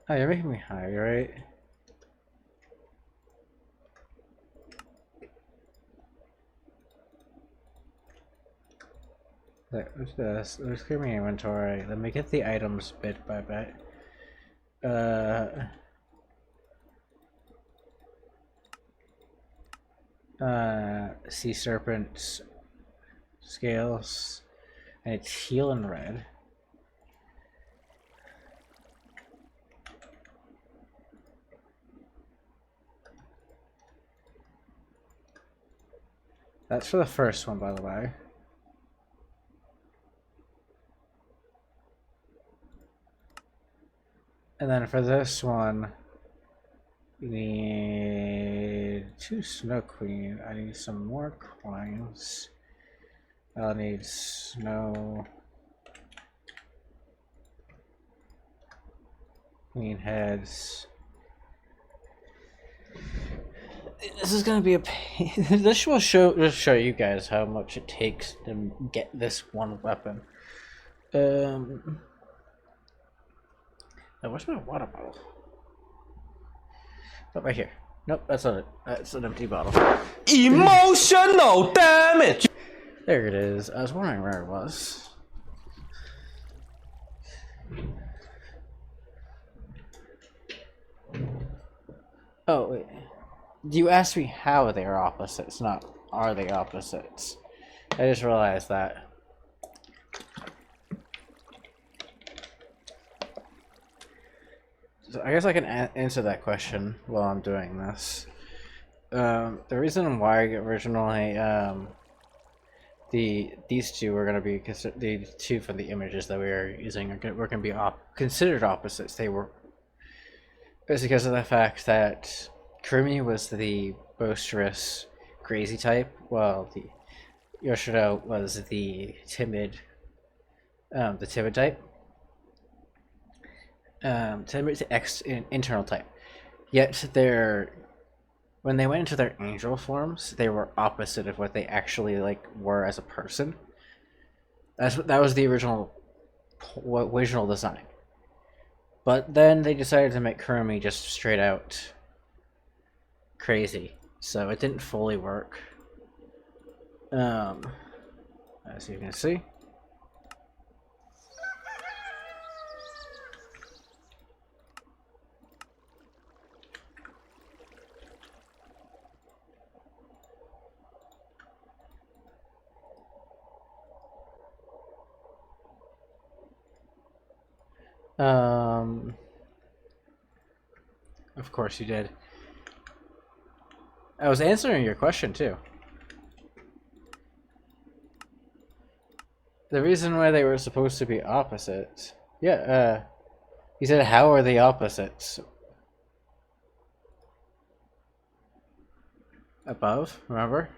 Oh, you're making me high, right? What's this? Let's clear my inventory. Let me get the items bit by bit. Sea serpent scales, and it's teal and red. That's for the first one, by the way. And then for this one, we need 2 Snow Queen. I need some more coins. I'll need Snow Queen heads. This is gonna be a pain. This will just show you guys how much it takes to get this one weapon. Now, where's my water bottle? Oh, right here. Nope, that's not it. That's an empty bottle. Emotional damage! There it is. I was wondering where it was. Oh, wait. You asked me how they are opposites, not are they opposites. I just realized that. So I guess I can answer that question while I'm doing this. The reason why originally these two were going to be the two from the images that we were using were going to be considered opposites. They were. It's because of the fact that Kurumi was the boisterous, crazy type, while the Yoshida was the timid type. Timid internal type. Yet when they went into their angel forms, they were opposite of what they actually were as a person. That was the original original design. But then they decided to make Kurumi just straight out crazy, so it didn't fully work. As you can see. Of course you did. I was answering your question too. The reason why they were supposed to be opposites. Yeah, he said, how are they opposites? Above, remember?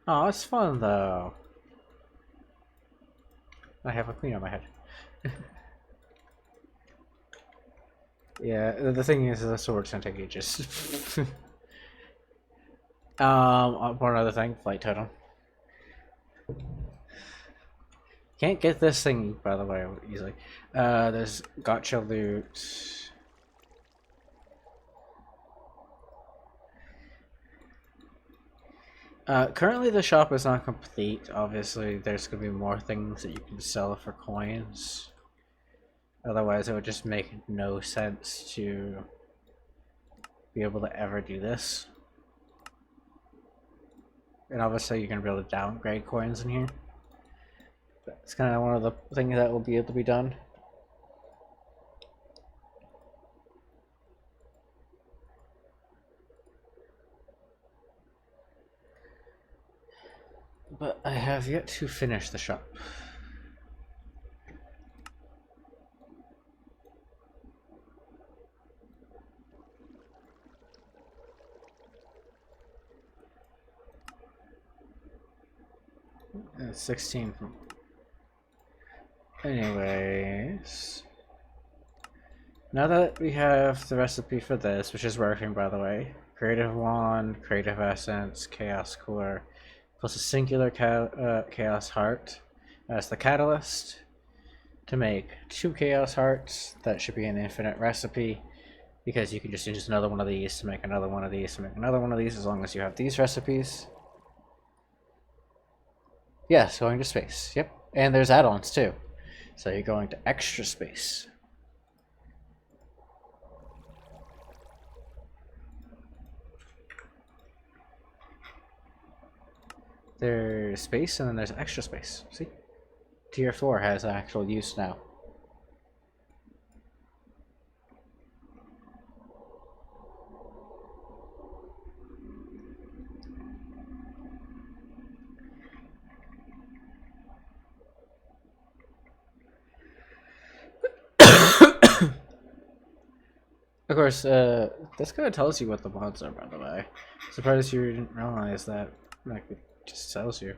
Oh, it's fun though. I have a queen on my head. Yeah, the thing is, the sword's gonna take ages. One other thing, flight totem. Can't get this thing, by the way, easily. There's gotcha loot. Currently the shop is not complete. Obviously, there's going to be more things that you can sell for coins. Otherwise, it would just make no sense to be able to ever do this. And obviously, you're going to be able to downgrade coins in here. It's kind of one of the things that will be able to be done. But I have yet to finish the shop. It's 16 from... Anyways... Now that we have the recipe for this, which is working by the way, Creative Wand, Creative Essence, Chaos Core, plus a singular Chaos Heart as the catalyst to make 2 Chaos Hearts. That should be an infinite recipe, because you can just use another one of these to make another one of these to make another one of these, as long as you have these recipes. Yes, going to space. Yep. And there's add-ons too. So you're going to extra space. There's space and then there's extra space. See? Tier 4 has actual use now. Of course, this kind of tells you what the mods are, by the way. Surprised you didn't realize that. Like, it just tells you.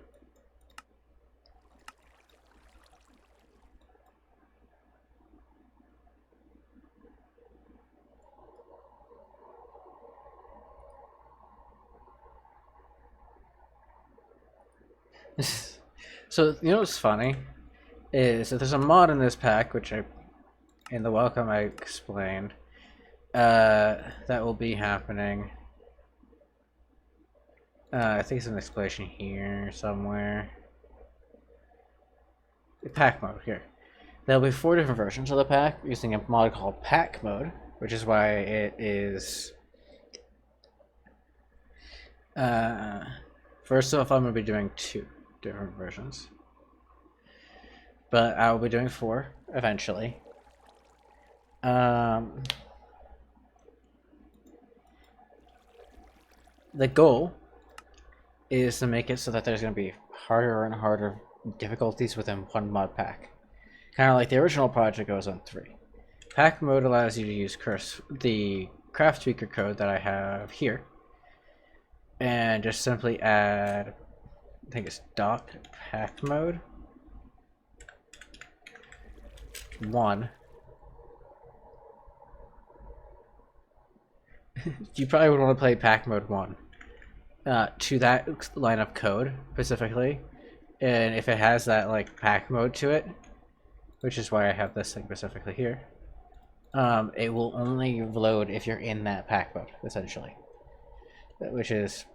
So, you know what's funny? Is that there's a mod in this pack, which in the welcome I explained, that will be happening. I think it's an explanation here somewhere. The pack mode here. There'll be 4 different versions of the pack using a mod called pack mode, which is why it is. First off, I'm going to be doing 2 different versions, but I will be doing 4 eventually. The goal is to make it so that there's going to be harder and harder difficulties within one mod pack. Kind of like the original project goes on 3. Pack mode allows you to use the craft tweaker code that I have here, and just simply add, I think it's dot pack mode. 1. You probably would want to play pack mode 1 to that line of code specifically, and if it has that like pack mode to it, which is why I have this thing specifically here, it will only load if you're in that pack mode essentially, which is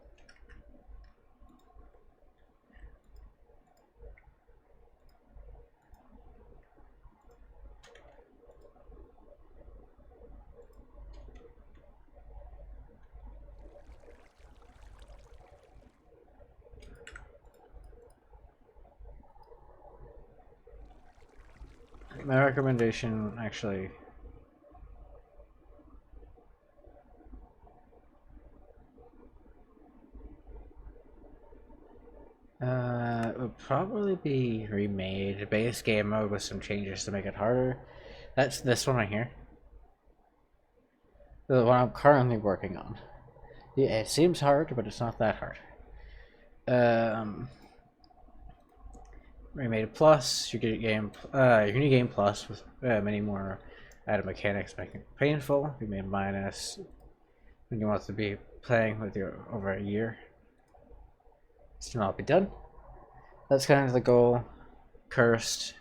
my recommendation actually. It would probably be remade base game mode with some changes to make it harder. That's this one right here. The one I'm currently working on. Yeah, it seems hard, but it's not that hard. Remade plus, you get game, Uni Game Plus with many more added mechanics making it painful. Remade minus when you want to be playing with you over a year. It's not be done. That's kind of the goal. Cursed.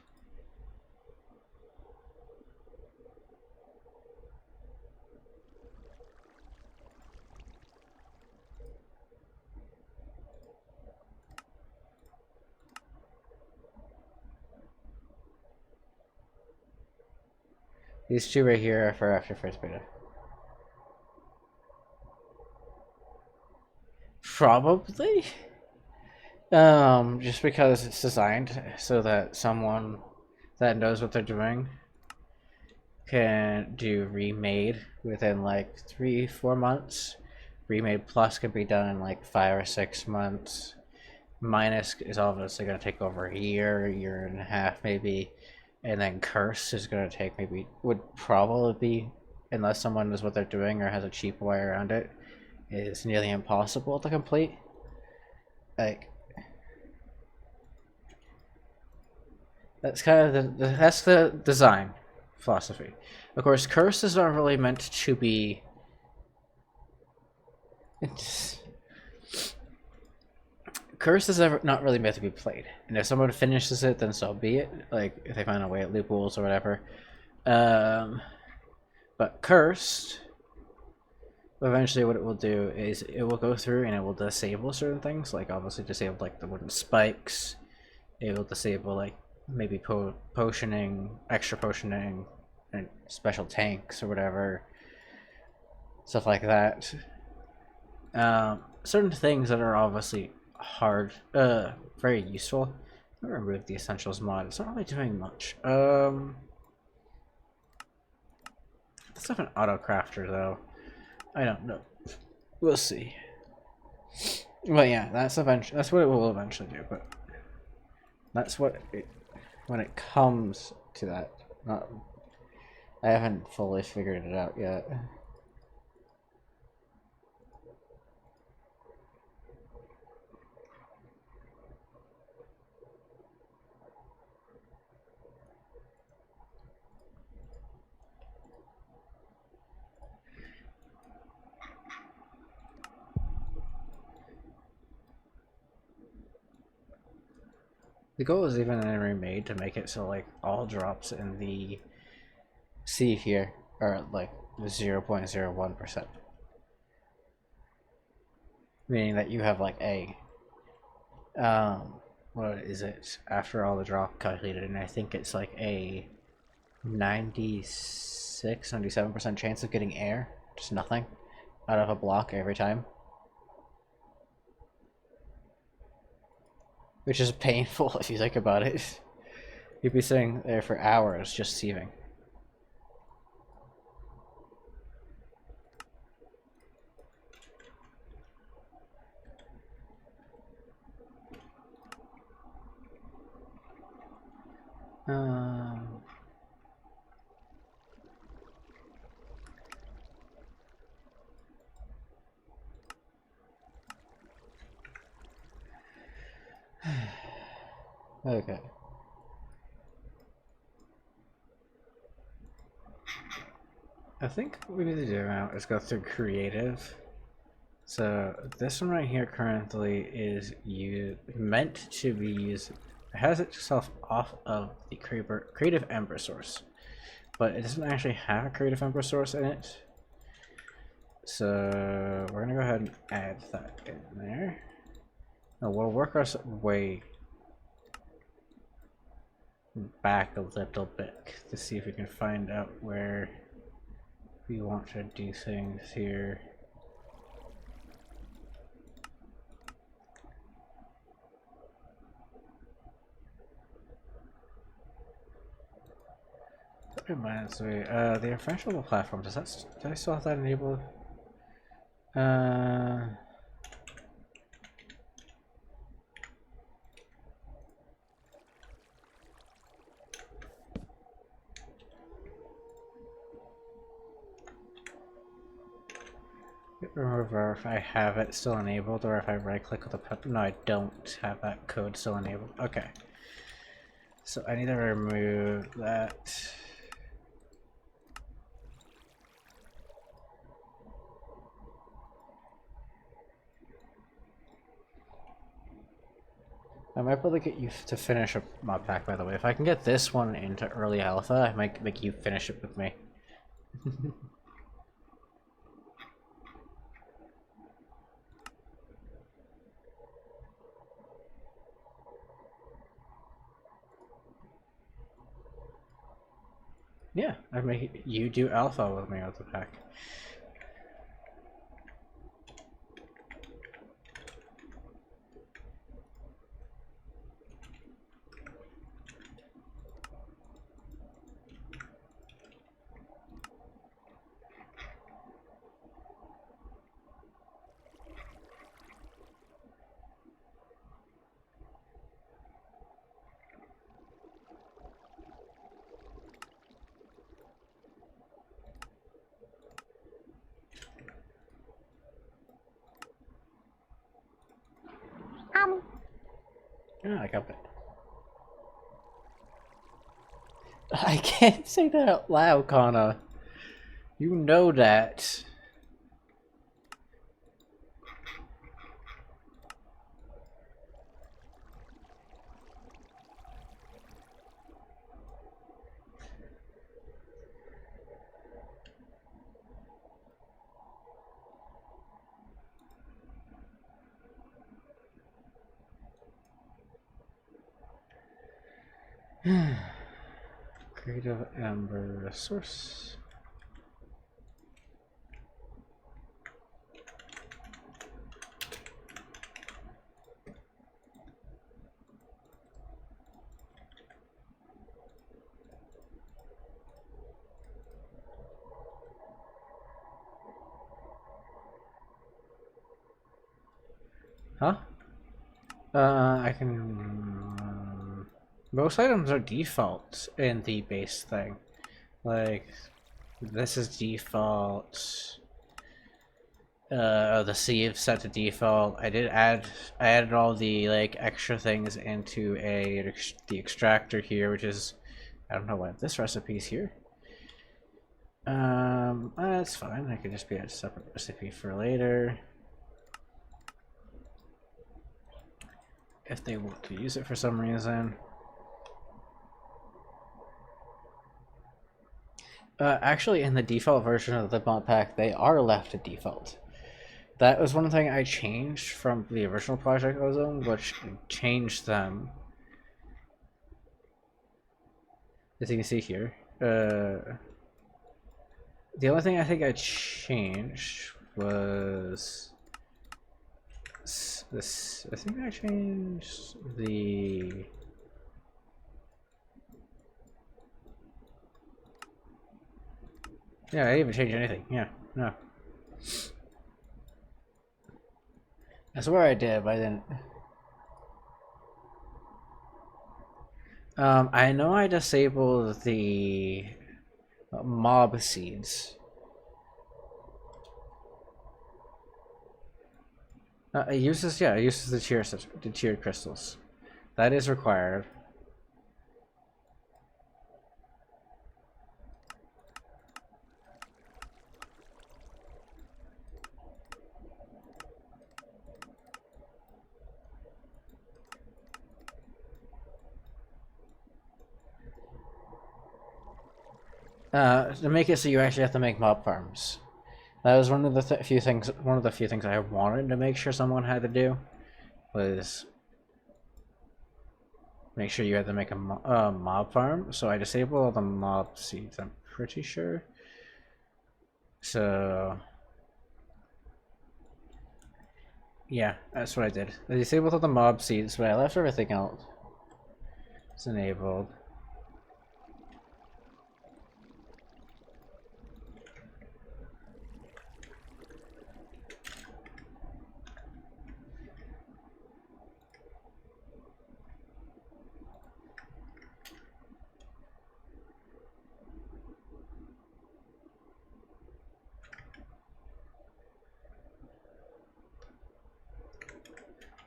These two right here are for after first beta. Probably. Just because it's designed so that someone that knows what they're doing can do remade within like 3-4 months. Remade plus can be done in like 5 or 6 months. Minus is obviously going to take over a year and a half maybe, and then curse is going to take maybe, would probably be, unless someone knows what they're doing or has a cheap way around it, is nearly impossible to complete. Like, that's kind of that's the design philosophy. Of course, curse is not really meant to be. Curse is not really meant to be played, and if someone finishes it, then so be it. Like if they find a way at loopholes or whatever. But cursed, eventually, what it will do is it will go through and it will disable certain things, like obviously disable like the wooden spikes. It will disable like maybe potioning, extra potioning, and special tanks or whatever, stuff like that. Certain things that are obviously hard, very useful. I'm gonna remove the essentials mod. It's not really doing much. Let's have an auto crafter though. I don't know. We'll see. But yeah, that's eventually that's what it will eventually do. But that's what it, when it comes to that. Not, I haven't fully figured it out yet. The goal is even in remade to make it so like all drops in the C here are like 0.01%. Meaning that you have like a what is it after all the drop calculated, and I think it's like a 96-97% chance of getting air, just nothing out of a block every time. Which is painful if you think about it. You'd be sitting there for hours just sieving. Okay. I think what we need to do now is go through creative. So this one right here currently is meant to be used. It has itself off of the creative ember source, but it doesn't actually have a creative ember source in it. So we're gonna go ahead and add that in there. Now we'll work our way back a little bit to see if we can find out where we want to do things here. That reminds me, the refreshable platform, do I still have that enabled? Remember if I have it still enabled or if I right click with the no, I don't have that code still enabled. Okay. So I need to remove that. I might be able to get you to finish a mod pack, by the way. If I can get this one into early alpha, I might make you finish it with me. Yeah, I make you do alpha with me with the pack. Yeah, I got it. I can't say that out loud, Connor. You know that. Creative Amber source. Huh? I can. Most items are default in the base thing. Like, this is default. The sieve set to default. I added all the like extra things into the extractor here, which is, I don't know what this recipe's here. That's fine. I could just be a separate recipe for later. If they want to use it for some reason. Actually, in the default version of the mod pack, they are left at default. That was one thing I changed from the original project I was on, which changed them. As you can see here, the only thing I think I changed was this. I think I changed the. Yeah, I didn't even change anything. Yeah, no. I swear I did, but I didn't. I know I disabled the mob seeds. It uses the tiered crystals. That is required. To make it so you actually have to make mob farms. That was one of the few things. One of the few things I wanted to make sure someone had to do was make sure you had to make a mob farm. So I disabled all the mob seeds. I'm pretty sure. So yeah, that's what I did. I disabled all the mob seeds, but I left everything else. It's enabled.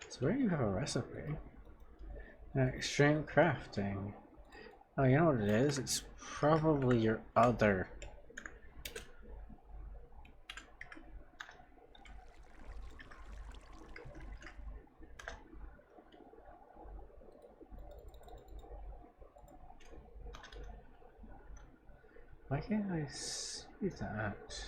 So where do you have a recipe? Extreme crafting. Oh, you know what it is? It's probably your other. Why can't I see that?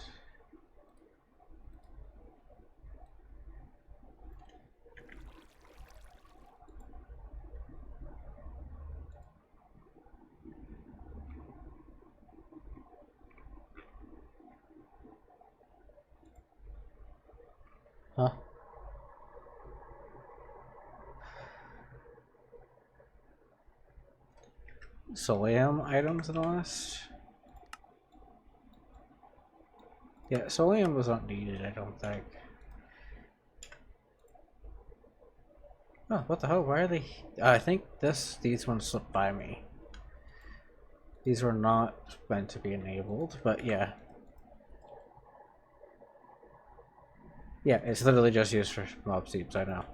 Huh? Solium items lost? Yeah, Solium was not needed, I don't think. Oh, what the hell? Why are they? I think these ones slipped by me. These were not meant to be enabled, but yeah. Yeah, it's literally just used for mob seeds, I know.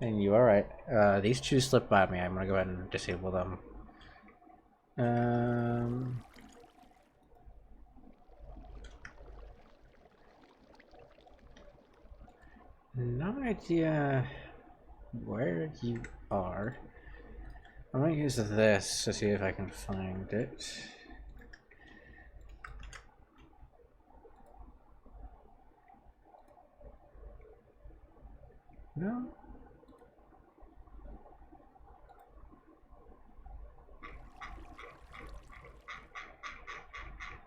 And you are right. These two slipped by me. I'm gonna go ahead and disable them. No idea where you are. I'm gonna use this to see if I can find it. No.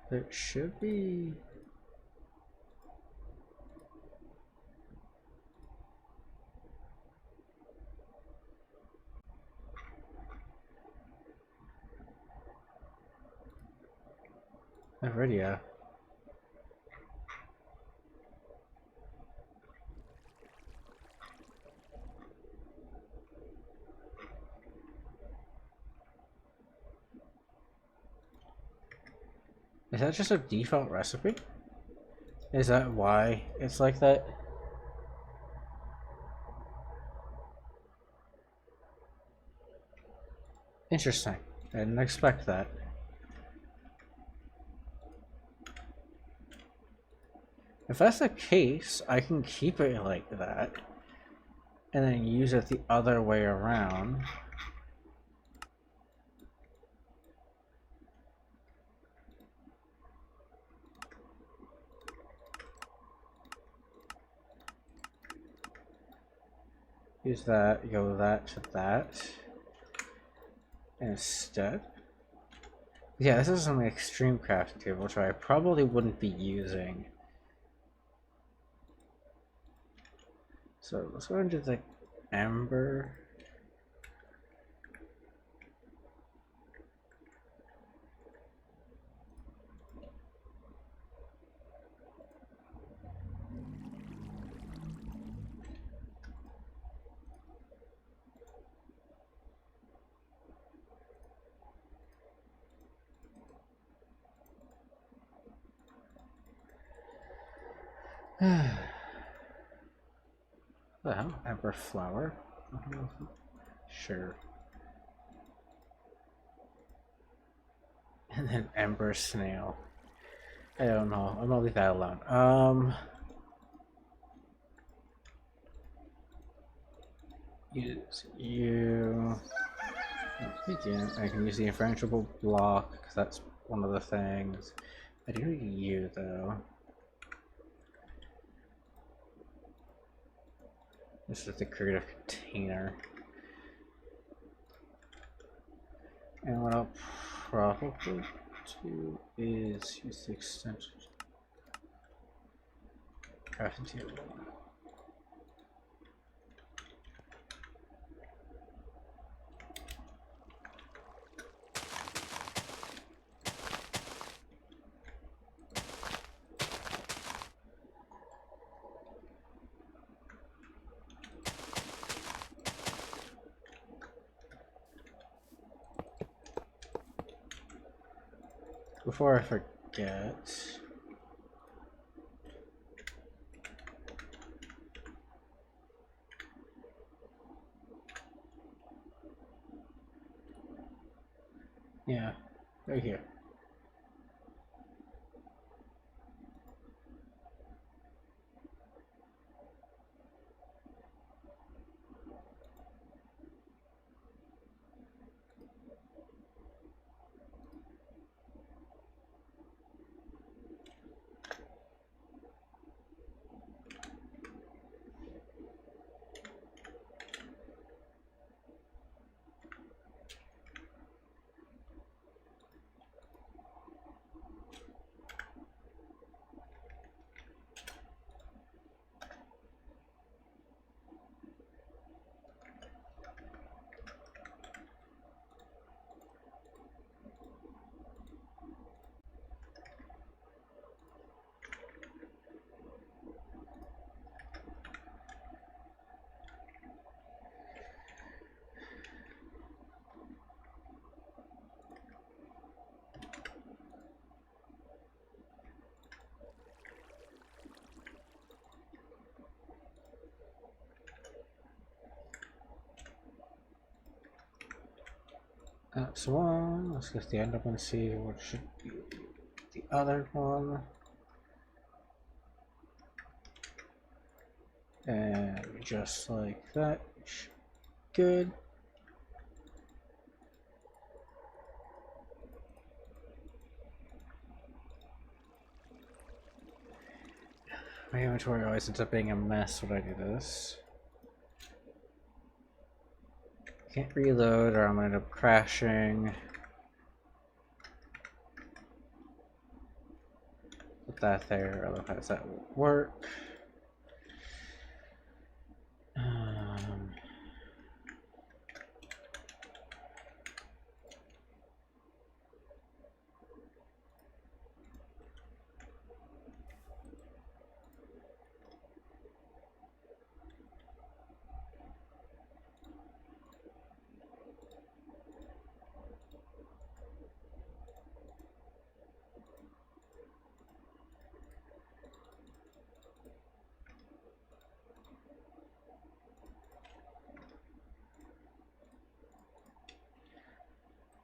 There should be. Already, Is that just a default recipe? Is that why it's like that? Interesting. I didn't expect that. If that's the case, I can keep it like that and then use it the other way around. Use that, go that to that. Instead. Yeah, this is an extreme crafting table, which I probably wouldn't be using. So let's go into the ember. The hell? Ember flower? Sure. And then ember snail. I don't know. I'm gonna leave that alone. Use you. Again, I can use the infrangible block because that's one of the things. I do need you though. This is the creative container. And what I'll probably do is use the extension crafting table. Before I forget, yeah, right here. That's one. Let's get the end up and see what should be the other one. And just like that, good. My inventory always ends up being a mess when I do this. Can't reload or I'm gonna end up crashing. Put that there, otherwise that won't work.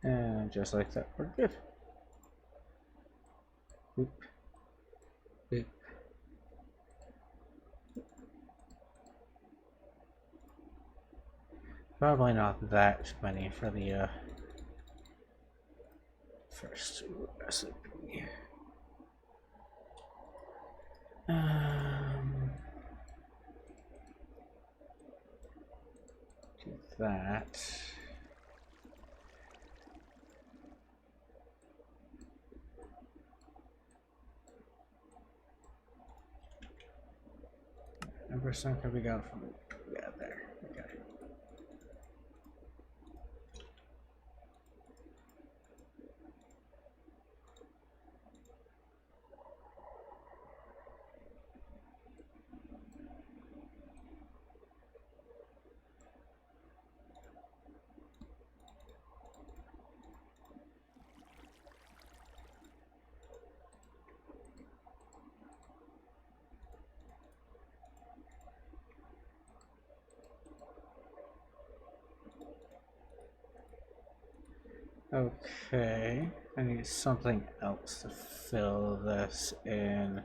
And just like that, we're good. Boop. Boop. Probably not that many for the first recipe. Do that. And percent we got from there. Okay. Okay, I need something else to fill this in.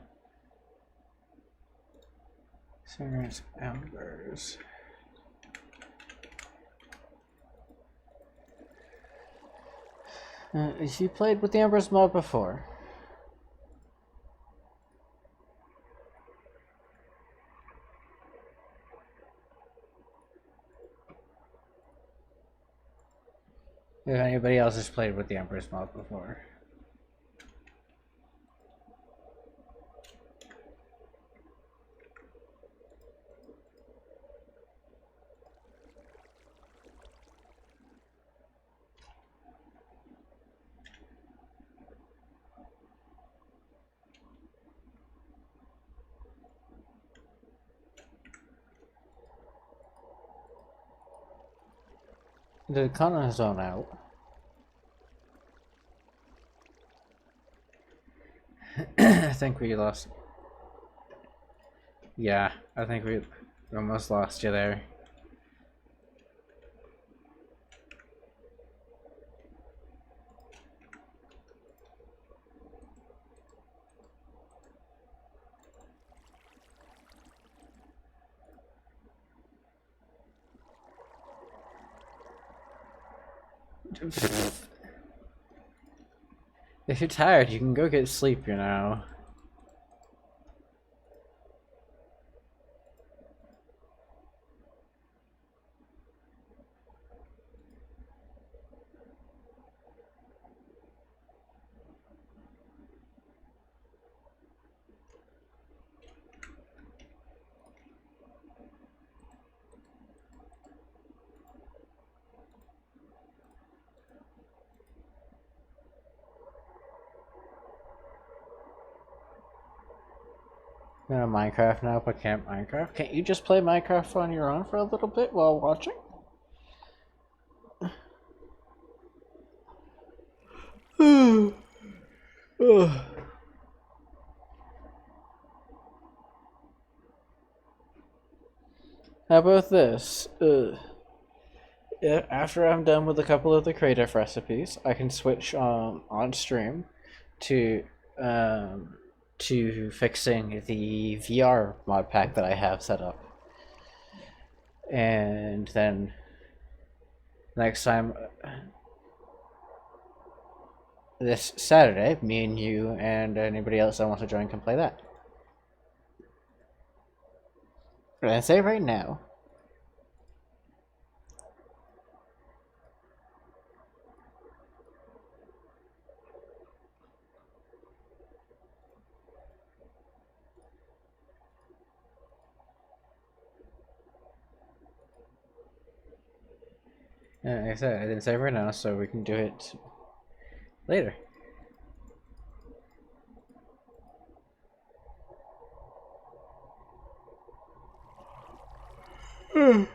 Cigarettes, embers. You played with the Emperor's mod before. If anybody else has played with the Emperor's mod before. The Connor zone out. I think we lost. Yeah, I think we almost lost you there. If you're tired, you can go get sleep, you know. You know, Minecraft now, but can't Minecraft? Can't you just play Minecraft on your own for a little bit while watching? How about this? After I'm done with a couple of the creative recipes, I can switch on stream to fixing the VR mod pack that I have set up, and then next time, this Saturday, me and you and anybody else that wants to join can play that. But I say right now. Like I said, I didn't say right now, so we can do it later. Well,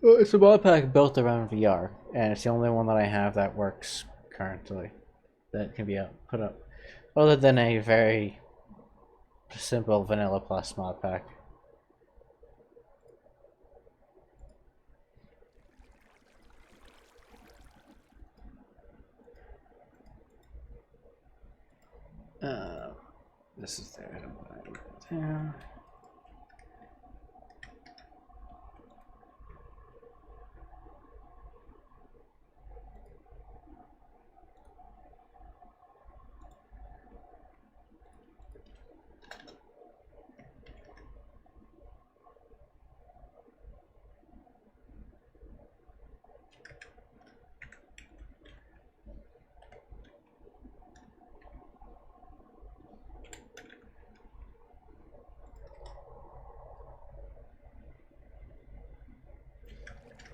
it's a mod pack built around VR, and it's the only one that I have that works currently, that can be put up, other than a very simple Vanilla Plus mod pack. This is there. I don't want to do it there.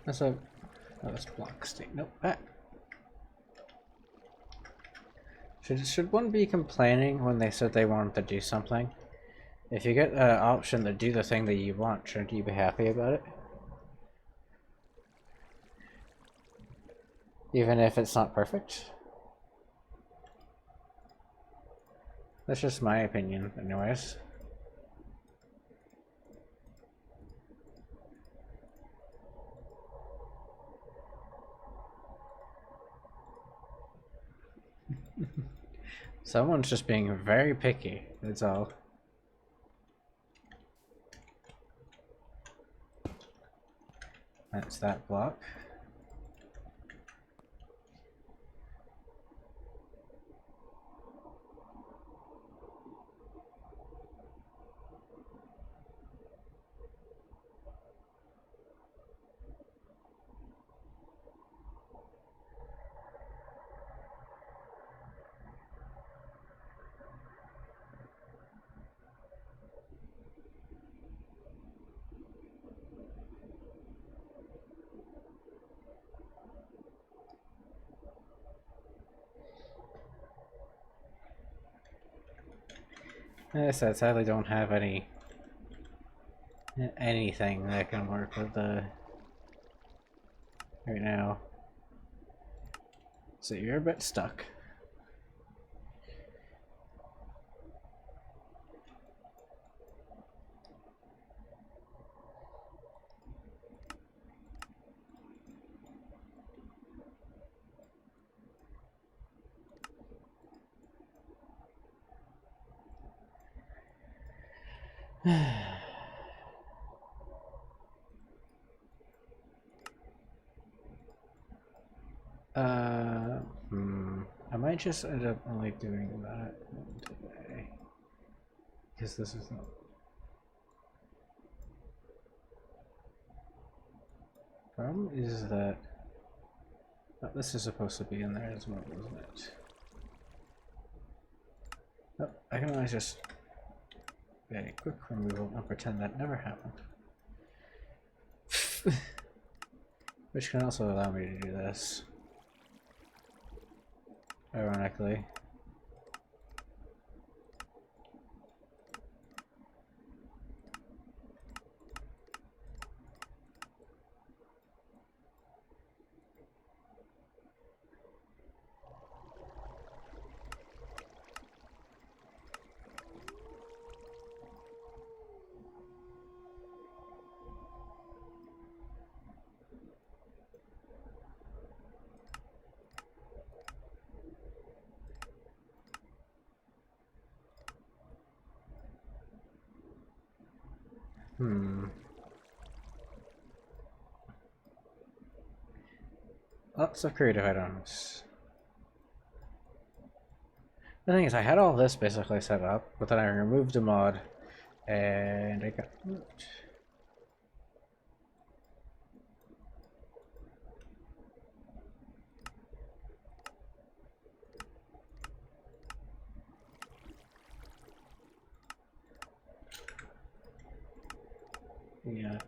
That's a that's block state. Nope. Back. Should one be complaining when they said they wanted to do something? If you get an option to do the thing that you want, shouldn't you be happy about it? Even if it's not perfect? That's just my opinion, anyways. Someone's just being very picky, that's all. That's that block. As I said, sadly don't have anything that can work with the right now. So you're a bit stuck. I might just end up only doing that today. Because this is not... Problem is that... this is supposed to be in there as well, isn't it? Oh, I can always just... get a quick removal and pretend that never happened. Which can also allow me to do this. Ironically. Lots of creative items. The thing is, I had all this basically set up, but then I removed a mod, and I got moved. Yeah,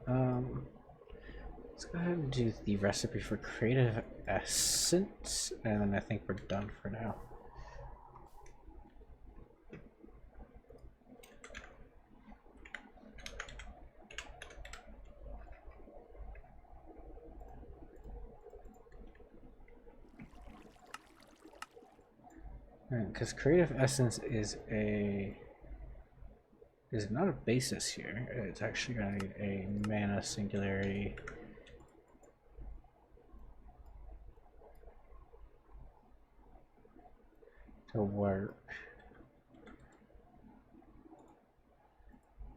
let's go ahead and do the recipe for creative essence, and then I think we're done for now. Because creative essence is not a basis here. It's actually going to need a mana singularity. To work.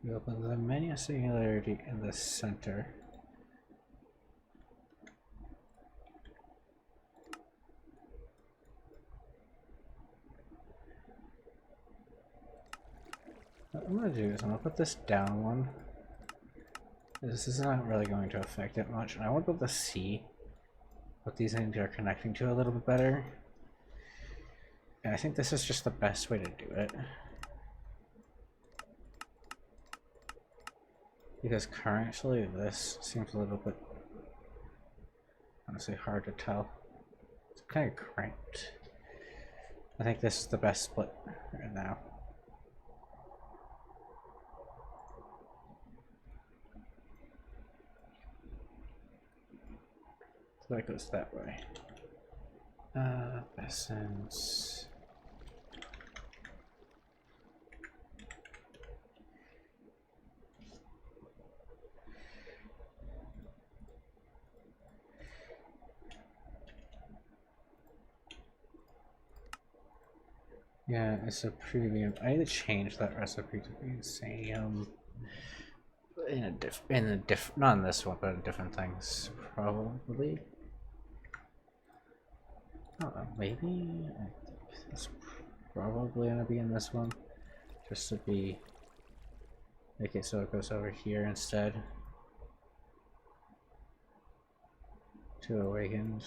We open the mana singularity in the center. What I'm going to do is I'm going to put this down one. This is not really going to affect it much, and I want to be able to see what these things are connecting to a little bit better. And I think this is just the best way to do it. Because currently this seems a little bit, honestly, hard to tell. It's kind of cramped. I think this is the best split right now. So that goes that way. Essence. Yeah, it's a premium. I need to change that recipe to be same not in this one, but in different things probably. Maybe it's probably gonna be in this one, just to be make it so it goes over here instead. To Awakened.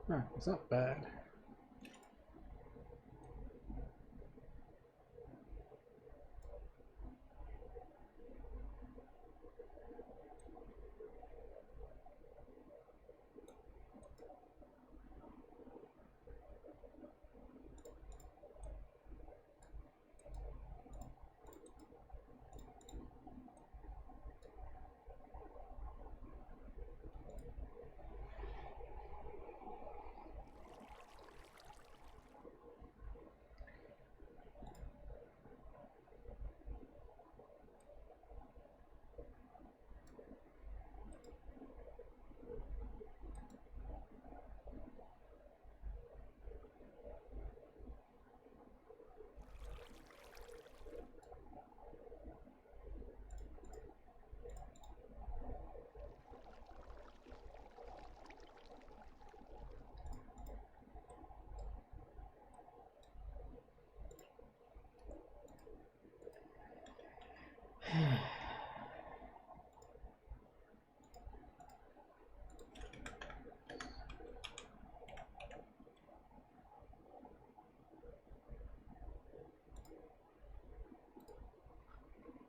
Huh, it's not bad.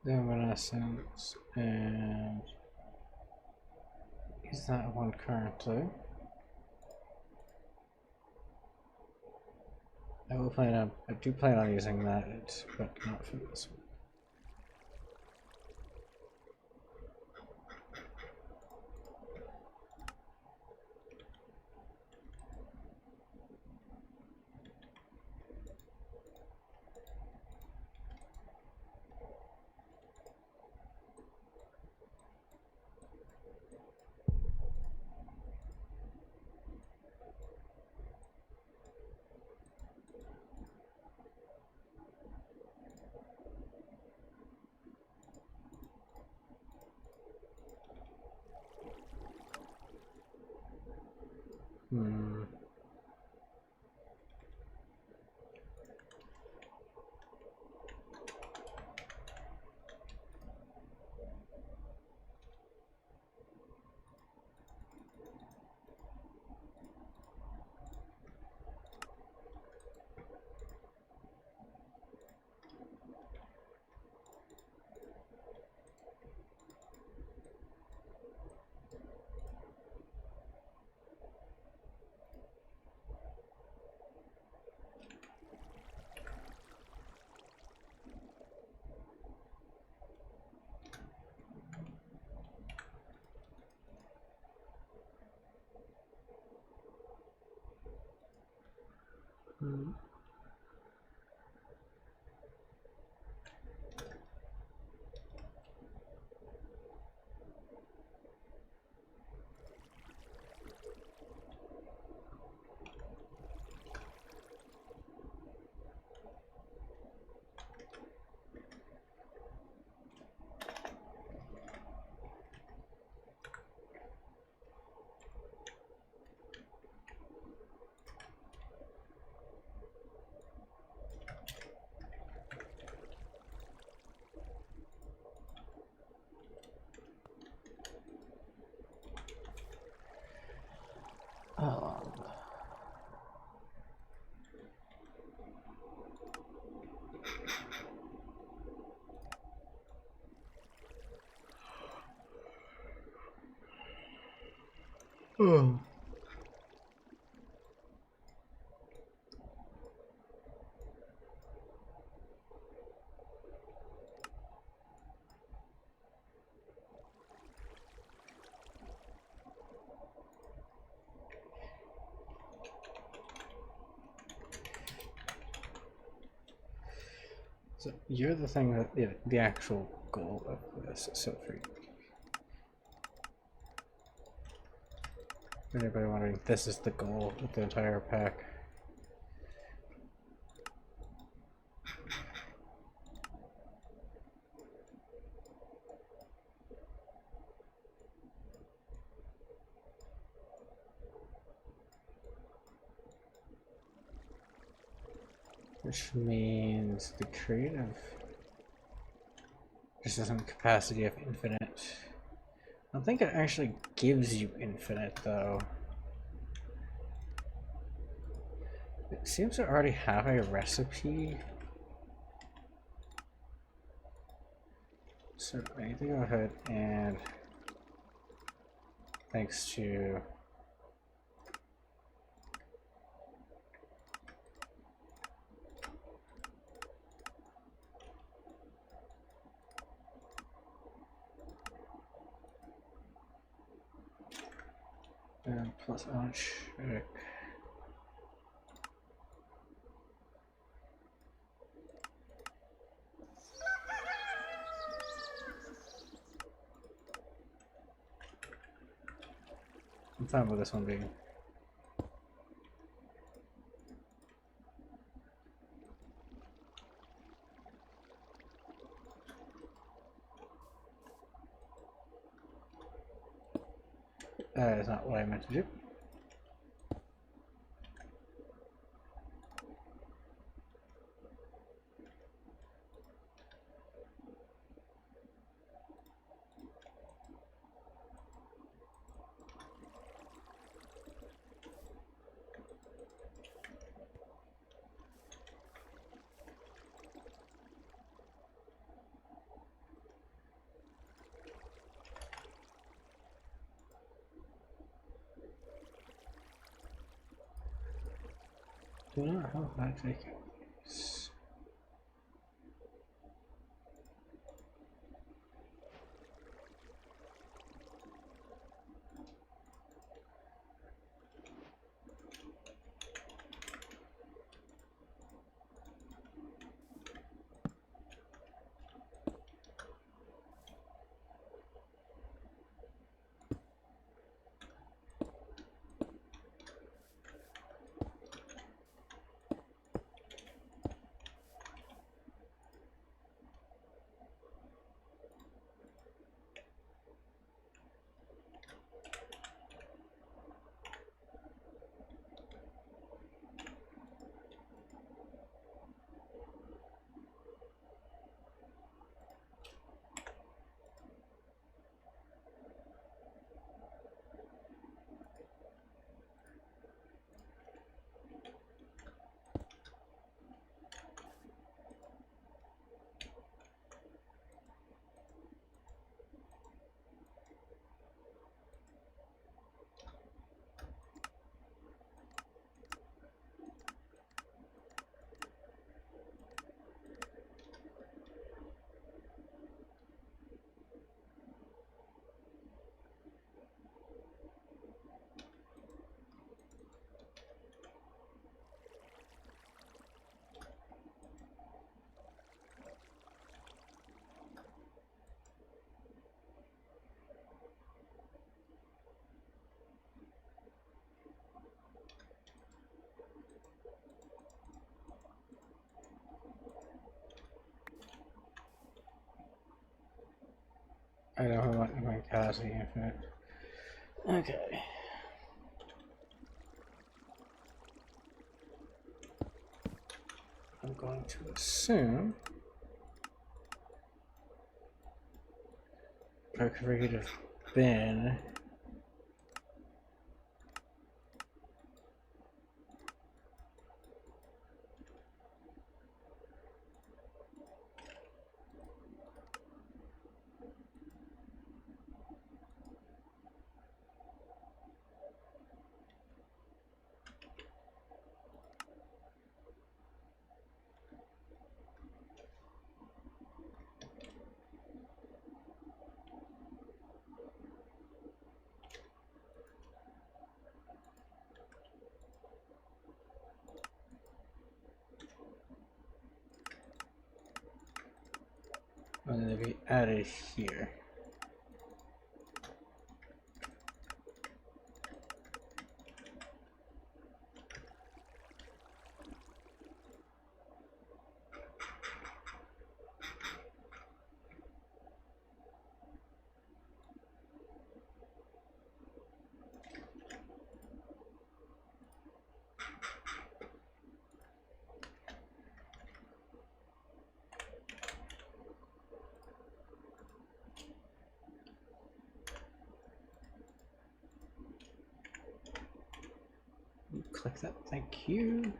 Luminescence, and is that one currently? I do plan on using that, but not for this one. Hmm. Hmm. Um, oh. So you're the thing that the actual goal of this. So for anybody wondering, this is the goal of the entire pack. Which means the creative just doesn't capacity of infinite. I don't think it actually gives you infinite though. It seems to already have a recipe. So I need to go ahead and, thanks to plus uncheck. I'm fine with this one being. That is not what I meant to do. Do not have that taken. I know I want my Kasi infinite. Okay. I'm going to assume our creative bin and then be added here. Click that, thank you.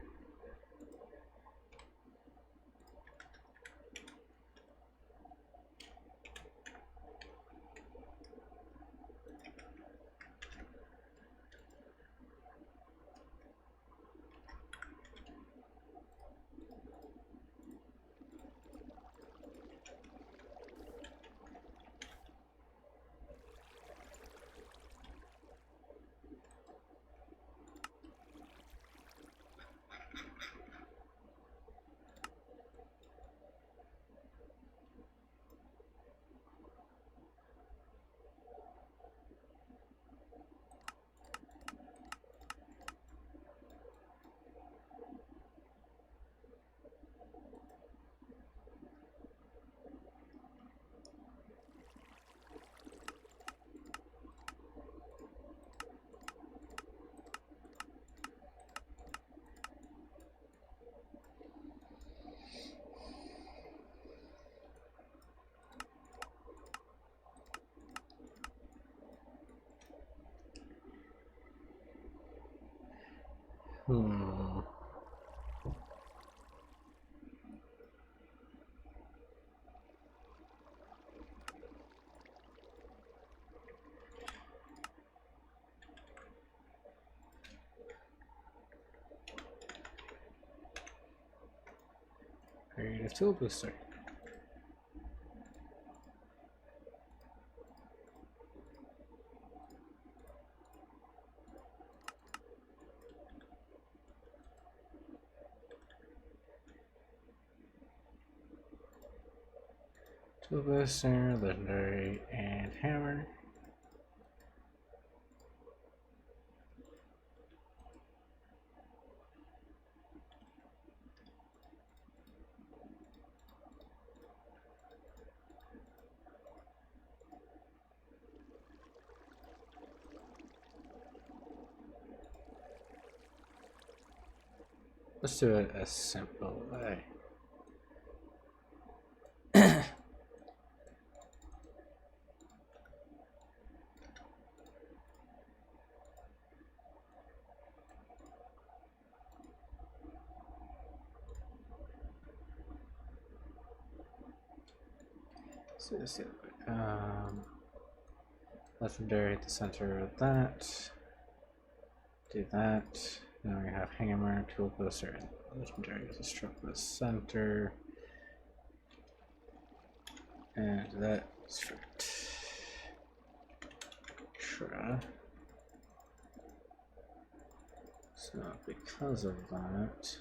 Hmm. Creative tool booster. Tool booster, legendary, and hammer. Let's do it a simple way. So let's see. Legendary at the center of that. Do that. Now we have hammer, tool booster, and legendary as a stroke the center. And that's right. Try. So because of that.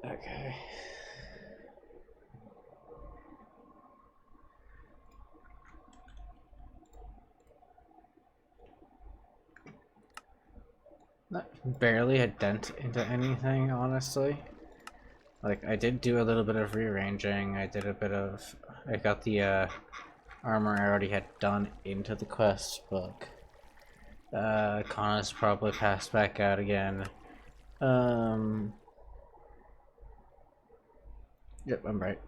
Okay. Not barely a dent into anything, honestly. Like, I did do a little bit of rearranging. I got the armor I already had done into the quest book. Kana's probably passed back out again. Yep, I'm right.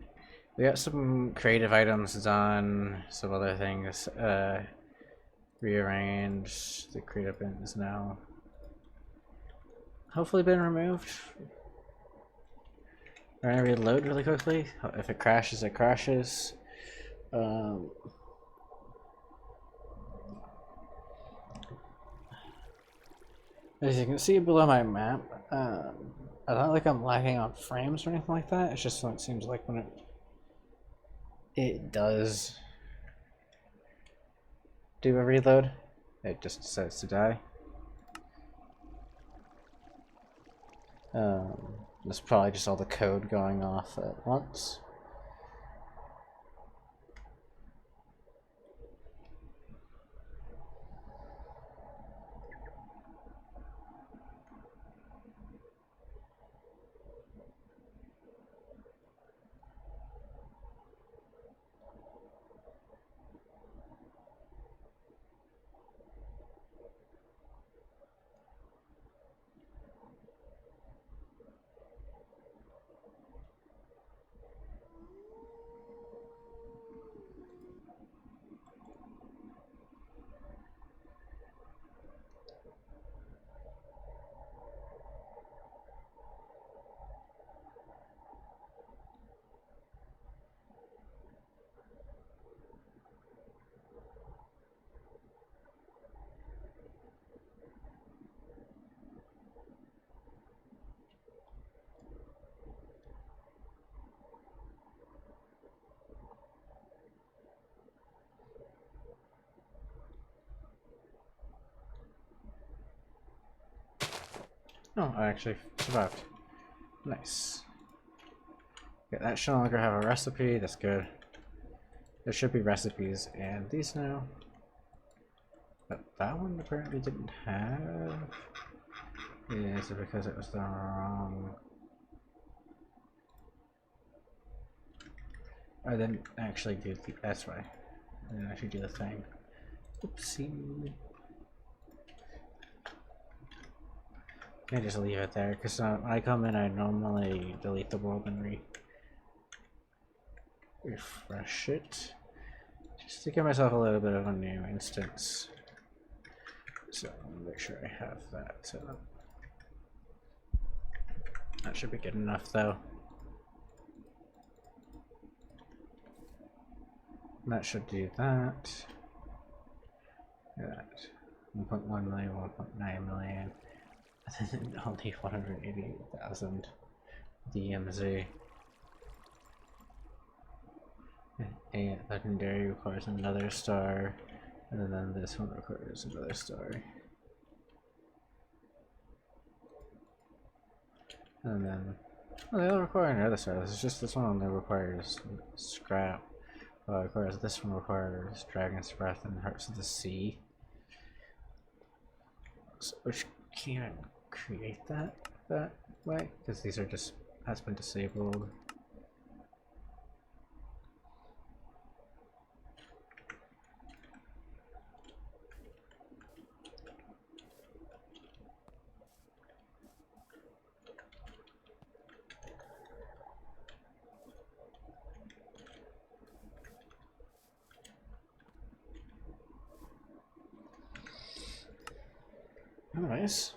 We got some creative items done, some other things. Rearranged. The creative bin is now hopefully been removed. We're gonna reload really quickly. If it crashes, it crashes. As you can see below my map, I don't like I'm lagging on frames or anything like that. It's just what it seems like when it does do a reload, it just decides to die. It's probably just all the code going off at once. Oh, I actually survived. Nice. Okay, that should no longer have a recipe. That's good. There should be recipes and these now. But that one apparently didn't have. Yeah, is it because it was the wrong? I didn't actually do the. That's why. I didn't actually do the thing. Oopsie. I just leave it there because when I come in, I normally delete the world and refresh it just to give myself a little bit of a new instance. So I'm gonna make sure I have that set up. That should be good enough though. That should do that. That 1.1 million, 1.9 million. Only 188,000 DMZ. A legendary requires another star, and then this one requires another star. And then, well, they all require another star. It's just this one only requires scrap. Requires this one requires Dragon's Breath and Hearts of the Sea. So, which can't create that way because these are just has been disabled. Nice.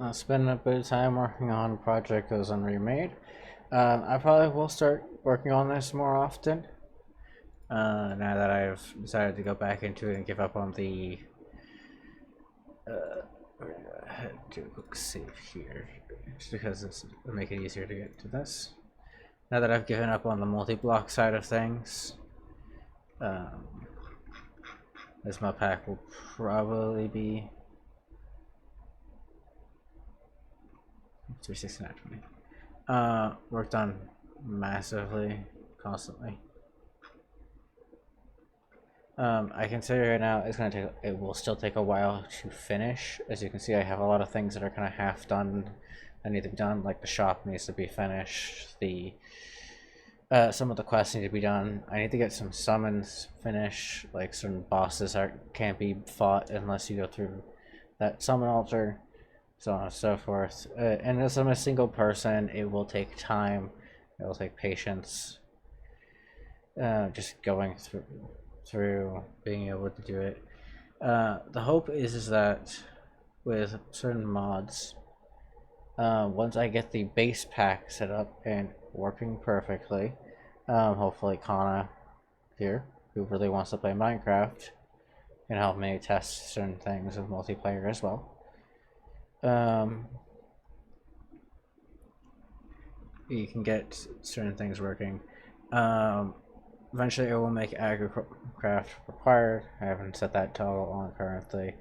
I'll spend a bit of time working on a project that was unremade. I probably will start working on this more often. Now that I've decided to go back into it and give up on the do a quick save here, just because this will make it easier to get to this. Now that I've given up on the multi-block side of things, this modpack will probably be 369.20. Worked on massively, constantly. I can say right now it will still take a while to finish. As you can see, I have a lot of things that are kind of half done that need to be done, like the shop needs to be finished, some of the quests need to be done. I need to get some summons finished, like certain bosses can't be fought unless you go through that summon altar, so on and so forth. And as I'm a single person, it will take time, it will take patience, just going through being able to do it. The hope is that with certain mods, once I get the base pack set up and working perfectly, hopefully Kana here, who really wants to play Minecraft, can help me test certain things with multiplayer as well. You can get certain things working. eventually it will make agricraft required. I haven't set that toggle on currently.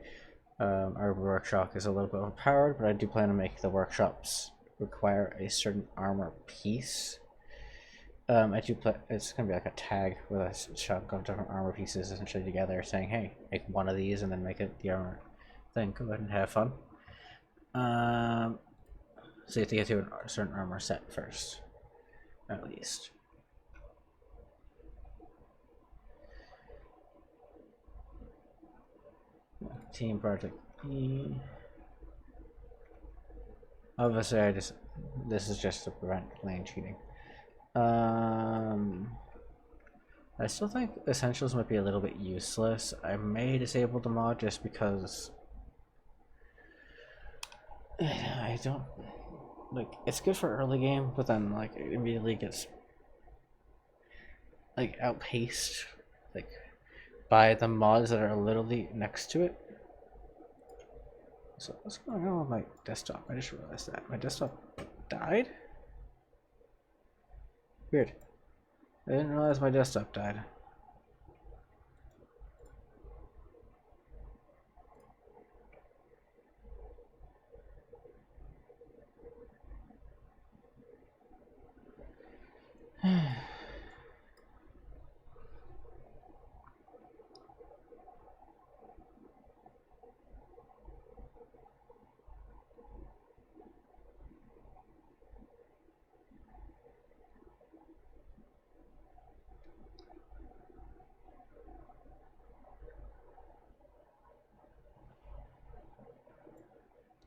Our workshop is a little bit overpowered, but I do plan to make the workshops require a certain armor piece. I do it's gonna be like a tag with a chunk of different armor pieces essentially together, saying, "Hey, make one of these and then make it the armor thing." Go ahead and have fun. So you have to get to a certain armor set first, at least. Team project E. Obviously, this is just to prevent lane cheating. I still think essentials might be a little bit useless. I may disable the mod just because I don't like. It's good for early game, but then like it immediately gets like outpaced like by the mods that are literally next to it. So what's going on with my desktop? I just realized that my desktop died. Weird. I didn't realize my desktop died.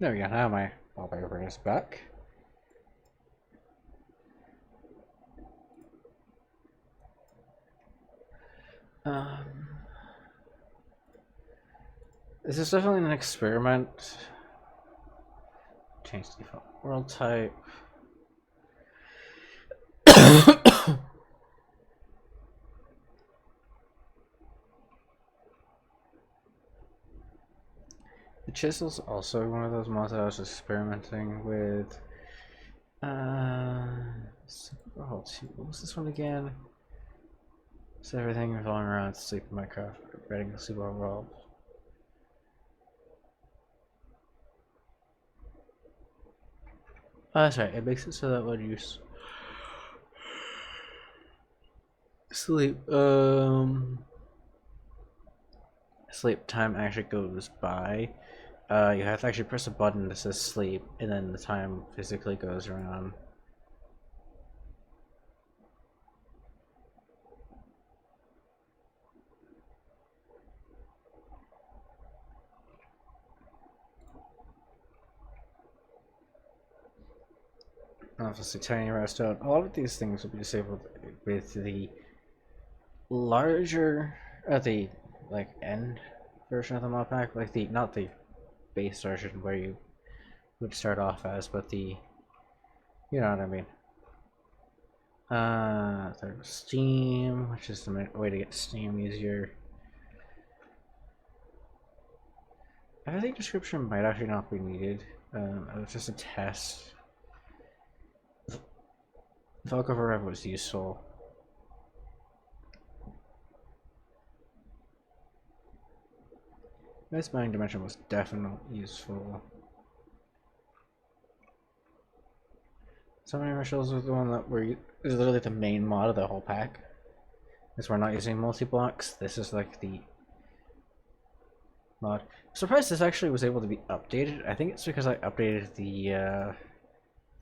There we go, now my wallpaper is back. This is definitely an experiment. Change default world type. The chisel's also one of those mods that I was experimenting with. What was this one again? So everything revolving around sleep in Minecraft, creating a sleep world. Oh, that's right. It makes it so that when you sleep, sleep time actually goes by. You have to actually press a button that says sleep, and then the time physically goes around. Obviously, tiny redstone. A lot of these things will be disabled with the larger, the like end version of the modpack, like the not the base version where you would start off as, but the, you know what I mean. There's Steam, which is the way to get Steam easier. I think description might actually not be needed. It was just a test. Velcro Forever was useful. This mining dimension was definitely useful. Some initials was the one that is literally the main mod of the whole pack. Because we're not using multi-blocks. This is like the mod. I'm surprised this actually was able to be updated. I think it's because I updated the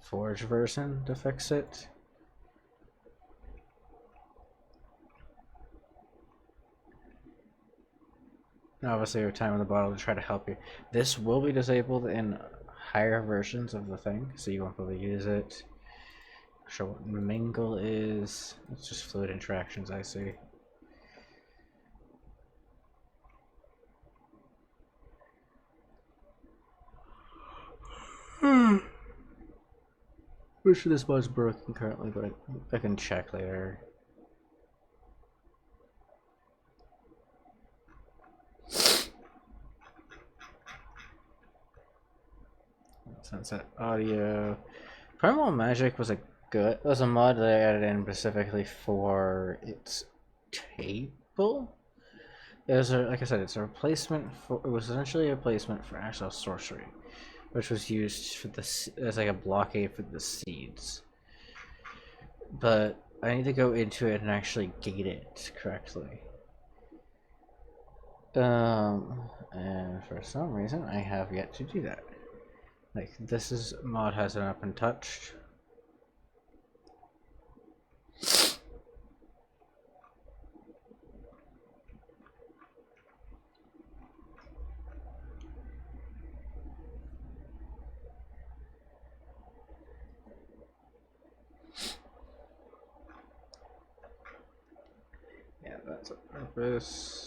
Forge version to fix it. Obviously, your time in the bottle to try to help you. This will be disabled in higher versions of the thing, so you won't be able to use it. Not sure what mingle is. It's just fluid interactions, I see. Pretty sure this mod's broken currently, but I can check later. Sunset audio. Primal Magic was a mod that I added in specifically for its table. It was like I said, it's a replacement for. It was essentially a replacement for actual sorcery, which was used for as like a blockade for the seeds. But I need to go into it and actually gate it correctly. And for some reason I have yet to do that. Like this mod hasn't up and touched. Yeah, that's a purpose.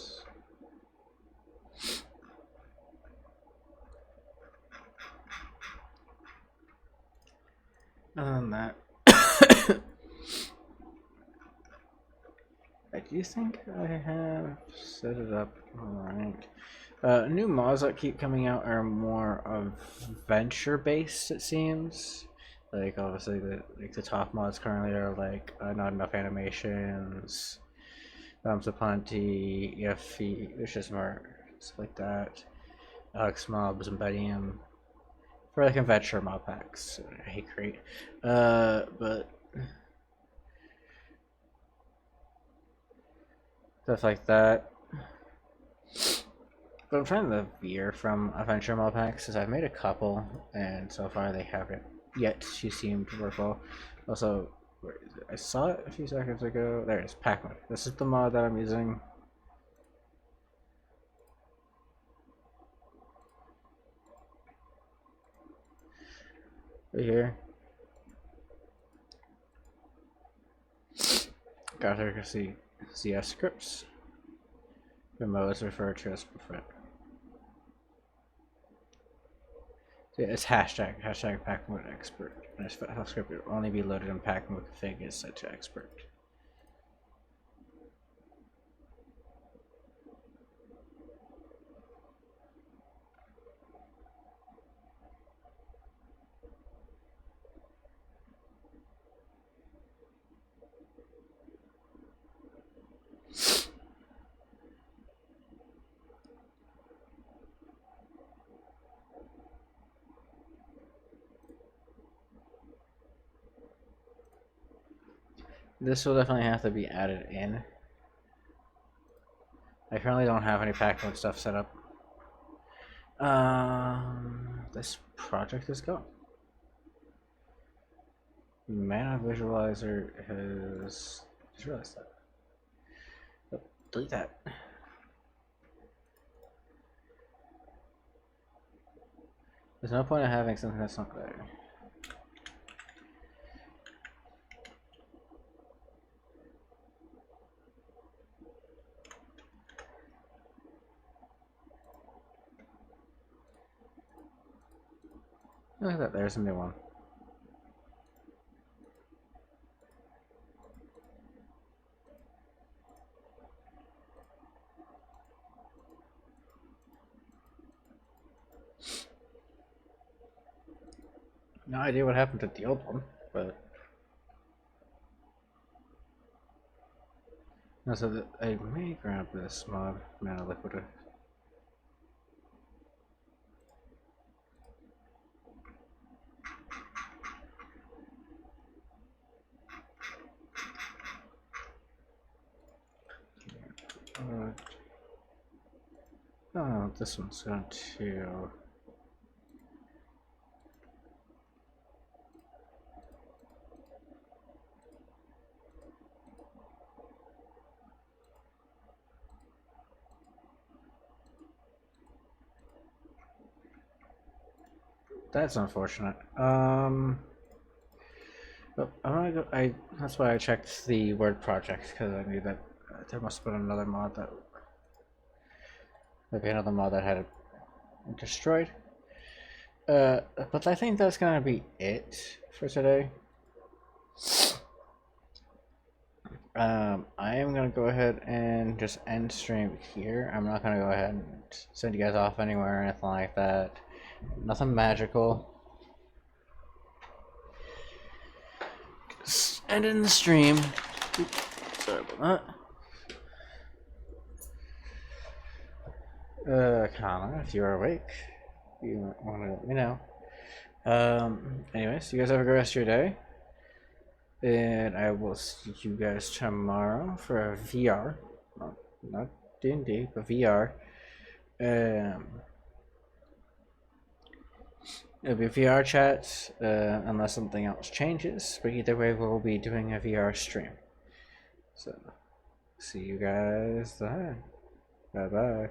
That I do think I have set it up alright. New mods that keep coming out are more adventure based, it seems. Like obviously the top mods currently are like not enough animations, bombs of plenty, EFE, there's just more stuff like that. Alex mobs and Bedium. For like adventure mod packs. I hate create. But stuff like that. But I'm trying to veer from adventure mod packs because I've made a couple and so far they haven't yet to seem to work well. Also, where is it? I saw it a few seconds ago. There it is, pack mode. This is the mod that I'm using. Right here. Got her to see CS scripts. The mode is referred to as preferred. So yeah, it's hashtag pack mode expert. And this script will only be loaded in pack mode config is set to expert. This will definitely have to be added in. I currently don't have any pack mode stuff set up. This project is gone. Mana visualizer has just realized that. Oh, delete that. There's no point in having something that's not there. Look at that, there's a new one. No idea what happened to the old one, but no, so I may grab this mod, Mana Liquid. Oh, this one's going to. That's unfortunate. But I'm gonna go. That's why I checked the Word project because I knew that there must have been another mod that, maybe another mod that had it destroyed. But I think that's gonna be it for today. I am gonna go ahead and just end stream here. I'm not gonna go ahead and send you guys off anywhere or anything like that. Nothing magical. Just ending the stream. Oops, sorry about that. Connor, if you're awake, you want to let me know. Anyways, you guys have a good rest of your day. And I will see you guys tomorrow for a VR. Not D&D, but VR. It'll be VR chat, unless something else changes. But either way, we'll be doing a VR stream. So, see you guys then. Bye-bye.